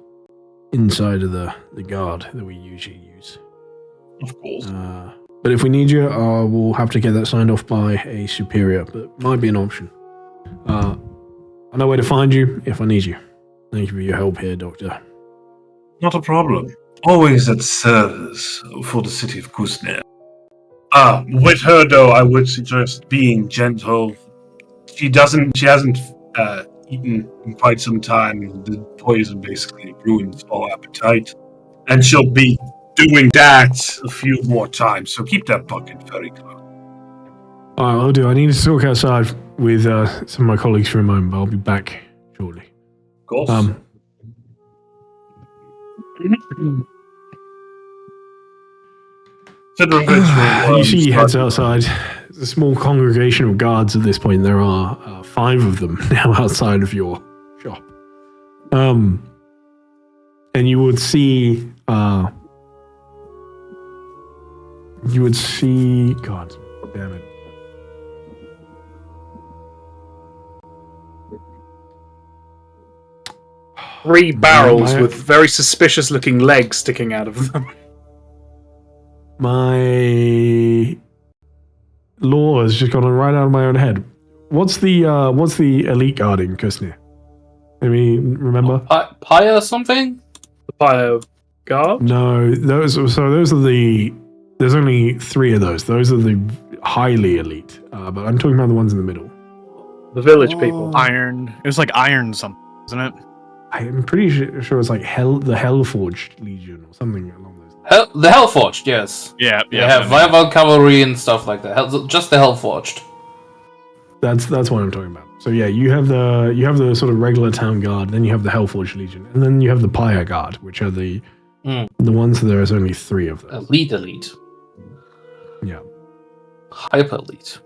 inside of the guard that we usually use. Of course. But if we need you, we'll have to get that signed off by a superior, but it might be an option. I know where to find you if I need you. Thank you for your help here, Doctor. Not a problem. Always at service for the city of Kusner. With her though, I would suggest being gentle. She hasn't eaten in quite some time. The poison basically ruins all appetite. And she'll be doing that a few more times, so keep that bucket very close. Alright, I'll do. I need to talk outside with some of my colleagues for a moment, but I'll be back shortly. Of course. You see he heads outside. There's a small congregation of guards at this point. There are 5 of them now outside of your shop. And you would see... God damn it. Three barrels with very suspicious looking legs sticking out of them. My law has just gone right out of my own head. What's the elite guard in Kusner? I mean, remember? Pyre something? The Pyre guard? No, those are the. There's only 3 of those. Those are the highly elite. But I'm talking about the ones in the middle. The village people. Iron. It was like iron something, isn't it? I'm pretty sure it's like the Hellforged Legion or something along those lines. The Hellforged, yes. Yeah. They have Vival Cavalry and stuff like that. Just the Hellforged. That's what I'm talking about. So yeah, you have the sort of regular town guard, then you have the Hellforged Legion, and then you have the Pyre Guard, which are the ones that there's only 3 of them. Elite. Yeah. Hyper elite.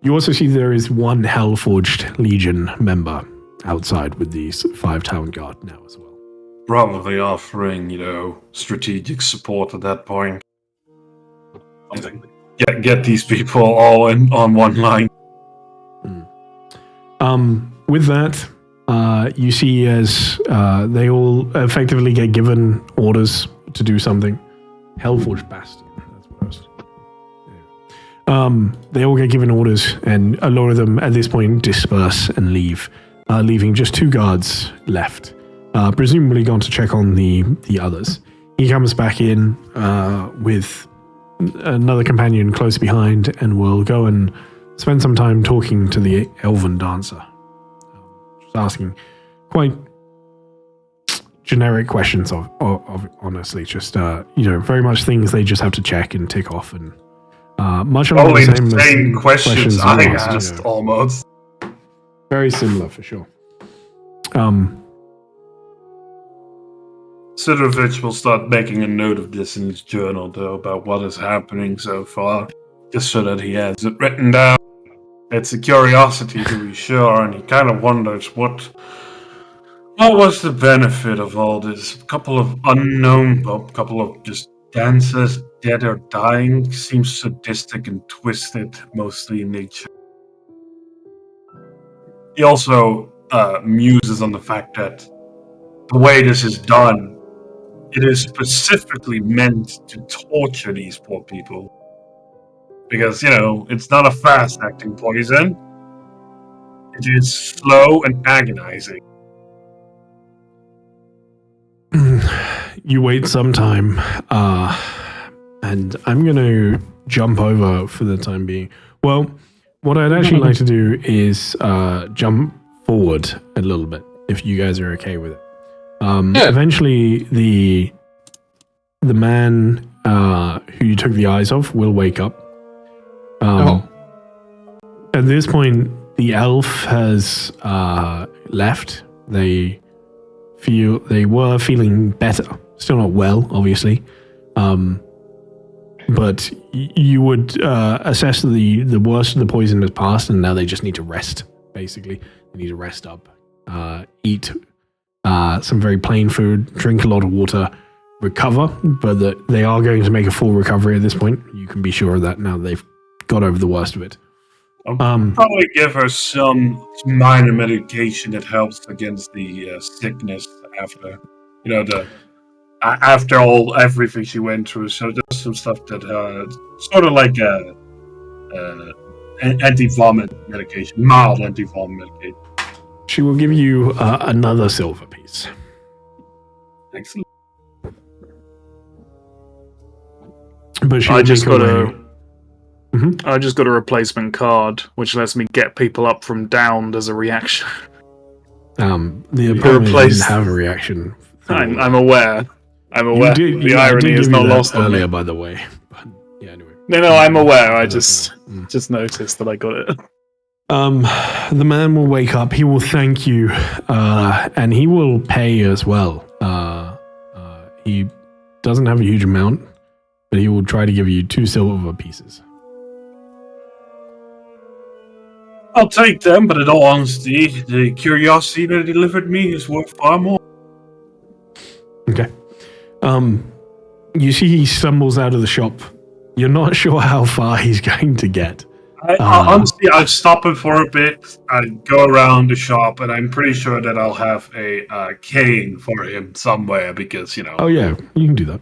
You also see there is 1 Hellforged Legion member outside with these 5 town guard now as well. Probably offering, strategic support at that point. Get these people all on one line. With that, you see as they all effectively get given orders to do something. Hellforged Bastion, that's what I was... They all get given orders, and a lot of them at this point disperse and leave, leaving just 2 guards left, presumably gone to check on the others. he comes back in with another companion close behind, and will go and spend some time talking to the elven dancer, just asking quite generic questions of honestly, just very much things they just have to check and tick off, and much along Probably the the same questions you I asked, asked, almost. Very similar for sure. Sidrovich will start making a note of this in his journal, though, about what is happening so far, just so that he has it written down. It's a curiosity to be sure, and he kind of wonders what was the benefit of all this. A couple of just dancers dead or dying seems sadistic and twisted, mostly in nature. He also muses on the fact that the way this is done, it is specifically meant to torture these poor people. Because, it's not a fast-acting poison. It is slow and agonizing. You wait some time, and I'm going to jump over for the time being. Well, what I'd actually like to do is jump forward a little bit, if you guys are okay with it. Eventually, the man who you took the eyes of will wake up. At this point, the elf has left. They were feeling better. Still not well, obviously. But you would assess the worst of the poison has passed, and now they just need to rest, basically. They need to rest up, eat some very plain food, drink a lot of water, recover, but they are going to make a full recovery at this point. You can be sure of that now that they've got over the worst of it. I'll probably give her some minor medication that helps against the sickness after, after everything she went through. So just some stuff that sort of like anti-vomit medication, mild anti-vomit medication. She will give you another silver piece. Excellent. But I just got a replacement card, which lets me get people up from downed as a reaction. The opponent didn't have a reaction. I'm aware. The irony is not lost earlier, on me. by the way. But, yeah, anyway. No, I'm aware. I just noticed that I got it. The man will wake up. He will thank you, and he will pay as well. He doesn't have a huge amount, but he will try to give you 2 silver pieces. I'll take them, but in all honesty, the curiosity that he delivered me is worth far more. Okay. You see he stumbles out of the shop. You're not sure how far he's going to get. Honestly, I'd stop him for a bit. I'd go around the shop, and I'm pretty sure that I'll have a cane for him somewhere because, Oh, yeah, you can do that.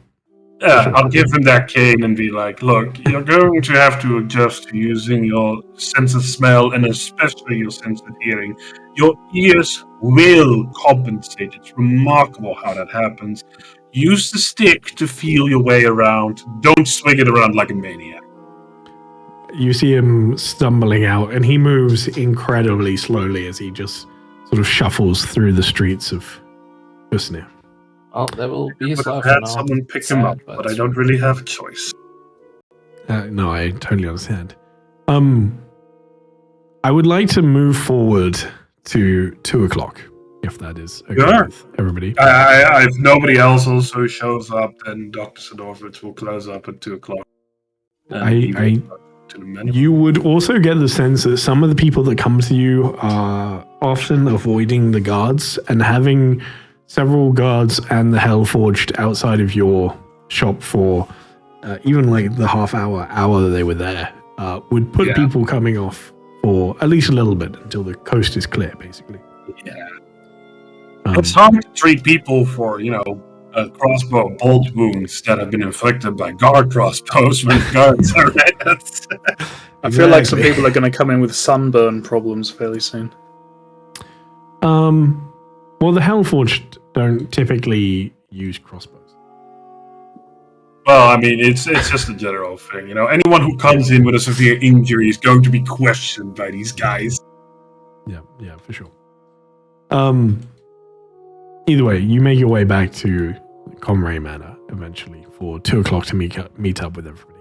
Yeah, I'll give him that cane and be like, look, you're going to have to adjust to using your sense of smell and especially your sense of hearing. Your ears will compensate. It's remarkable how that happens. Use the stick to feel your way around. Don't swing it around like a maniac. You see him stumbling out, and he moves incredibly slowly as he just sort of shuffles through the streets of Usnir. Oh, there will be his life. Had someone pick him up, but I don't really have a choice. No, I totally understand. I would like to move forward to 2 o'clock, if that is okay with everybody. If nobody else also shows up, then Dr. Sidorfitz will close up at 2 o'clock. You would also get the sense that some of the people that come to you are often avoiding the guards, and having several guards and the Hellforged outside of your shop for even like the half hour that they were there would put people coming off for at least a little bit until the coast is clear, basically. Yeah. It's hard to treat people for, a crossbow bolt wounds that have been inflicted by guard crossbows when guards are right. I feel like some people are going to come in with sunburn problems fairly soon. Well, the Hellforged don't typically use crossbows. Well, I mean, it's just a general thing, you know. Anyone who comes in with a severe injury is going to be questioned by these guys. Yeah, for sure. Either way, you make your way back to Comray Manor eventually for 2:00 to meet up with everybody.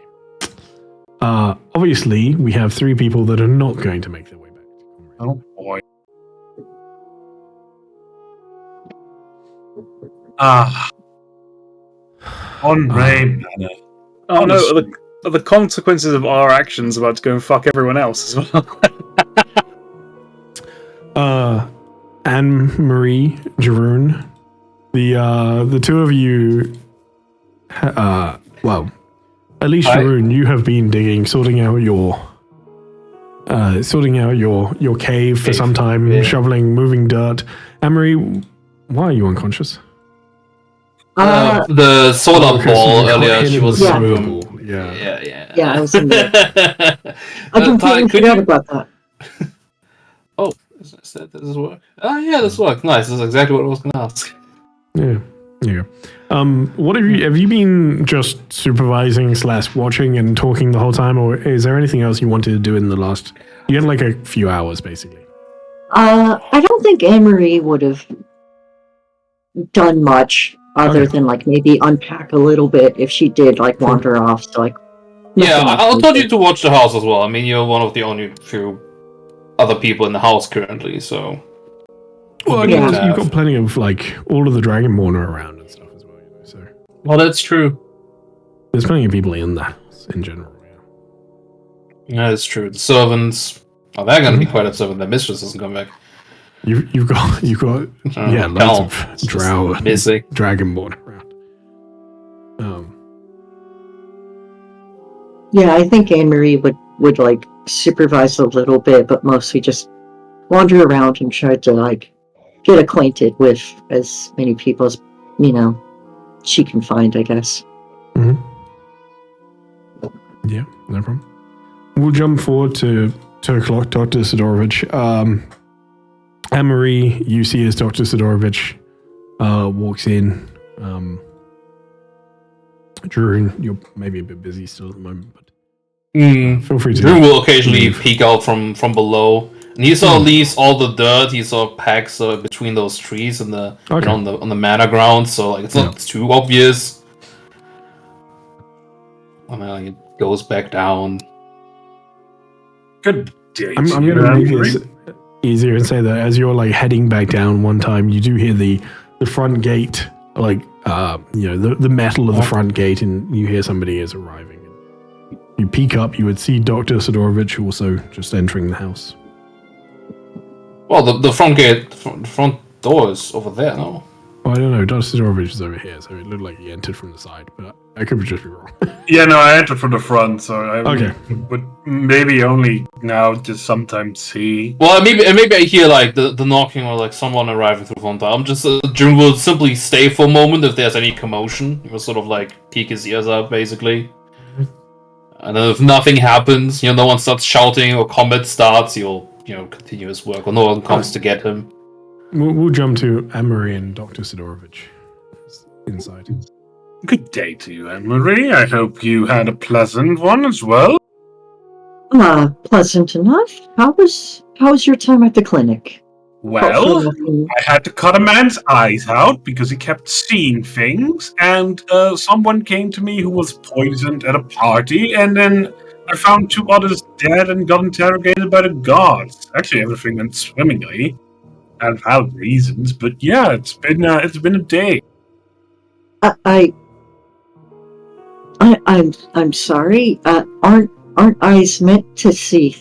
Obviously, we have 3 people that are not going to make their way back to Comray. Oh boy. On Rain Manor. Oh no, are the consequences of our actions about to go and fuck everyone else as well? Anne-Marie, Jeroen, the two of you, well, at least Jeroen, you have been digging, sorting out your cave for some time, shoveling, moving dirt. Anne-Marie, why are you unconscious? The solar ball earlier, she was Yeah. in the room. Yeah. Yeah, I was in there. I completely forgot about that. Oh, does this work? Oh yeah, this works. Nice. This is exactly what I was going to ask. Yeah. What have you been just supervising / watching and talking the whole time, or is there anything else you wanted to do in the last? You had like a few hours, basically. I don't think Anne-Marie would have done much other than like maybe unpack a little bit if she did like wander off. So like, Yeah, I told you to watch the house as well. I mean, you're one of the only few other people in the house currently, so. Well, you've got plenty of like all of the Dragonborn are around and stuff as well, you know. So. Well, that's true. There's plenty of people in the house in general. Yeah, that's true. The servants, they're going to be quite upset when their mistress doesn't come back. You've got loads of drow Dragonborn around. Yeah, I think Anne-Marie would like supervise a little bit, but mostly just wander around and try to like get acquainted with as many people as she can find, I guess. Mm-hmm. Yeah, no problem. We'll jump forward to 2:00, Dr. Sidorovich. Anne-Marie, you see as Dr. Sidorovich walks in. Drew, you're maybe a bit busy still at the moment, but feel free to. Drew will occasionally peek out from below, and he sort of leaves all the dirt. He sort of packs between those trees and on the manor grounds, so like it's not too obvious. And then like, it goes back down. Good day. I'm going to make this easier and say that as you're like heading back down one time, you do hear the front gate, like the metal of the front gate, and you hear somebody is arriving. You peek up, you would see Dr. Sidorovich also just entering the house. Well, the front gate, the front door is over there, no? Well, I don't know. Dr. Sidorovich is over here, so it looked like he entered from the side, but I could just be wrong. Yeah, no, I entered from the front, so okay. But maybe only now, just sometimes see. Well, maybe I hear like the knocking or like someone arriving through the front door. I'm just June will simply stay for a moment if there's any commotion. He will sort of like peek his ears out, basically. And then if nothing happens, no one starts shouting or combat starts, he'll continue his work, or no one comes to get him. We'll jump to Anne-Marie and Dr. Sidorovich inside. Good day to you, Anne-Marie. I hope you had a pleasant one as well. Pleasant enough. How was your time at the clinic? Well, I had to cut a man's eyes out because he kept seeing things, and someone came to me who was poisoned at a party, and then I found 2 others dead and got interrogated by the guards. Actually, everything went swimmingly. Out of valid reasons, but yeah, it's been a day. I'm sorry. Aren't eyes meant to see?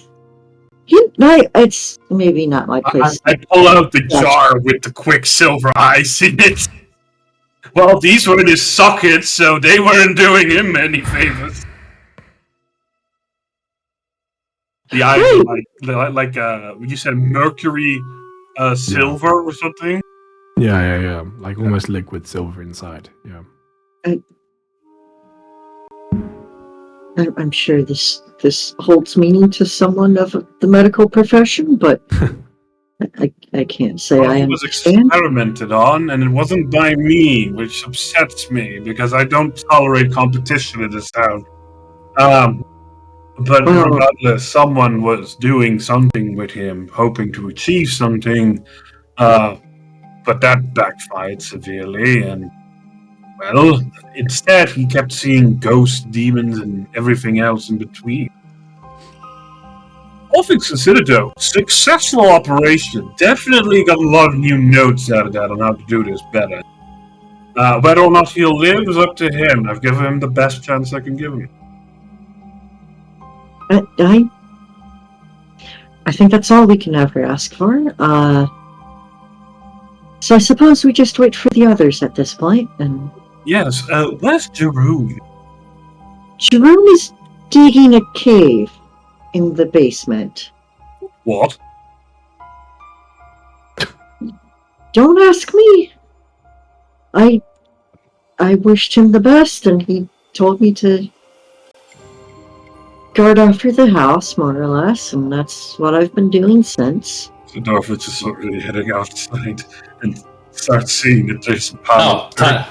It's maybe not my place. I pull out the jar with the quicksilver eyes in it. Well, these were in his sockets, so they weren't doing him any favors. The eyes are like you said mercury. Silver or something? Yeah. Like almost liquid silver inside. Yeah. I'm sure this holds meaning to someone of the medical profession, but I can't say Well, I he was understand. experimented on, and it wasn't by me, which upsets me because I don't tolerate competition in this town. But Well- regardless, someone was doing something with him, hoping to achieve something. But that backfired severely, and well, instead he kept seeing ghosts, demons, and everything else in between. All things considered, though, successful operation. Definitely got a lot of new notes out of that on how to do this better. Whether or not he'll live is up to him. I've given him the best chance I can give him. I think that's all we can ever ask for. So I suppose we just wait for the others at this point, and... Yes, where's Jeroen? Jeroen is digging a cave in the basement. What? Don't ask me. I wished him the best, and he told me to guard after the house, more or less, and that's what I've been doing since. The Dorfitz is already heading outside and starts seeing that there's a panel.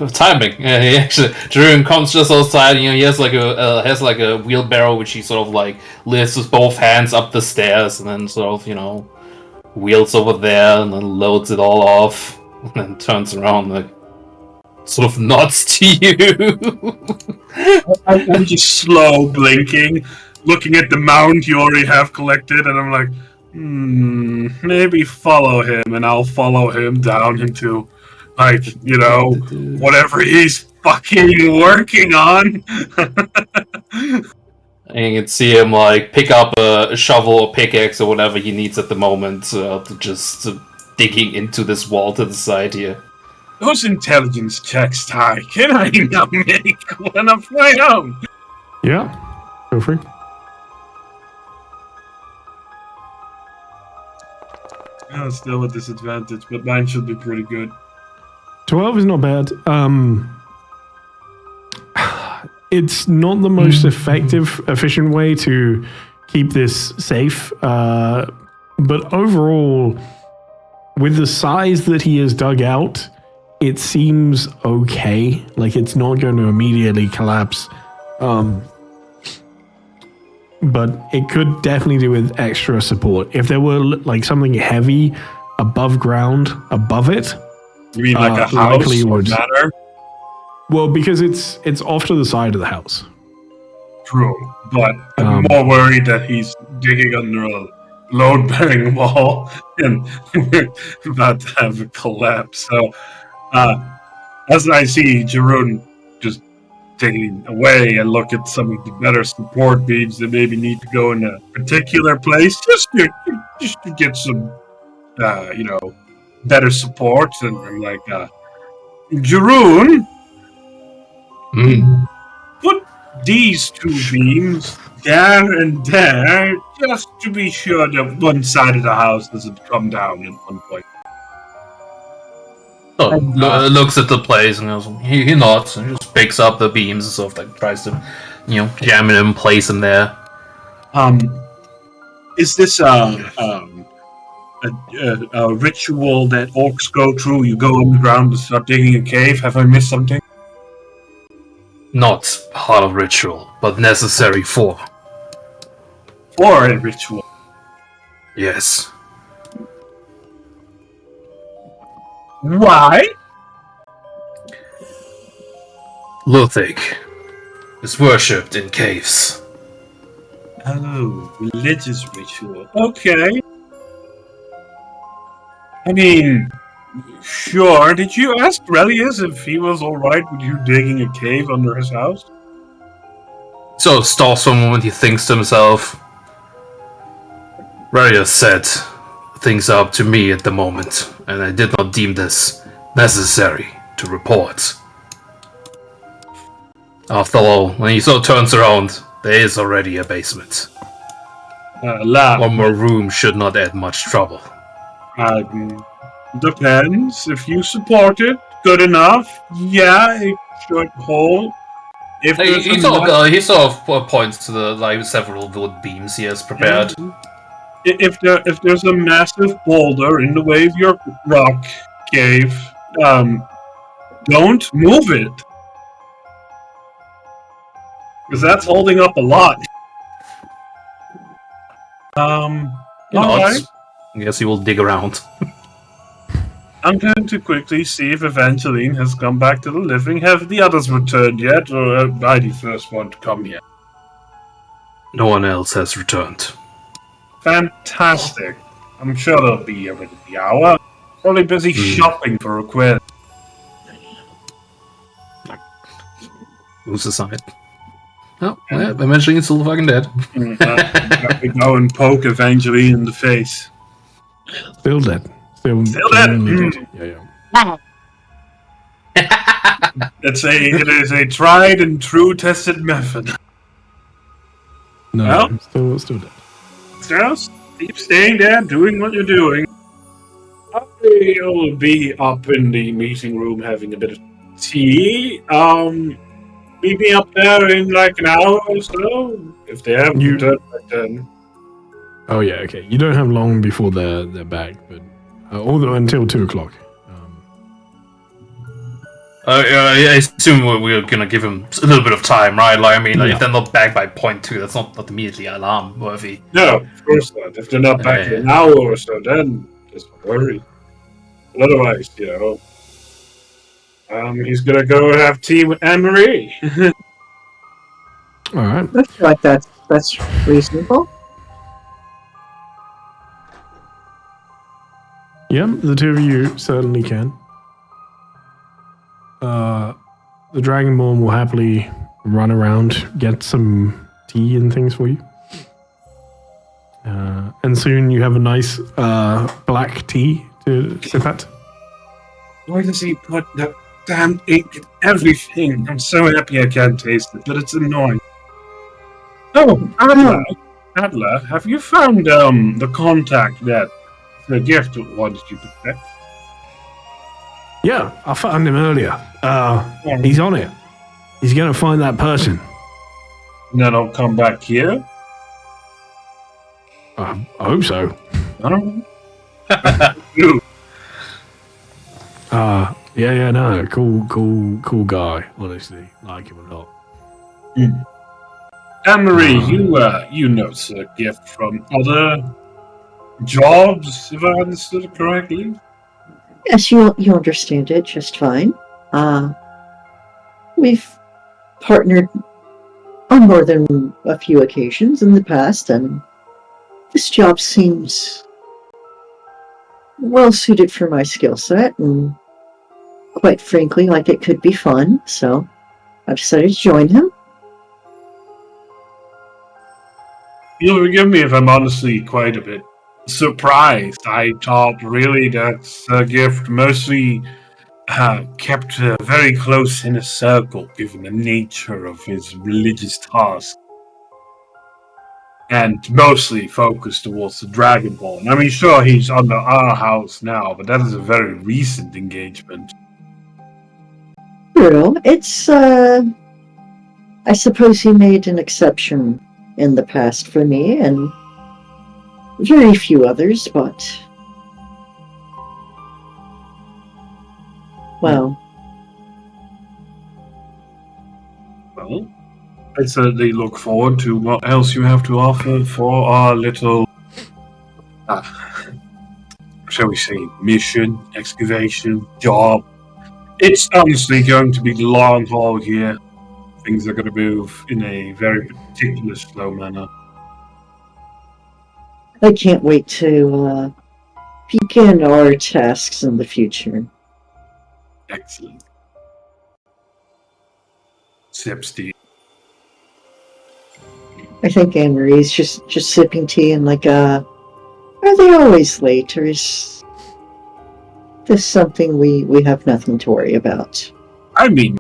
Timing. He actually, Jeroen comes just outside. You know, he has like a wheelbarrow which he sort of like lifts with both hands up the stairs, and then sort of wheels over there, and then loads it all off, and then turns around like sort of nods to you. I'm just slow blinking, looking at the mound you already have collected, and I'm like, maybe follow him, and I'll follow him down into, whatever he's fucking working on. And you can see him like pick up a shovel or pickaxe or whatever he needs at the moment to just digging into this wall to the side here. Those intelligence checks, Ty. Can I now make one of my own? Yeah, go for it. Oh, still a disadvantage, but mine should be pretty good. 12 is not bad. It's not the most efficient way to keep this safe, but overall, with the size that he has dug out, it seems okay. Like, it's not going to immediately collapse. But it could definitely do with extra support. If there were like something heavy above ground, above it, you mean like a house or matter? Well, because it's off to the side of the house. True, but I'm more worried that he's digging under a load-bearing wall and we're about to have a collapse. So, as I see Jeroen just digging away and look at some of the better support beams that maybe need to go in a particular place, just to get some, better support. And I'm like, Jeroen, put these two beams there and there, just to be sure that one side of the house doesn't come down at one point. Looks at the place and goes, he nods and just picks up the beams and sort of like tries to, jam it in place in there. Is this a ritual that orcs go through? You go underground and start digging a cave? Have I missed something? Not part of ritual, but necessary for. For a ritual? Yes. Why? Ludwig is worshipped in caves. Oh, religious ritual. Okay. I mean, sure. Did you ask Relius if he was alright with you digging a cave under his house? So stops for a moment, he thinks to himself. Relius said things are up to me at the moment, and I did not deem this necessary to report. After all, when he sort of turns around, there is already a basement. One more room should not add much trouble. Depends. If you support it, good enough. Yeah, it should hold. If he sort of points to the several wood beams he has prepared. if there's a massive boulder in the way of your rock cave, don't move it. Because that's holding up a lot. Alright. I guess he will dig around. I'm going to quickly see if Evangeline has come back to the living. Have the others returned yet, or am I the first one to come here? No one else has returned. Fantastic. I'm sure they'll be here within the hour. Probably busy shopping for a quest. Who's the side? Oh, yeah, eventually it's still fucking dead. We go and poke Evangeline in the face. Still dead. Still dead. Yeah. It is a tried and true tested method. No, well, still dead. Just keep staying there, doing what you're doing. I'll be up in the meeting room having a bit of tea. Meet me up there in like an hour or so. If they haven't returned by then. Oh yeah, okay. You don't have long before they're back, but although until 2:00. I assume we're gonna give him a little bit of time, right? Like, I mean, if they're not back by point 2, that's not immediately alarm worthy. No, of course not. If they're not back in an hour or so, then just worry. But otherwise, he's gonna go have tea with Anne-Marie. All right. I feel like that's reasonable. Yeah, the two of you certainly can. The Dragonborn will happily run around, get some tea and things for you. And soon you have a nice black tea to sip at. Why does he put that damn ink in everything? I'm so happy I can't taste it, but it's annoying. Oh, Adler, have you found the contact that the gift wanted you to protect? Yeah, I found him earlier. He's on it. He's gonna find that person. And then I'll come back here? I hope so. I don't know. No, cool guy. Honestly, like him a lot. Anne-Marie, you know Sir Gift from other jobs, if I understood it correctly. Yes, you understand it just fine. We've partnered on more than a few occasions in the past, and this job seems well suited for my skill set, and quite frankly, like it could be fun, so I decided to join him. You'll forgive me if I'm honestly quite a bit surprised. I thought really that Sir Gift mostly kept very close in a circle, given the nature of his religious task. And mostly focused towards the Dragonborn. I mean, sure, he's under our house now, but that is a very recent engagement. True. It's, I suppose he made an exception in the past for me, and very few others, but... Well, I certainly look forward to what else you have to offer for our little, shall we say, mission, excavation, job. It's honestly going to be the long haul here. Things are going to move in a very particular slow manner. I can't wait to begin our tasks in the future. Excellent. Sip, Steve. I think Anne-Marie's just sipping tea and like, are they always late, or is this something we have nothing to worry about? I mean,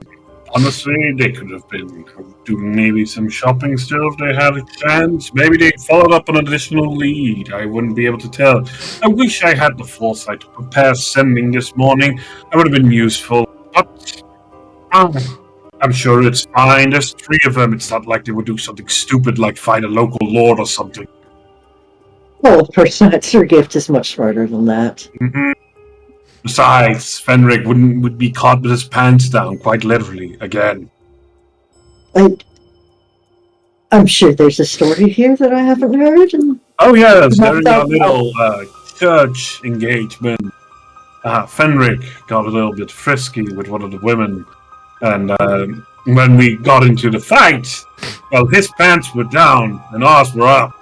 honestly, they could have been doing maybe some shopping still if they had a chance. Maybe they followed up an additional lead. I wouldn't be able to tell. I wish I had the foresight to prepare sending this morning. That would have been useful. But I'm sure it's fine. There's 3 of them. It's not like they would do something stupid like find a local lord or something. Oh, of course not. Sir Gift is much smarter than that. Mm-hmm. Besides, Fenric would be caught with his pants down, quite literally, again. I'm sure there's a story here that I haven't heard. Oh yes, during our little church engagement, Fenric got a little bit frisky with one of the women, and when we got into the fight, well, his pants were down and ours were up.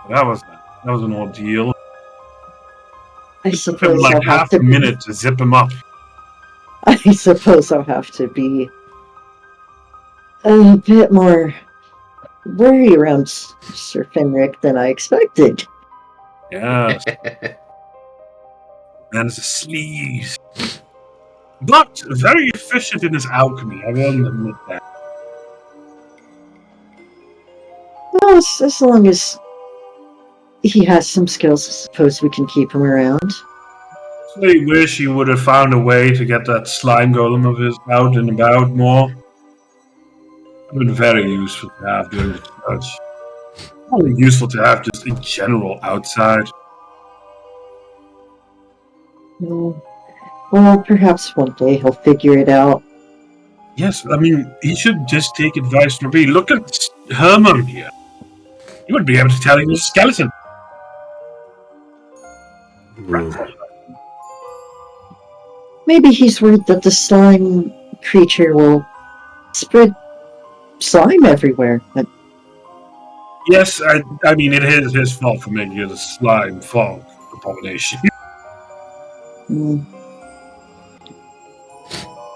That was an ordeal. I It took suppose him like I'll have half to a minute to zip him up. I suppose I'll have to be a bit more worried around Sir Fenric than I expected. Yes. Man's a sleaze. But very efficient in his alchemy, I will admit that. Well, as long as he has some skills, I suppose we can keep him around. I wish he would have found a way to get that slime golem of his out and about more. It would have been very useful to have during the church. Probably useful to have just in general outside. Well, perhaps one day he'll figure it out. Yes, I mean, he should just take advice from me. Look at Herman here. He would be able to tell you a skeleton. Maybe he's worried that the slime creature will spread slime everywhere. Yes, I mean, it is his fault for making it a slime fog abomination.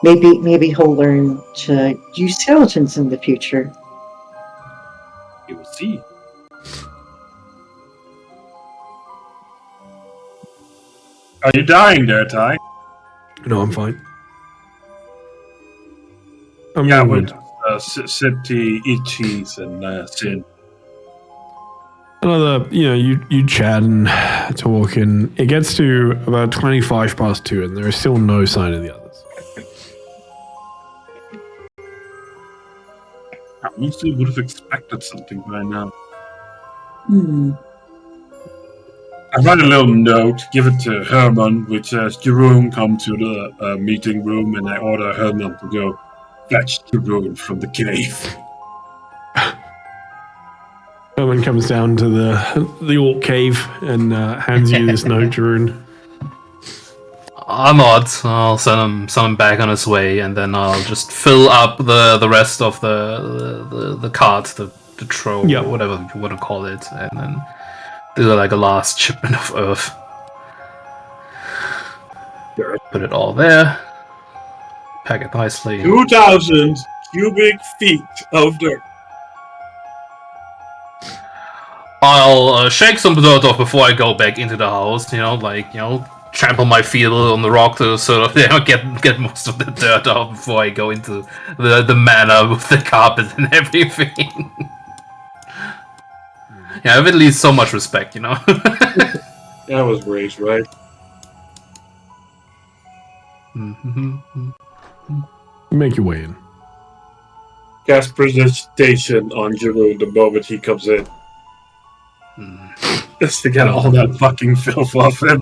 Maybe he'll learn to use skeletons in the future. You will see. Are you dying there, Ty? No, I'm fine. Yeah, with Sipti, Itchies, and Sin. Another, you chat and talk, and it gets to about 25 past 2, and there is still no sign of the others. I honestly would have expected something by now. I write a little note, give it to Herman, which says, Jerome, come to the meeting room, and I order Herman to go fetch Jerome from the cave. Herman comes down to the orc cave and hands you this note, Jeroen. I'll nod. I'll send him back on his way, and then I'll just fill up the rest of the cart, the trove, or whatever you want to call it, and then do like a last shipment of earth. Put it all there. Pack it nicely. 2,000 cubic feet of dirt. I'll shake some dirt off before I go back into the house. Trample my feet on the rock to sort of get most of the dirt off before I go into the manor with the carpet and everything. Yeah, I have at least so much respect, That was raised right. Make your way in. Cast precipitation on Jerome the moment he comes in. Just to get all that fucking filth off him.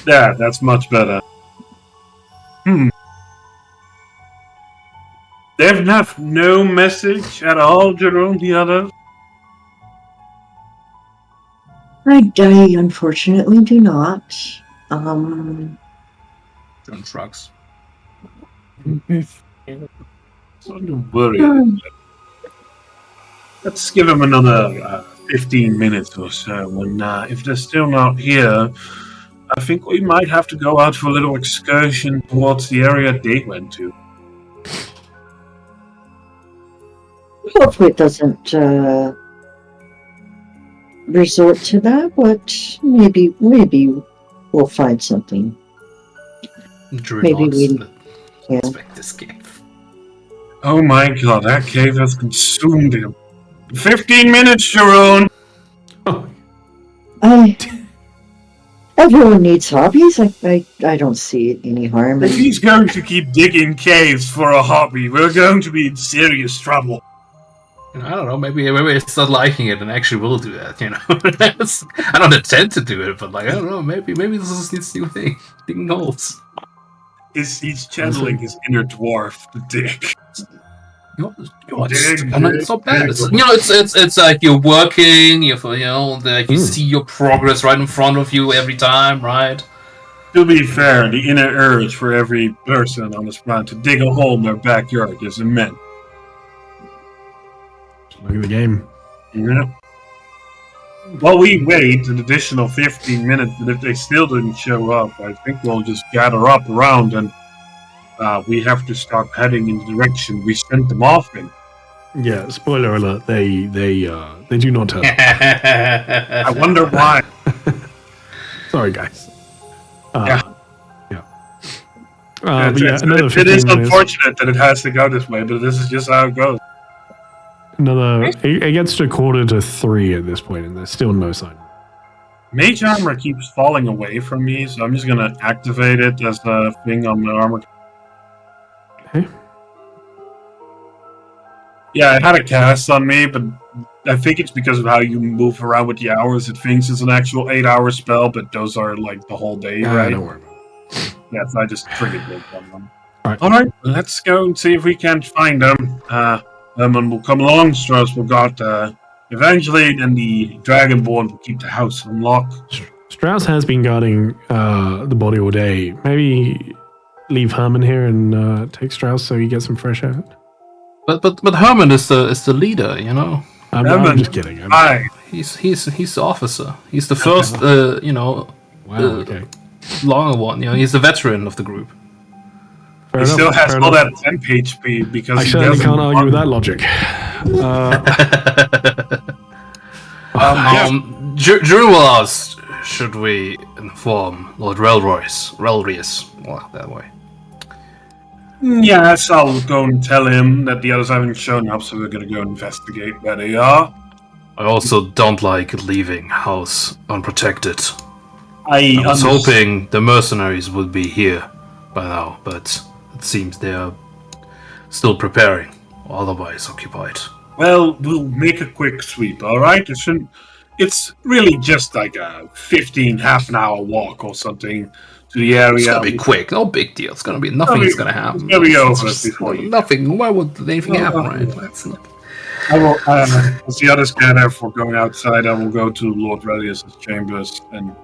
Yeah, that's much better. They've left no message at all, Jerome, the others? I unfortunately do not. John shrugs. So don't worry. Let's give them another 15 minutes or so, and if they're still not here, I think we might have to go out for a little excursion towards the area they went to. Hopefully it doesn't resort to that, but maybe we'll find something. Maybe we expect this cave. Oh my god, that cave has consumed him. 15 minutes, Sharon! Everyone needs hobbies. I don't see any harm. If he's going to keep digging caves for a hobby, we're going to be in serious trouble. I don't know. Maybe I start liking it and actually will do that. I don't intend to do it, but like I don't know. Maybe this is this new thing. Digging holes. He's channeling his inner dwarf, the dick. It's not bad. It's like you're working. Like you see your progress right in front of you every time, right? To be fair, the inner urge for every person on this planet to dig a hole in their backyard is immense. Look at the game. Yeah. Well, we wait an additional 15 minutes, but if they still didn't show up, I think we'll just gather up around and we have to start heading in the direction we sent them off in. Yeah, spoiler alert, they do not turn up. I wonder why. Sorry, guys. Yeah. But yeah, another it is 15 minutes. unfortunate that it has to go this way, but this is just how it goes. It gets to 2:45 at this point, and there's still no sign. Mage armor keeps falling away from me, so I'm just gonna activate it as the thing on the armor. Okay. Yeah, it had a cast on me, but I think it's because of how you move around with the hours. It thinks it's an actual 8-hour spell, but those are like the whole day, right? Don't worry about it. Yeah, so I just triggered it on them. Alright, let's go and see if we can find them. And we'll come along, Strauss will got Evangeline and the Dragonborn will keep the house unlocked. Strauss has been guarding the body all day. Maybe leave Herman here and take Strauss so he gets some fresh air. But Herman is the leader, I'm just kidding. He's the officer. He's the first, Wow, okay. longer one. He's the veteran of the group. Fair He enough, still has fair all enough. that temp HP because I he certainly doesn't can't argue with that want- logic. Drew will ask, should we inform Lord Relrius? Well, that way. Yes, I'll go and tell him that the others haven't shown up, so we're going to go investigate where they are. I also don't like leaving house unprotected. I was hoping the mercenaries would be here by now, but it seems they are still preparing, or otherwise occupied. Well, we'll make a quick sweep, alright? It's really just like a 15, half an hour walk or something to the area. It's gonna be quick, no big deal. It's gonna be nothing's gonna happen. It's gonna be over It's before you. nothing. Why would anything happen, right? That's not. I will, as the others gather for going outside, I will go to Lord Relius's chambers and.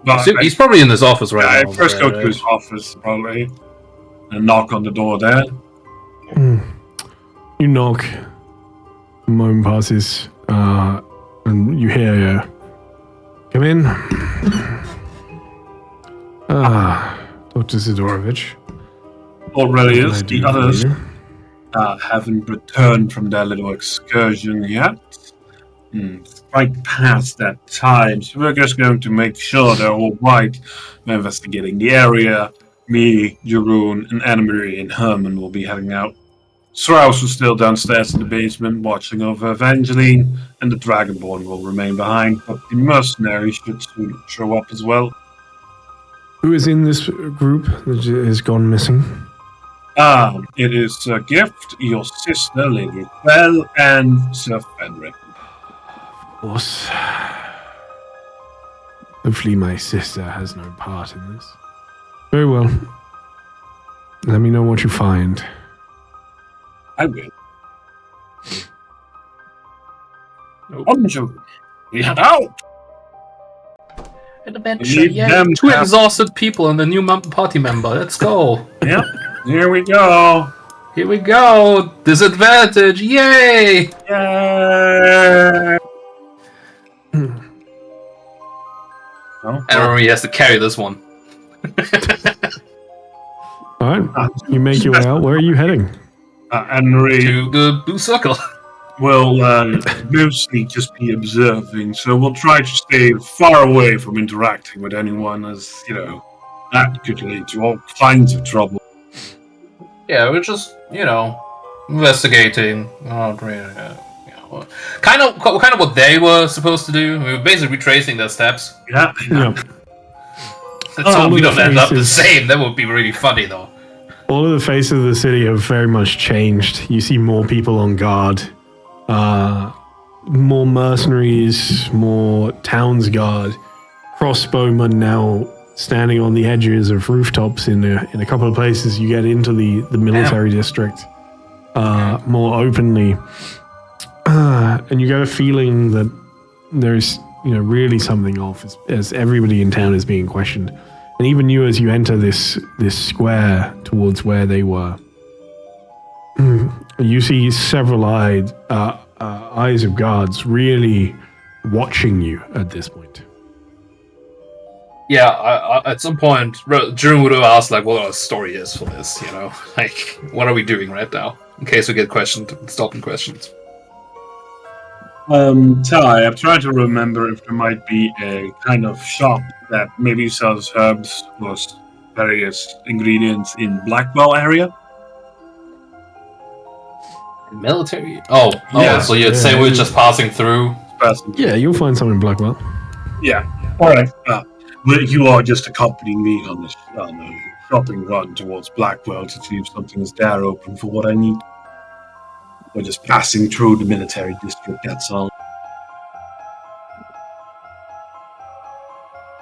But He's probably in his office right now. I first go to his office, probably, and knock on the door there. You knock. A moment passes, and you hear, come in. Dr. Sidorovich. Lord Relius, What can I do the for others you? haven't returned from their little excursion yet. It's right past that time, so we're just going to make sure they're all right. We're investigating the area. Me, Jeroen, and Annemarie and Herman will be heading out. Strauss is still downstairs in the basement watching over Evangeline, and the Dragonborn will remain behind, but the mercenaries should soon show up as well. Who is in this group that has gone missing? It is Gift, your sister, Lady Bell, and Sir Fenric. Of course. Hopefully my sister has no part in this. Very well. Let me know what you find. I will. Bonjour. We head out. An adventure, Leave yeah. them Two to- exhausted people and a new party member. Let's go. Yep. Here we go. Here we go. Disadvantage. Yay. Yay! Oh, Annemarie has to carry this one. Alright, you make your way out. Where are you heading? Anne-Marie To the blue circle. will mostly just be observing, so we'll try to stay far away from interacting with anyone, as, that could lead to all kinds of trouble. Yeah, we're just, investigating. Not really, kind of what they were supposed to do. We were basically retracing their steps. Yeah. Let's hope we the don't end up the faces. same. That would be really funny, though. All of the faces of the city have very much changed. You see more people on guard. more mercenaries, more towns guard, crossbowmen now standing on the edges of rooftops in a couple of places. You get into the military district more openly, and you get a feeling that there's really something off as everybody in town is being questioned, and even you as you enter this square towards where they were. You see several eyes of guards really watching you at this point. Yeah, I, at some point, Drew would have asked, like, what our story is for this, Like, what are we doing right now? In case we get questioned, stopping questions. Ty, I'm trying to remember if there might be a kind of shop that maybe sells herbs or various ingredients in Blackwell area. Military? Oh, Yeah. so you'd say we're just passing through? Yeah, you'll find some in Blackwell. Yeah. All right. But you are just accompanying me on the shopping run towards Blackwell to see if something is there open for what I need. We're just passing through the military district, that's all.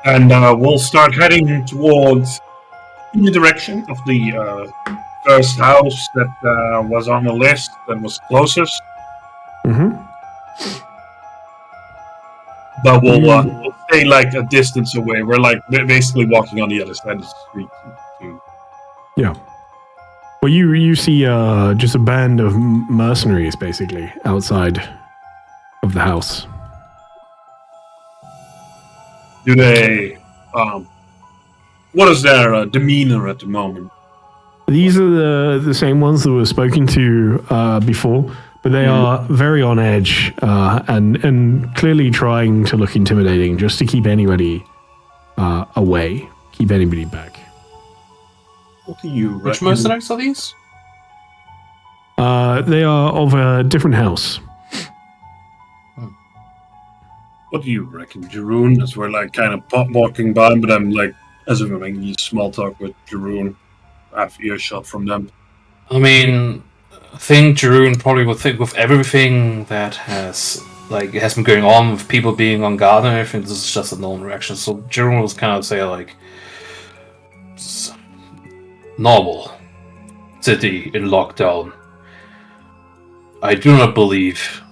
And we'll start heading towards in the direction of the first house that was on the list that was closest. Mm-hmm. But we'll stay like a distance away. We're like basically walking on the other side of the street. Yeah. Well, you see just a band of mercenaries basically outside of the house. Do they? What is their demeanor at the moment? These are the same ones that were spoken to before, but they are very on edge and clearly trying to look intimidating, just to keep anybody away, keep anybody back. What do you reckon? Which mercenaries are these? They are of a different house. What do you reckon, Jeroen? As we're like kind of walking by, but I'm like, as if we're making small talk with Jeroen, half earshot from them. I mean, I think Jeroen probably would think with everything that has been going on with people being on guard and everything, this is just a normal reaction. So Jeroen was kind of say like, normal city in lockdown. I do not believe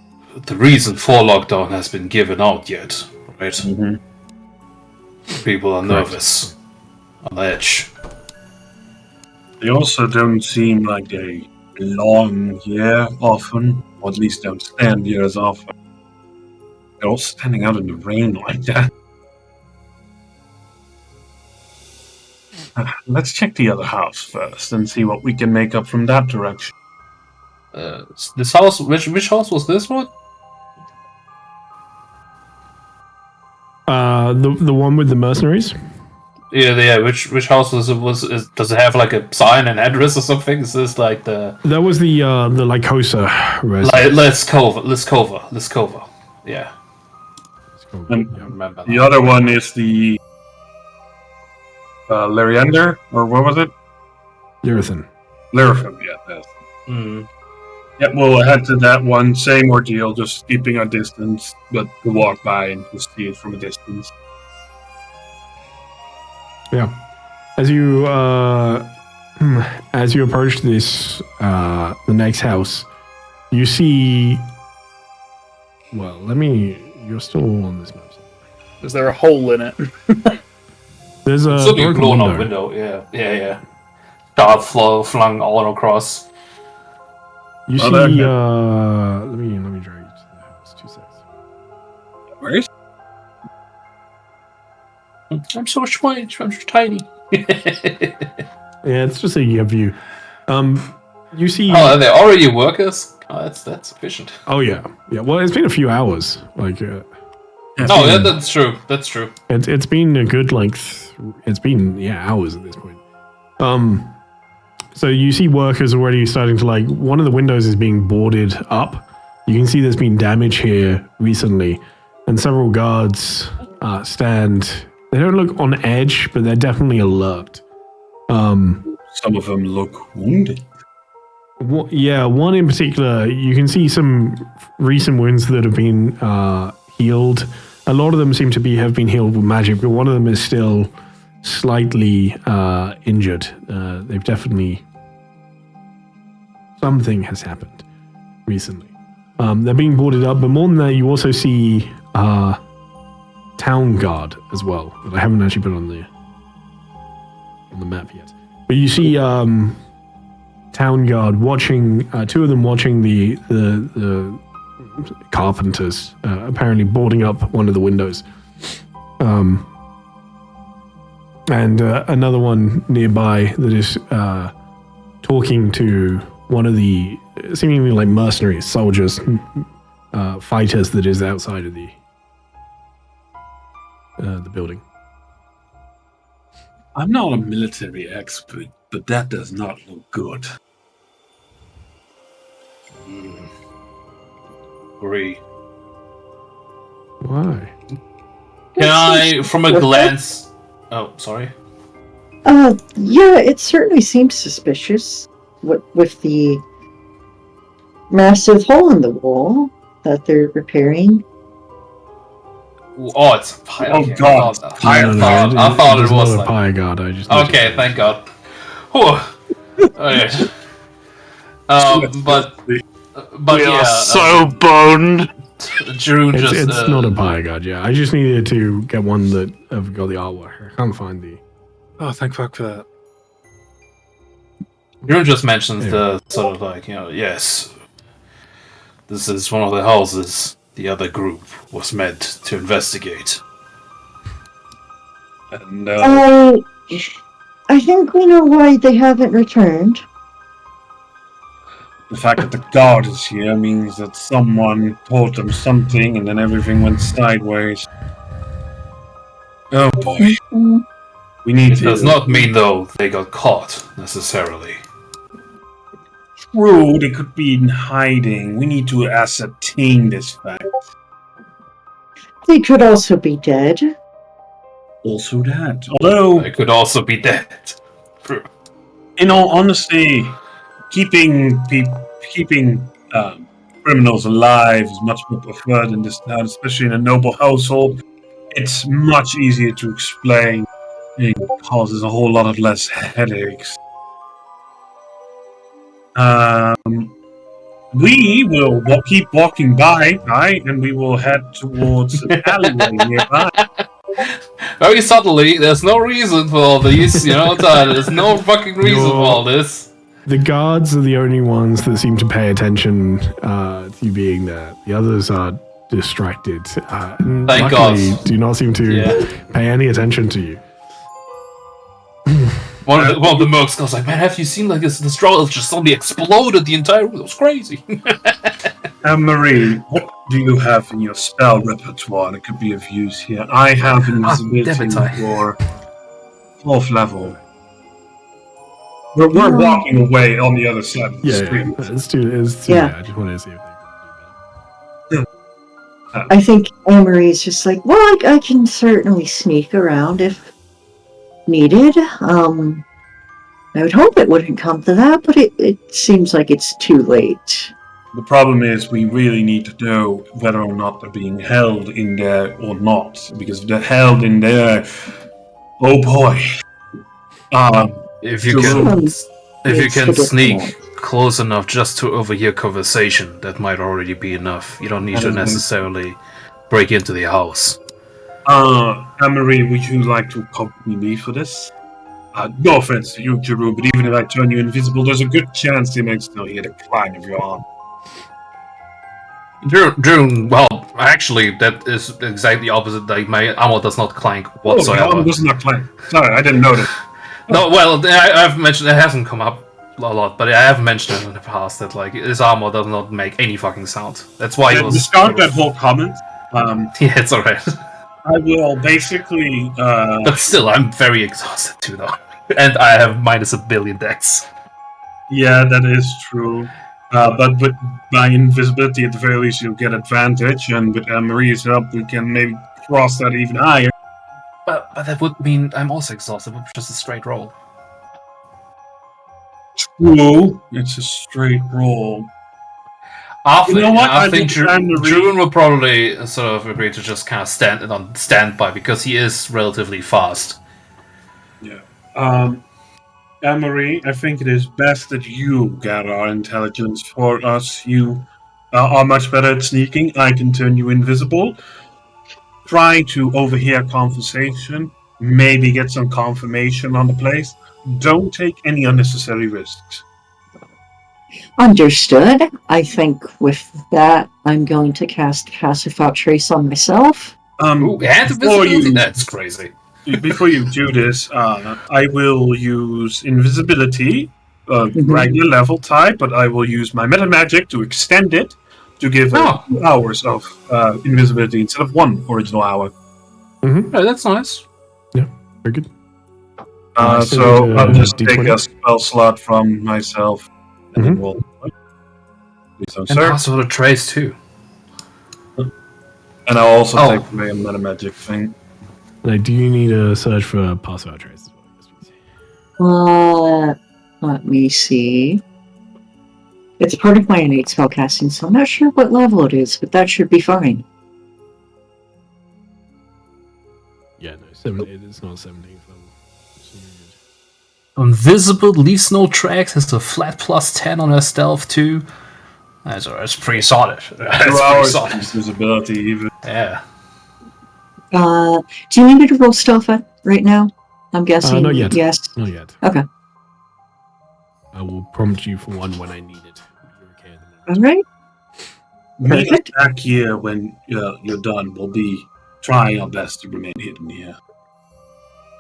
the reason for lockdown has been given out yet, right? Mm-hmm. People are nervous, on edge. They also don't seem like they belong here often, or at least don't stand here as often. They're all standing out in the rain like that. Let's check the other house first and see what we can make up from that direction. This house, which house was this one? The one with the mercenaries? Yeah. Which house was it? Does it have like a sign and address or something? Is this like the? That was the Lycosa residence. Liskova. Yeah. And remember the other one is the Lariander, or what was it? Lyrathan. Lyrathan, yeah. That's Yeah, we'll head to that one. Same ordeal, just keeping our distance, but to walk by and to see it from a distance. Yeah. As you approach this the next house, you see. Well, you're still on this map. Is there a hole in it? There's a blown out window. Yeah. Dart flung all across. You see, let me drag you to the house. 2 seconds. Where is? I'm so strange. I'm so tiny. Yeah, it's just a view. You see. Oh, are they already workers? Oh, that's sufficient. Oh yeah. Well, it's been a few hours. Like. That's true. That's true. It's been a good it's been hours at this point. So you see workers already starting to one of the windows is being boarded up. You can see there's been damage here recently, and several guards stand. They don't look on edge, but they're definitely alert. Some of them look wounded. One in particular, you can see some recent wounds that have been healed. A lot of them seem to have been healed with magic, but one of them is still slightly injured. They've definitely... Something has happened recently. They're being boarded up, but more than that, you also see Town Guard as well, that I haven't actually put on the map yet. But you see Town Guard watching, two of them watching the carpenters, apparently boarding up one of the windows. And another one nearby that is talking to one of the seemingly like mercenaries, soldiers, fighters that is outside of the building. I'm not a military expert, but that does not look good. Agree. Why? Can I, from a glance... Oh, sorry. Yeah, it certainly seems suspicious with the massive hole in the wall that they're repairing. Oh, it's a pie. Oh, Okay. God. I thought it was not like... a pie god. I just Okay, thank God. Whew. Okay. But we yeah, are so boned. Drew just... It's not a pie god, yeah. I just needed to get one that I've got the artwork. I can't find the... Oh, thank fuck for that. Drew just mentions the sort of like, yes, this is one of the houses the other group was meant to investigate. And, I think we know why they haven't returned. the fact that the guard is here means that someone told them something and then everything went sideways. Oh boy. We need It to... does not mean, though, they got caught, necessarily. True, they could be in hiding. We need to ascertain this fact. They could also be dead. Also that. Although, They could also be dead. in all honesty, keeping criminals alive is much more preferred in this town, especially in a noble household. It's much easier to explain. It causes a whole lot of less headaches. We will keep walking by, right? And we will head towards an alleyway nearby. Very subtly, there's no reason for all these, there's no fucking reason for all this. The guards are the only ones that seem to pay attention to you being there. The others are distracted. Thank luckily, God. do not seem to pay any attention to you. One of the mercs goes like, man, have you seen like this struggle just suddenly exploded the entire room? It was crazy. Marie, what do you have in your spell repertoire that could be of use here? I have invisibility for 4th level. We're walking away on the other side of the street. Let's do it. I just wanted to see if they could do better. I think Anne-Marie's just like, well, I can certainly sneak around if needed. I would hope it wouldn't come to that, but it seems like it's too late. The problem is we really need to know whether or not they're being held in there or not. Because if they're held in there, oh boy. If you can sneak close enough just to overhear conversation, that might already be enough. You don't need to necessarily break into the house. Anne-Marie, would you like to accompany me for this? No offense to you, Jeru, but even if I turn you invisible, there's a good chance they might still hear the clang of your arm. Drew, well, actually, that is exactly opposite. Like, my armor does not clank whatsoever. Oh, my armor does not clank. Sorry, I didn't notice. No, well, I've mentioned it hasn't come up a lot, but I have mentioned it in the past that like his armor does not make any fucking sound. That's why he was. Discard that whole comment. Yeah, it's alright. I will basically. But still, I'm very exhausted too, though, and I have minus a billion dex. Yeah, that is true. But with my invisibility, at the very least, you'll get advantage, and with Marie's help, we can maybe cross that even higher. But that would mean I'm also exhausted with just a straight roll. No, it's a straight roll. I You think, know what? I I think think I'm the June will probably sort of agree to just kind of stand on standby because he is relatively fast. Yeah. Anne-Marie, I think it is best that you gather our intelligence for us. You are much better at sneaking. I can turn you invisible. Try to overhear conversation. Maybe get some confirmation on the place. Don't take any unnecessary risks. Understood. I think with that, I'm going to cast Pass Without Trace on myself. Ooh, and invisibility? That's crazy. Before you do this, I will use invisibility, regular level type, but I will use my meta magic to extend it to give 2 hours of invisibility instead of 1 original hour. Mm-hmm. Oh, that's nice. Yeah, very good. So I'll just take a spell slot from myself, and then we'll. And Password of Trace too. And I'll also take away a meta magic thing. Like, do you need a search for Pass Without Trace? Let me see. It's part of my innate spellcasting, so I'm not sure what level it is, but that should be fine. Yeah, no, it's not 17th level. Invisible, leaves no tracks, has a flat +10 on her stealth too. That's pretty solid. That's pretty solid. Invisibility, even. Yeah. Do you need me to roll stealth right now? I'm guessing. Not yet. Yes. Not yet. Okay. I will prompt you for one when I need it. You're okay. All right. Meet us back here when you're done. We'll be trying our best to remain hidden here.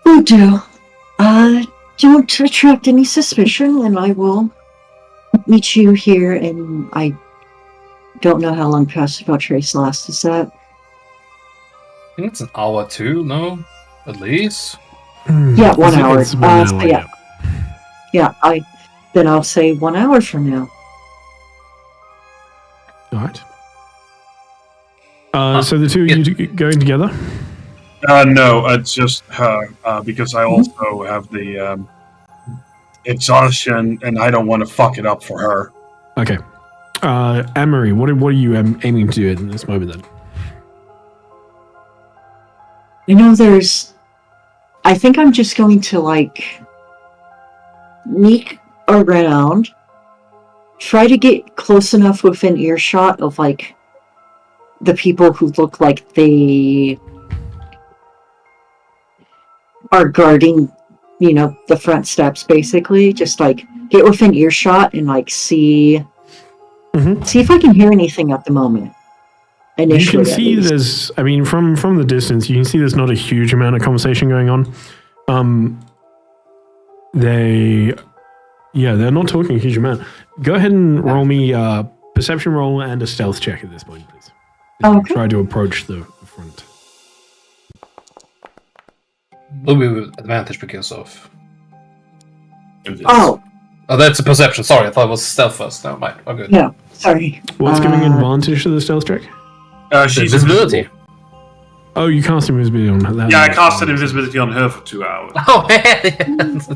Will do. Don't attract any suspicion, and I will meet you here. And I don't know how long Pass Without Trace lasts. Is that? I think it's an hour too. No, at least. Yeah, 1 hour. It's 1 hour, yeah. Yeah, then I'll say 1 hour from now. All right. So the two of you going together? No, it's just her, because I also have the exhaustion, and I don't want to fuck it up for her. Okay. Anne-Marie, what are you aiming to do in this moment then? I think I'm just going to, sneak around, try to get close enough within earshot of, the people who look like they are guarding, the front steps, basically. Just, get within earshot and, see if I can hear anything at the moment. Initially, you can see there's, from the distance, you can see there's not a huge amount of conversation going on. They're not talking a huge amount. Go ahead and roll me a perception roll and a stealth check at this point, please. Okay. Try to approach the front. Will be with advantage because of. Oh, that's a perception. Sorry, I thought it was stealth first. Never mind. Oh, good. no, sorry. What's giving advantage to the stealth check? She's invisibility. Oh, you cast invisibility on that. Yeah, I casted invisibility on her for 2 hours. Oh,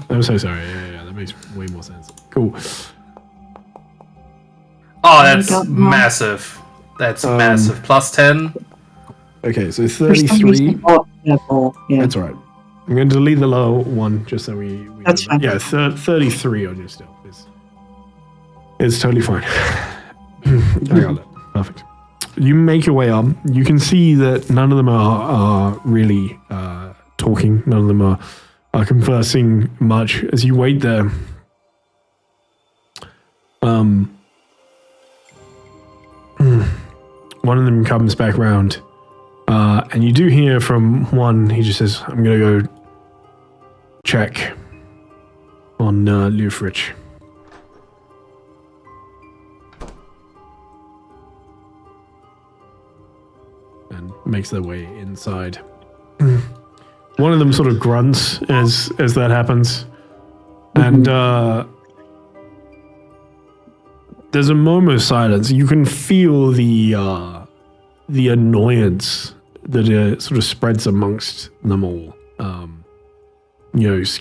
I'm so sorry. Yeah, that makes way more sense. Cool. Oh, that's massive. That's massive. +10. Okay, so 33. Yeah. That's all right. I'm going to delete the low one just so we That's fine. Yeah, 33 on your stealth is totally fine. I got that. Perfect. You make your way up. You can see that none of them are really talking. None of them are conversing much. As you wait there, one of them comes back around, and you do hear from one. He just says, "I'm going to go check on Lufrich." And makes their way inside. One of them sort of grunts as that happens, and there's a moment of silence. You can feel the annoyance that sort of spreads amongst them all.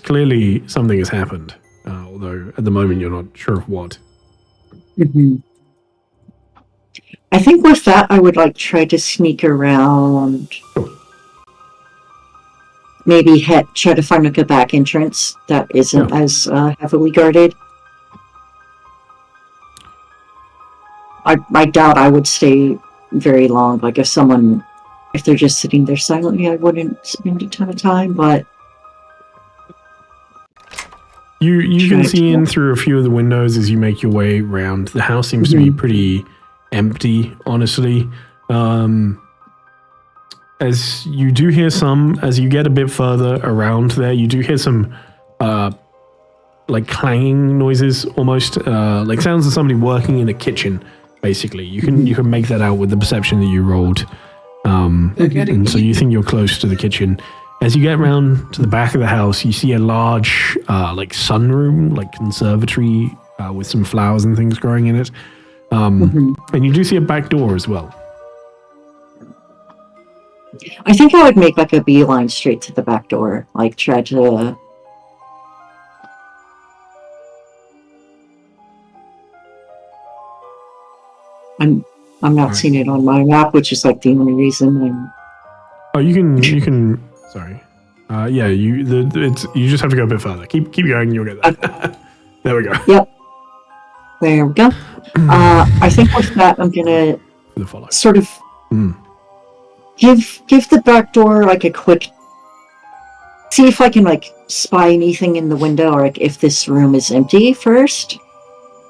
Clearly something has happened, or although at the moment you're not sure of what. Mm-hmm. I think with that, I would like try to sneak around. Maybe try to find like a back entrance that isn't as heavily guarded. I doubt I would stay very long. Like if they're just sitting there silently, I wouldn't spend a ton of time. But you can see in through a few of the windows as you make your way around. The house seems to be pretty empty, honestly. As you do hear as you get a bit further around there, you do hear some like clanging noises, almost like sounds of somebody working in a kitchen. Basically, you can make that out with the perception that you rolled, and so you think you're close to the kitchen. As you get around to the back of the house, you see a large like sunroom, like conservatory with some flowers and things growing in it, and you do see a back door as well. I think I would make like a beeline straight to the back door, like try to. I'm not seeing it on my map, which is like the only reason I'm. Oh, you can. Sorry. You just have to go a bit further. Keep going. You'll get there. There we go. Yep. There we go. I think with that, I'm gonna sort of give the back door like a quick. See if I can like spy anything in the window, or like if this room is empty first.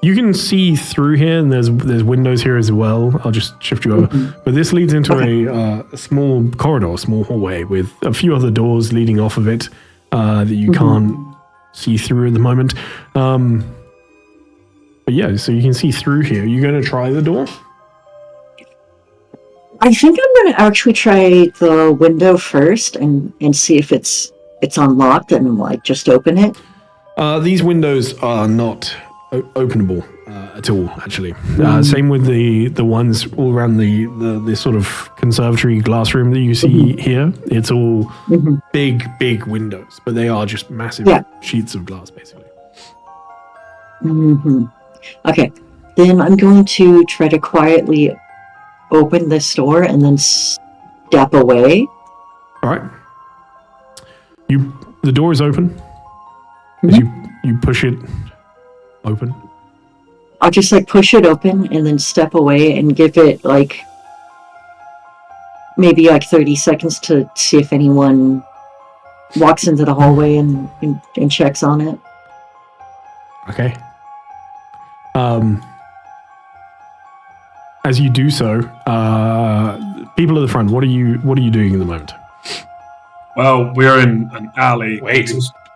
You can see through here, and there's windows here as well. I'll just shift you over. But this leads into a small corridor, small hallway with a few other doors leading off of it that you can't see through at the moment. But yeah, so you can see through here. Are you going to try the door? I think I'm going to actually try the window first and see if it's unlocked and like just open it. These windows are not openable at all, actually. Same with the ones all around the sort of conservatory glass room that you see here. It's all big windows, but they are just massive sheets of glass, basically. Okay, then I'm going to try to quietly open this door and then step away. All right. The door is open. As you push it open. I'll just like push it open and then step away and give it like maybe like 30 seconds to see if anyone walks into the hallway and checks on it. Okay. As you do so, people at the front, what are you doing at the moment? Well, we're in an alley.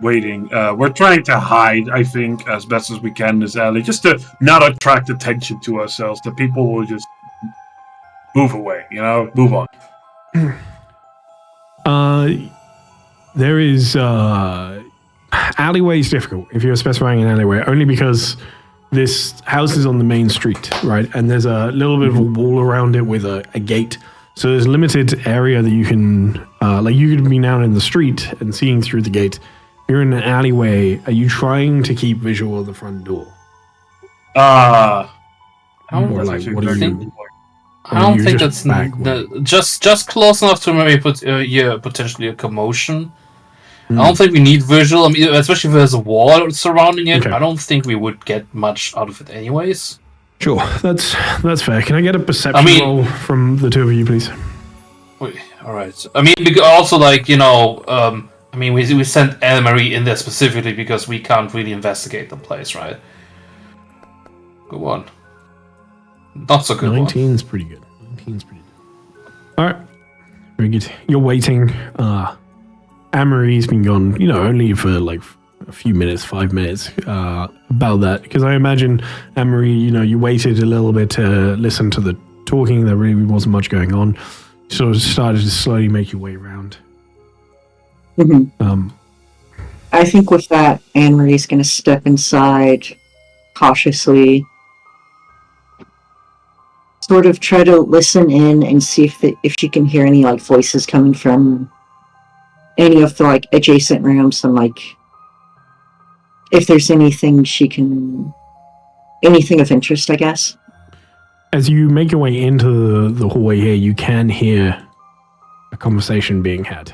Waiting. We're trying to hide, I think, as best as we can in this alley, just to not attract attention to ourselves. The people will just move away, move on. There is alleyway is difficult if you're specifying an alleyway, only because this house is on the main street, right? And there's a little bit of a wall around it with a gate. So there's limited area that you can, you could be down in the street and seeing through the gate. You're in an alleyway. Are you trying to keep visual of the front door? I don't think that's just close enough to maybe put potentially a commotion. I don't think we need visual. I mean, especially if there's a wall surrounding it. Okay. I don't think we would get much out of it, anyways. Sure, that's fair. Can I get a perception roll from the two of you, please? Wait, all right. I mean, also we sent Anne-Marie in there specifically because we can't really investigate the place, right? Good one. Not so good 19's pretty good. 19's pretty good. All right. Very good. You're waiting. Anne-Marie's been gone, only for like a few minutes, 5 minutes, about that. Because I imagine, Anne-Marie, you waited a little bit to listen to the talking. There really wasn't much going on. You sort of started to slowly make your way around. I think with that, Anne-Marie's going to step inside cautiously, sort of try to listen in and see if she can hear any like voices coming from any of the like adjacent rooms, and like if there's anything anything of interest, I guess. As you make your way into the hallway here, you can hear a conversation being had.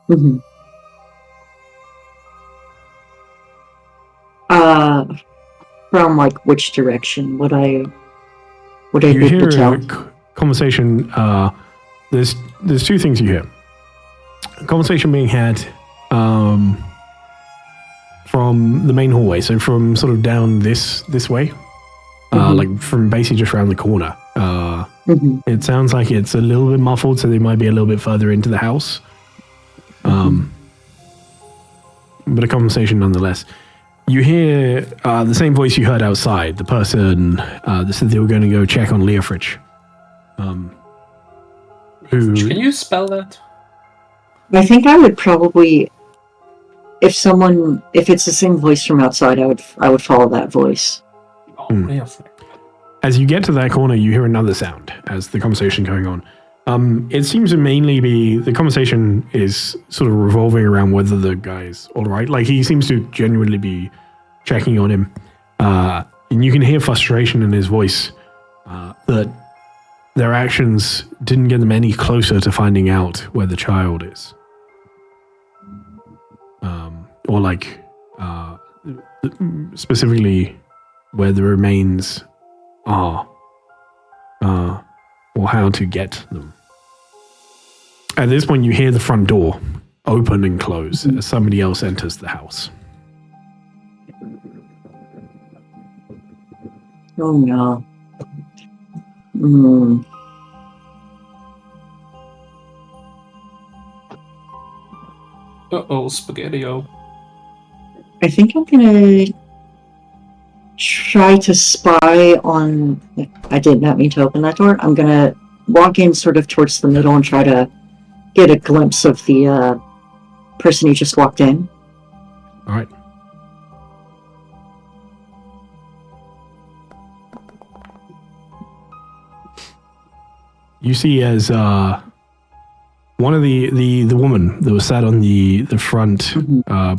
Mm-hmm. From like which direction would I You be able hear to tell? a conversation. There's two things you hear. A conversation being had from the main hallway, so from sort of down this way, like from basically just around the corner. It sounds like it's a little bit muffled, so they might be a little bit further into the house. But a conversation nonetheless. You hear the same voice you heard outside, the person that said they were going to go check on Leofrich. Who... Can you spell that? I think I would probably, if it's the same voice from outside, I would follow that voice. Oh, Leofrich. As you get to that corner, you hear another sound as the conversation going on. It seems to mainly be, the conversation is sort of revolving around whether the guy's all right. Like, he seems to genuinely be checking on him. And you can hear frustration in his voice that their actions didn't get them any closer to finding out where the child is. Or like, specifically where the remains are. Or how to get them. At this point, you hear the front door open and close as somebody else enters the house. Oh no. Uh-oh, Spaghetti-O. I think I'm gonna try to spy on... I did not mean to open that door. I'm gonna walk in sort of towards the middle and try to get a glimpse of the person who just walked in. All right. You see as one of the woman that was sat on the front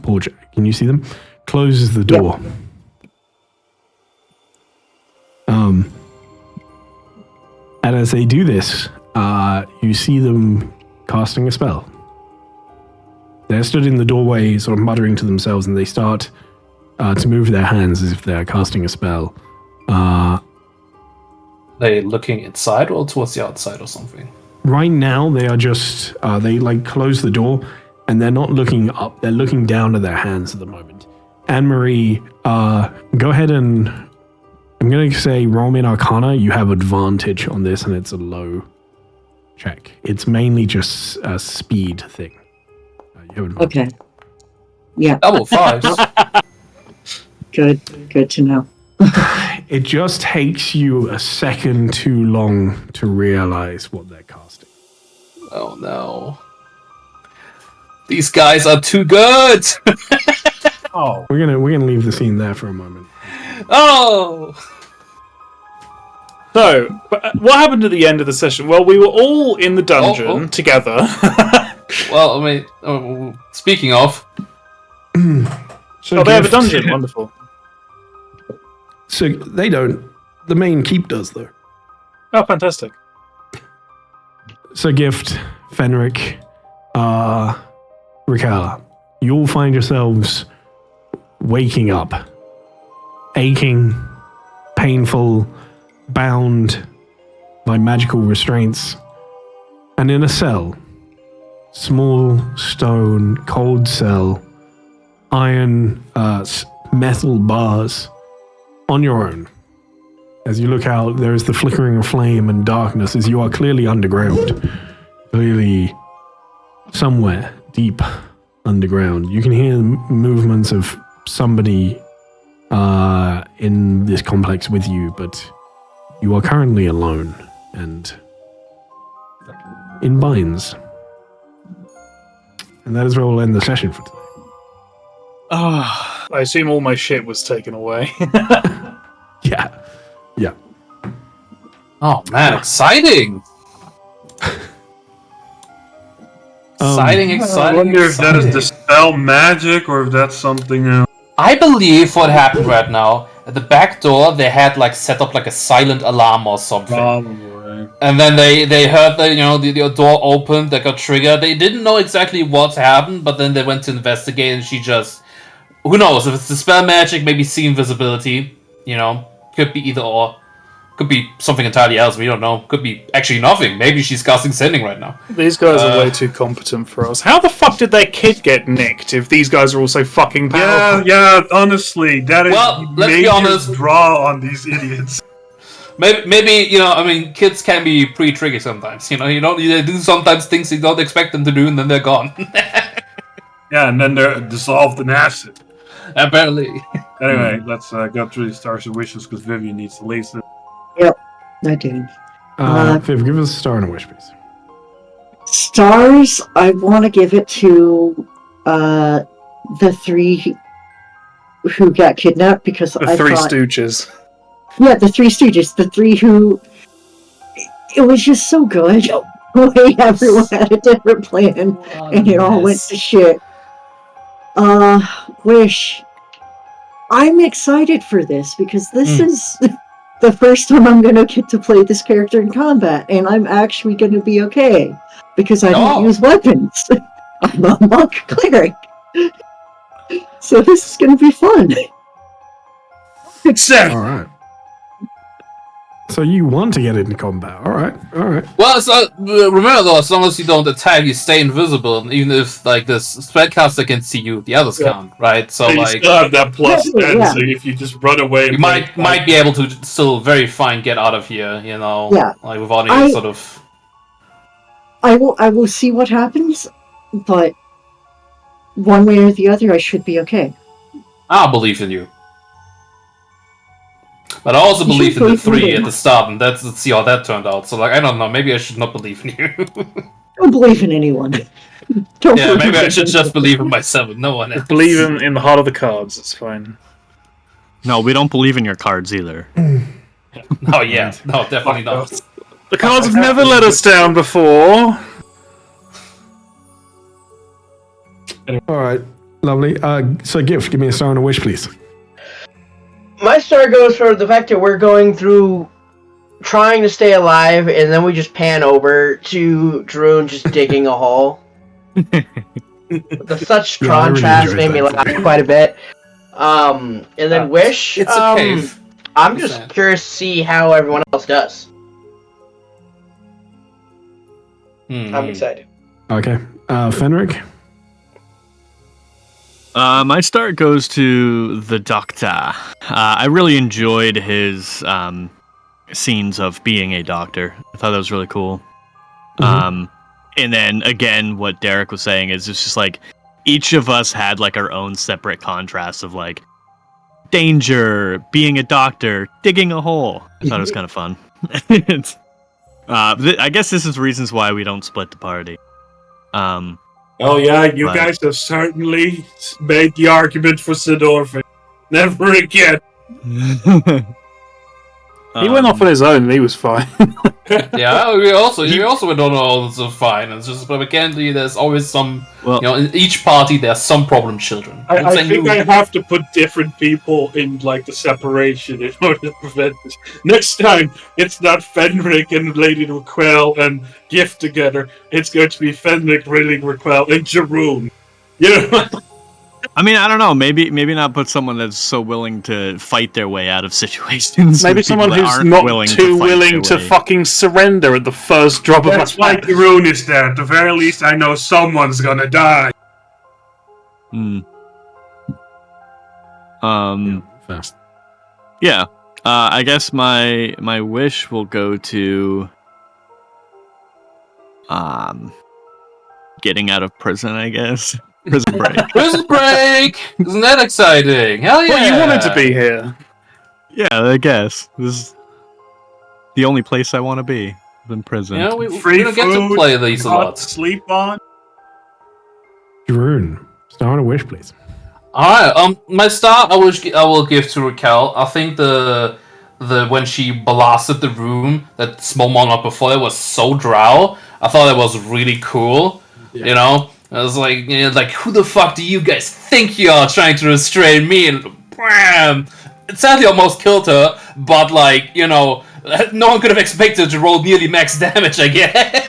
porch, can you see them? Closes the door. Yep. And as they do this, you see them casting a spell. They're stood in the doorway, sort of muttering to themselves, and they start to move their hands as if they're casting a spell. They looking inside or towards the outside or something? Right now, they are just, they like close the door, and they're not looking up, they're looking down at their hands at the moment. Anne-Marie, go ahead and, I'm going to say roll me an Arcana. You have advantage on this, and it's a low check. It's mainly just a speed thing. Okay. Yeah. Double fives. Good to know. It just takes you a second too long to realize what they're casting. Oh no. These guys are too good! Oh. We're gonna leave the scene there for a moment. Oh! So, what happened at the end of the session? Well, we were all in the dungeon together. Well, I mean, speaking of... So they have a dungeon. Wonderful. So they don't. The main keep does, though. Oh, fantastic. So Gift, Fenric, Ricala, you all find yourselves waking up, aching, painful, bound by magical restraints, and in a cell, small, stone, cold cell, iron, metal bars, on your own. As you look out, there is the flickering of flame and darkness as you are clearly underground. Clearly somewhere deep underground. You can hear movements of somebody in this complex with you, but you are currently alone and in binds. And that is where we'll end the session for today. I assume all my shit was taken away. Yeah. Oh man, exciting! Exciting. I wonder if that is the spell magic or if that's something else. I believe what happened right now, at the back door, they had like set up like a silent alarm or something. Probably. And then they heard the door opened, that got triggered. They didn't know exactly what happened, but then they went to investigate, and she just, who knows, if it's the spell magic, maybe see invisibility, could be either or. Could be something entirely else, we don't know. Could be actually nothing. Maybe she's casting sending right now. These guys are way too competent for us. How the fuck did their kid get nicked if these guys are all so fucking powerful? Yeah, honestly, that is Well, let's be major honest. draw on these idiots. Maybe, kids can be pretty tricky sometimes. They do sometimes things you don't expect them to do, and then they're gone. Yeah, and then they're dissolved in acid. Apparently. Anyway, let's go through the stars and wishes because Vivian needs to leave. Yep, I do. Viv, give us a star and a wish, please. Stars, I want to give it to the 3 who got kidnapped because The I Three thought... Stooges. Yeah, the 3 Stooges. The 3 who... It was just so good. The way everyone had a different plan, and it all went to shit. Wish. I'm excited for this, because this is the first time I'm going to get to play this character in combat, and I'm actually going to be okay, because I don't use weapons. I'm a monk cleric. So this is going to be fun. Except. Alright. So you want to get into combat. Alright. Well, remember though, as long as you don't attack, you stay invisible, and even if this spellcaster can see you, the others can't, right? So you still have that plus 10, so if you just run away... You might be able to still very fine get out of here, like without any sort of... I will see what happens, but one way or the other, I should be okay. I'll believe in you. But I also believed in the 3 at the start, and let's see how that turned out. So, I don't know, maybe I should not believe in you. Don't believe in anyone. Maybe I should just believe in myself, no one else. Believe in the heart of the cards, it's fine. No, we don't believe in your cards either. No, definitely not. The cards have never let us down before. Alright, lovely. So Gift, give me a star and a wish, please. My star goes for the fact that we're going through trying to stay alive, and then we just pan over to Droon just digging a hole. Such contrast made me laugh quite a bit. And then Wish. It's a cave. I'm just curious to see how everyone else does. I'm excited. Okay. Fenric? My star goes to the Doctor. I really enjoyed his scenes of being a doctor. I thought that was really cool. And then again, what Derek was saying is it's just like each of us had like our own separate contrasts of like danger, being a doctor, digging a hole. I thought it was kind of fun. I guess this is reasons why we don't split the party. Oh yeah, you guys have certainly made the argument for Sidorfin. Never again. He went off on his own and he was fine. Yeah, we also went on all so fine. It's just, but again, there's always some. In each party, there's some problem children. I think I have to put different people in like the separation in order to prevent this. Next time, it's not Fenric and Lady Raquel and Gift together. It's going to be Fenric, Lady Raquel, and Jeroen. You know. I mean, I don't know. Maybe not put someone that's so willing to fight their way out of situations. Maybe someone who's not too willing to fucking surrender at the first drop of a That's why Jeroen is there. At the very least, I know someone's gonna die. Fast. Yeah. I guess my wish will go to getting out of prison, I guess. Prison break. Prison break! Isn't that exciting? Hell yeah! Well, you wanted to be here. Yeah, I guess. This is the only place I want to be. In prison. Yeah, we Free don't get to food, play these a lot. Sleep on. Jeroen, star and a wish, please. Alright, my star I will give to Raquel. I think the when she blasted the room, that small moment before it was so drow. I thought it was really cool. Yeah. I was like, who the fuck do you guys think you are trying to restrain me? And bam! It sadly almost killed her, but no one could have expected to roll nearly max damage, I guess.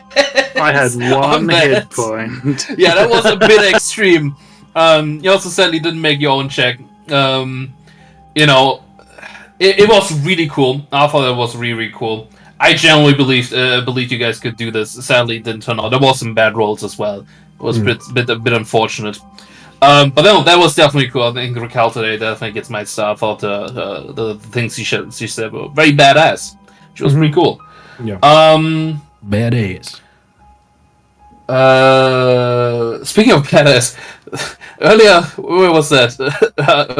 I had one hit point. Yeah, that was a bit extreme. You also sadly didn't make your own check. It was really cool. I thought it was really, really cool. I genuinely believed you guys could do this. Sadly, it didn't turn out. There was some bad rolls as well. It was a bit unfortunate. But no, that was definitely cool. I think Raquel today definitely gets my star. I thought the things she said were very badass. She was pretty cool. Yeah. Badass. Speaking of badass, earlier, where was that?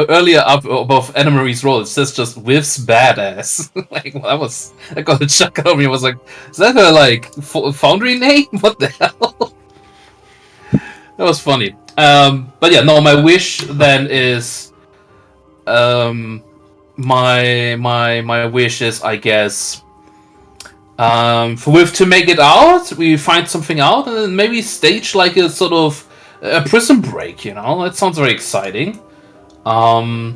Earlier up above Anna Marie's roll, it says just whiffs badass. That got a shock out of me. I was like, is that her foundry name? What the hell? That was funny. But yeah, no, my wish then is, my wish is, I guess, for Whiff to make it out, we find something out, and then maybe stage a sort of a prison break, That sounds very exciting. Of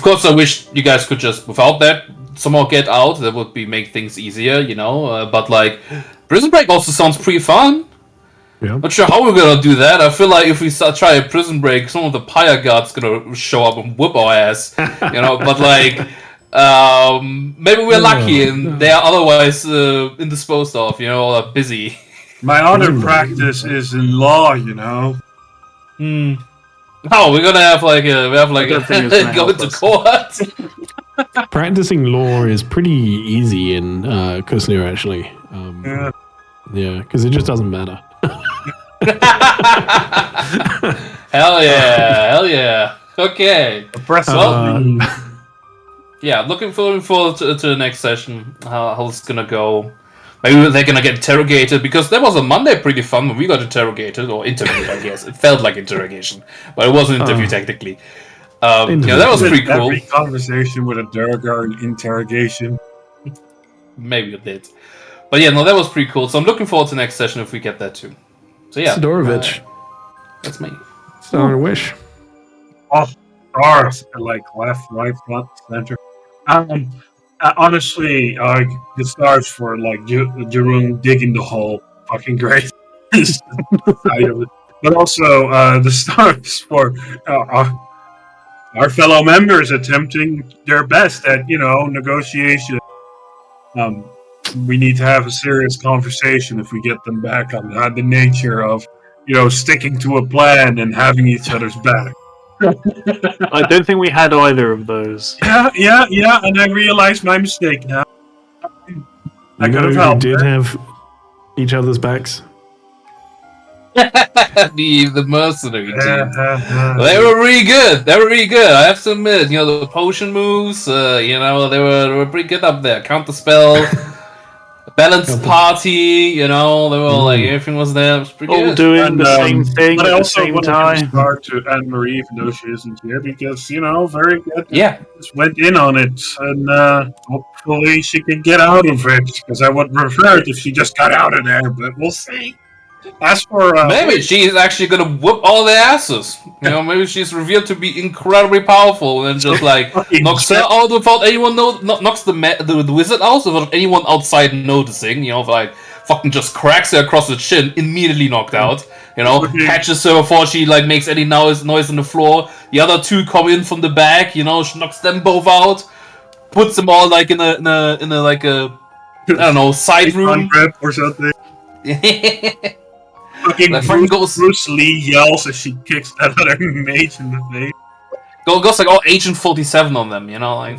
course, I wish you guys could just, without that, somehow get out. That would make things easier, but prison break also sounds pretty fun. Yeah. Not sure how we're gonna do that. I feel like if we try a prison break, some of the Pyre guards gonna show up and whoop our ass, But maybe we're lucky and they are otherwise indisposed of, or busy. My other practice is in law, Oh, we're gonna have go into court. Practicing law is pretty easy in Kusnir, actually. Yeah, because it just doesn't matter. Hell yeah. Okay. Yeah, looking forward to the next session, how it's gonna go. Maybe they're gonna get interrogated, because that was on Monday pretty fun when we got interrogated, or interviewed, I guess. It felt like interrogation, but it wasn't an interview technically. That was pretty cool. Every conversation with a Durgar and interrogation. Maybe a bit. But yeah, no, that was pretty cool. So I'm looking forward to the next session if we get that too. So yeah. Sidorovich. That's me. Star wish. Oh, stars, left, right, front, center. Honestly, the stars for Jeroen digging the hole, fucking great. But also the stars for our fellow members attempting their best at negotiation. We need to have a serious conversation if we get them back on the nature of sticking to a plan and having each other's back. I don't think we had either of those. Yeah, and I realized my mistake now. I could have helped. Did have each other's backs. the mercenary team. They were really good. I have to admit, the potion moves, they were pretty good up there. Counter spell, balanced party, they were everything was there. It was pretty all good. Doing the same thing but at I the also same want time. to start to Anne Marie, even though she isn't here, because very good. Yeah, just went in on it, and hopefully she can get out of it. Because I would prefer it if she just got out of there, but we'll see. As for maybe she's actually gonna whoop all their asses. Maybe she's revealed to be incredibly powerful and just knocks her out without anyone knocks the wizard out without anyone outside noticing. Fucking just cracks her across the chin, immediately knocked out. Catches her before she makes any noise on the floor. The other two come in from the back. She knocks them both out, puts them all in a I don't know, side room or something. Fucking Bruce Lee yells as she kicks that other mage in the face. Goes Agent 47 on them,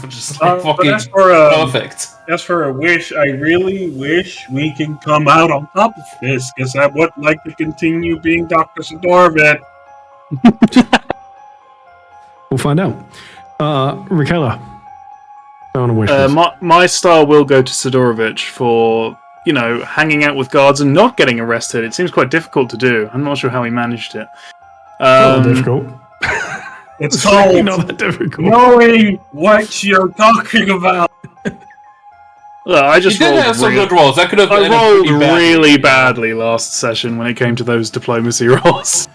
just fucking perfect. As for a wish, I really wish we can come out on top of this, because I would like to continue being Dr. Sidorovich. We'll find out. Raquel, I want to wish my star will go to Sidorovich for hanging out with guards and not getting arrested. It seems quite difficult to do. I'm not sure how he managed it. Difficult. It's called not that difficult. Knowing what you're talking about. I just you did have some good rolls. I rolled really badly last session when it came to those diplomacy rolls.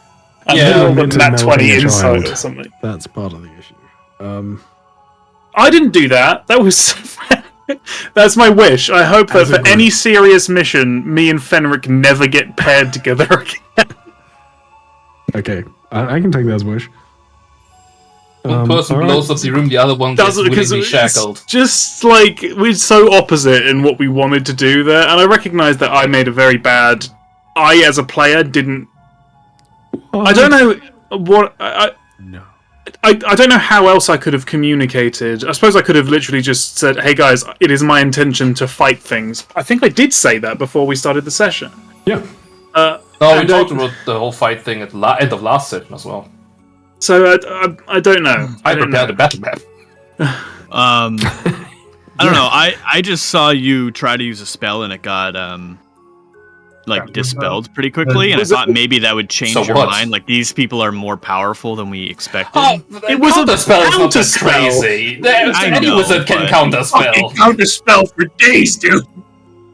Yeah, admit to that milking 20 a insight child. or something. That's part of the issue. I didn't do that. That was. That's my wish. I hope that As a for group. any serious mission, me and Fenric never get paired together again. Okay, I can take that as a wish. One person all right. blows up the room, the other one gets Doesn't because willingly shackled. it's just like we're so opposite in what we wanted to do there, and I recognise that I made a very bad. I, as a player, didn't. I don't know what No. I don't know how else I could have communicated. I suppose I could have literally just said, "Hey guys, it is my intention to fight things." I think I did say that before we started the session. Yeah. No, we and talked about the whole fight thing at end of last session as well. So I don't know. I don't prepared know. a battle map. I don't know. I just saw you try to use a spell and it got dispelled pretty quickly, and I thought maybe that would change So your what? mind. Like, these people are more powerful than we expected. It was a counterspell is not that counterspell. crazy. I Any know, wizard can but- counterspell. Counter spell for days, dude.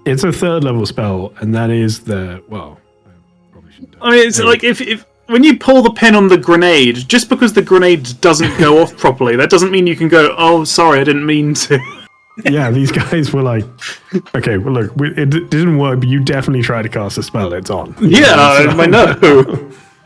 It's a 3rd level spell, and that is the well. I probably shouldn't. I mean, it's like if when you pull the pin on the grenade, just because the grenade doesn't go off properly, that doesn't mean you can go, "Oh, sorry, I didn't mean to." Yeah, these guys were like, okay, well, look, it didn't work, but you definitely tried to cast a spell. It's on. Yeah, I know.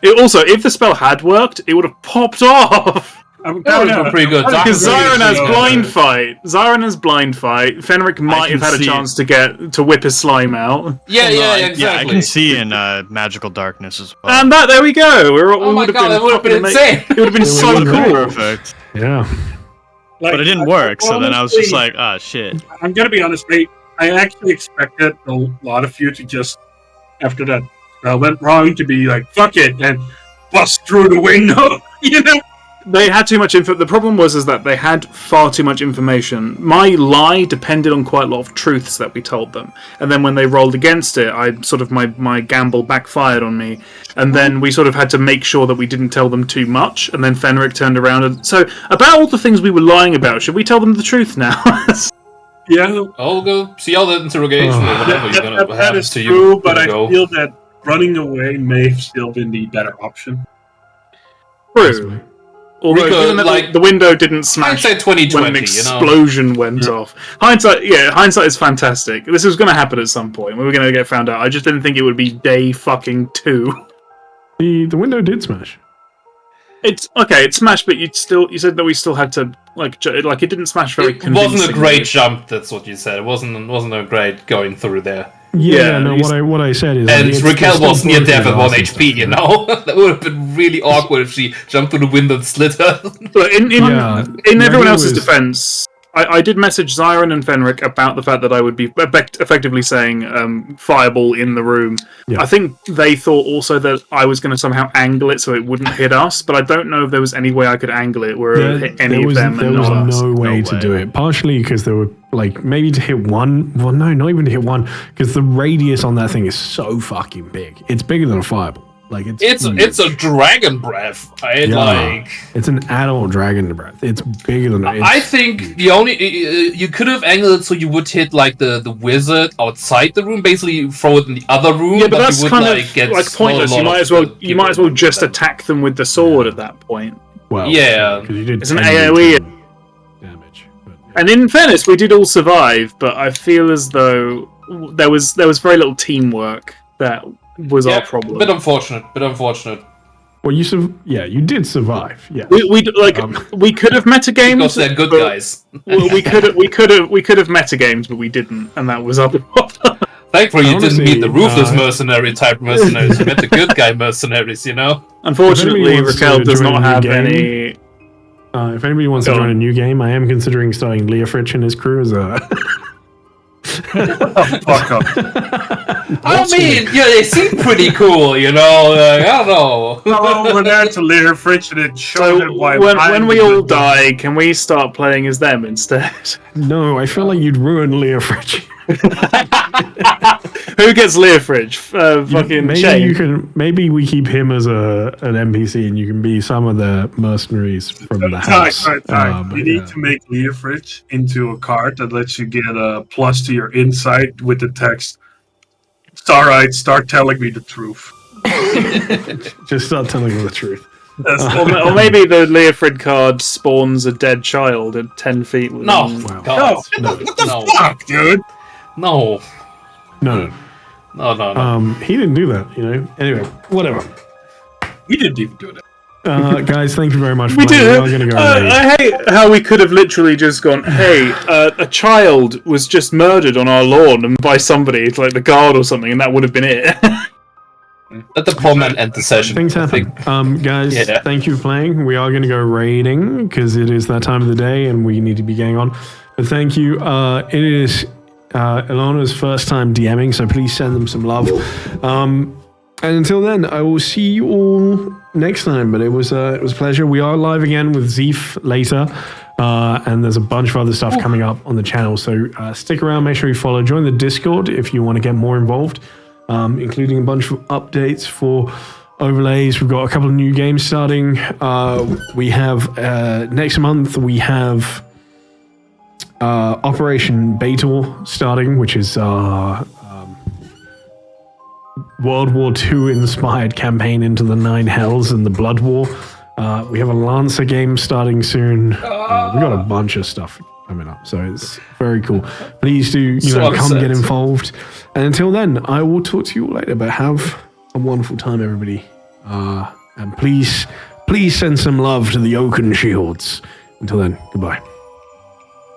It also, if the spell had worked, it would have popped off. That would have been pretty good. Because Zyron has Yeah. blind fight. Zyron has blind fight. Fenric might have can had a see chance to whip his slime out. Yeah, Yeah, exactly. I can see in magical darkness as well. And there we go. Oh my god, that would have been insane. It would have been so would've been cool. Perfect. Yeah. But it didn't work, so then I was just like, ah, shit. I'm gonna be honest, I actually expected a lot of you to just, after that went wrong, to be like, fuck it, and bust through the window, you know? They had too much info. The problem was that they had far too much information. My lie depended on quite a lot of truths that we told them, and then when they rolled against it, I sort of my gamble backfired on me, and then we sort of had to make sure that we didn't tell them too much. And then Fenric turned around and so about all the things we were lying about, should we tell them the truth now? Yeah, I'll go see all that interrogation or whatever you're gonna that have is to true, you. but I go. feel that running away may have still been the better option. True. Although Because, given that like, the window didn't smash hindsight when 2020, an you know. explosion went off. Hindsight is fantastic. This was going to happen at some point. We were going to get found out. I just didn't think it would be day fucking 2. The window did smash. It's okay. It smashed, but you said that we still had to like it didn't smash very. It wasn't a convincingly. great jump. That's what you said. It wasn't a great going through there. Yeah, no. What I said is, And it's Raquel still was near death at 1 broken HP. You know, that would have been really awkward if she jumped through the window and slit her. But in Yeah, everyone Maggie else's was- defense, I did message Zyron and Fenric about the fact that I would be effectively saying fireball in the room. Yeah. I think they thought also that I was going to somehow angle it so it wouldn't hit us, but I don't know if there was any way I could angle it where it would hit any of them there and was not us. no way to do it. Partially because there were like maybe to hit one. Well, no, not even to hit one, because the radius on that thing is so fucking big. It's bigger than a fireball. Like It's a dragon breath. It's an adult dragon breath. It's bigger than. I think the only you could have angled it so you would hit like the wizard outside the room, basically throw it in the other room. Yeah, but you that's would, kind get of like pointless. You might as well just attack them with the sword at that point. Well, Yeah. because you did. It's an 10 AoE. damage. But, yeah. And in fairness, we did all survive, but I feel as though there was very little teamwork that was our problem. Bit unfortunate. Well, you did survive. Yeah. We could have metagamed. Because they're good but- guys. Well, we could have metagames, but we didn't, and that was our problem. Thankfully, you didn't Honestly, meet the ruthless mercenary type mercenaries. You met the good guy mercenaries. You know. Unfortunately, If anybody wants Raquel to does join not a new have game, any. If anybody wants to Go join on. a new game, I am considering starting Leofrich and his crew as a. Fuck up. I mean, yeah, they seem pretty cool. You know, I don't know. Go over there to Lear Fridge and show So them why. when we all die, can we start playing as them instead? No, I feel like you'd ruin Leofrich. Who gets Leofridge? Fucking Maybe Shane. you can. Maybe we keep him as an NPC, and you can be some of the mercenaries from the house. Time. You need to make Lear Fridge into a card that lets you get a plus to your insight with the text. Alright, start telling me the truth. Just start telling her the truth. Or maybe the Leofrid card spawns a dead child at 10 feet. No, Wow. God. No. No. What the fuck, dude? No. No. He didn't do that, you know. Anyway, whatever. We didn't even do that. Guys, thank you very much. We did. We are going to go. I hate how we could have literally just gone, hey, a child was just murdered on our lawn and by somebody, like the guard or something, and that would have been it. Let the poor man end the session. Things happen. Guys, thank you for playing. We are going to go raiding because it is that time of the day and we need to be getting on. But thank you. It is Ilana's first time DMing, so please send them some love. And until then, I will see you all next time. But it was a pleasure. We are live again with Zeef later, and there's a bunch of other stuff coming up on the channel. So stick around. Make sure you follow. Join the Discord if you want to get more involved, including a bunch of updates for overlays. We've got a couple of new games starting. We have next month. We have Operation Baitor starting, which is World War II inspired campaign into the Nine Hells and the Blood War. We have a Lancer game starting soon. We got a bunch of stuff coming up, so it's very cool. Please do come get involved. And until then, I will talk to you all later. But have a wonderful time, everybody. And please send some love to the Oaken Shields. Until then, goodbye.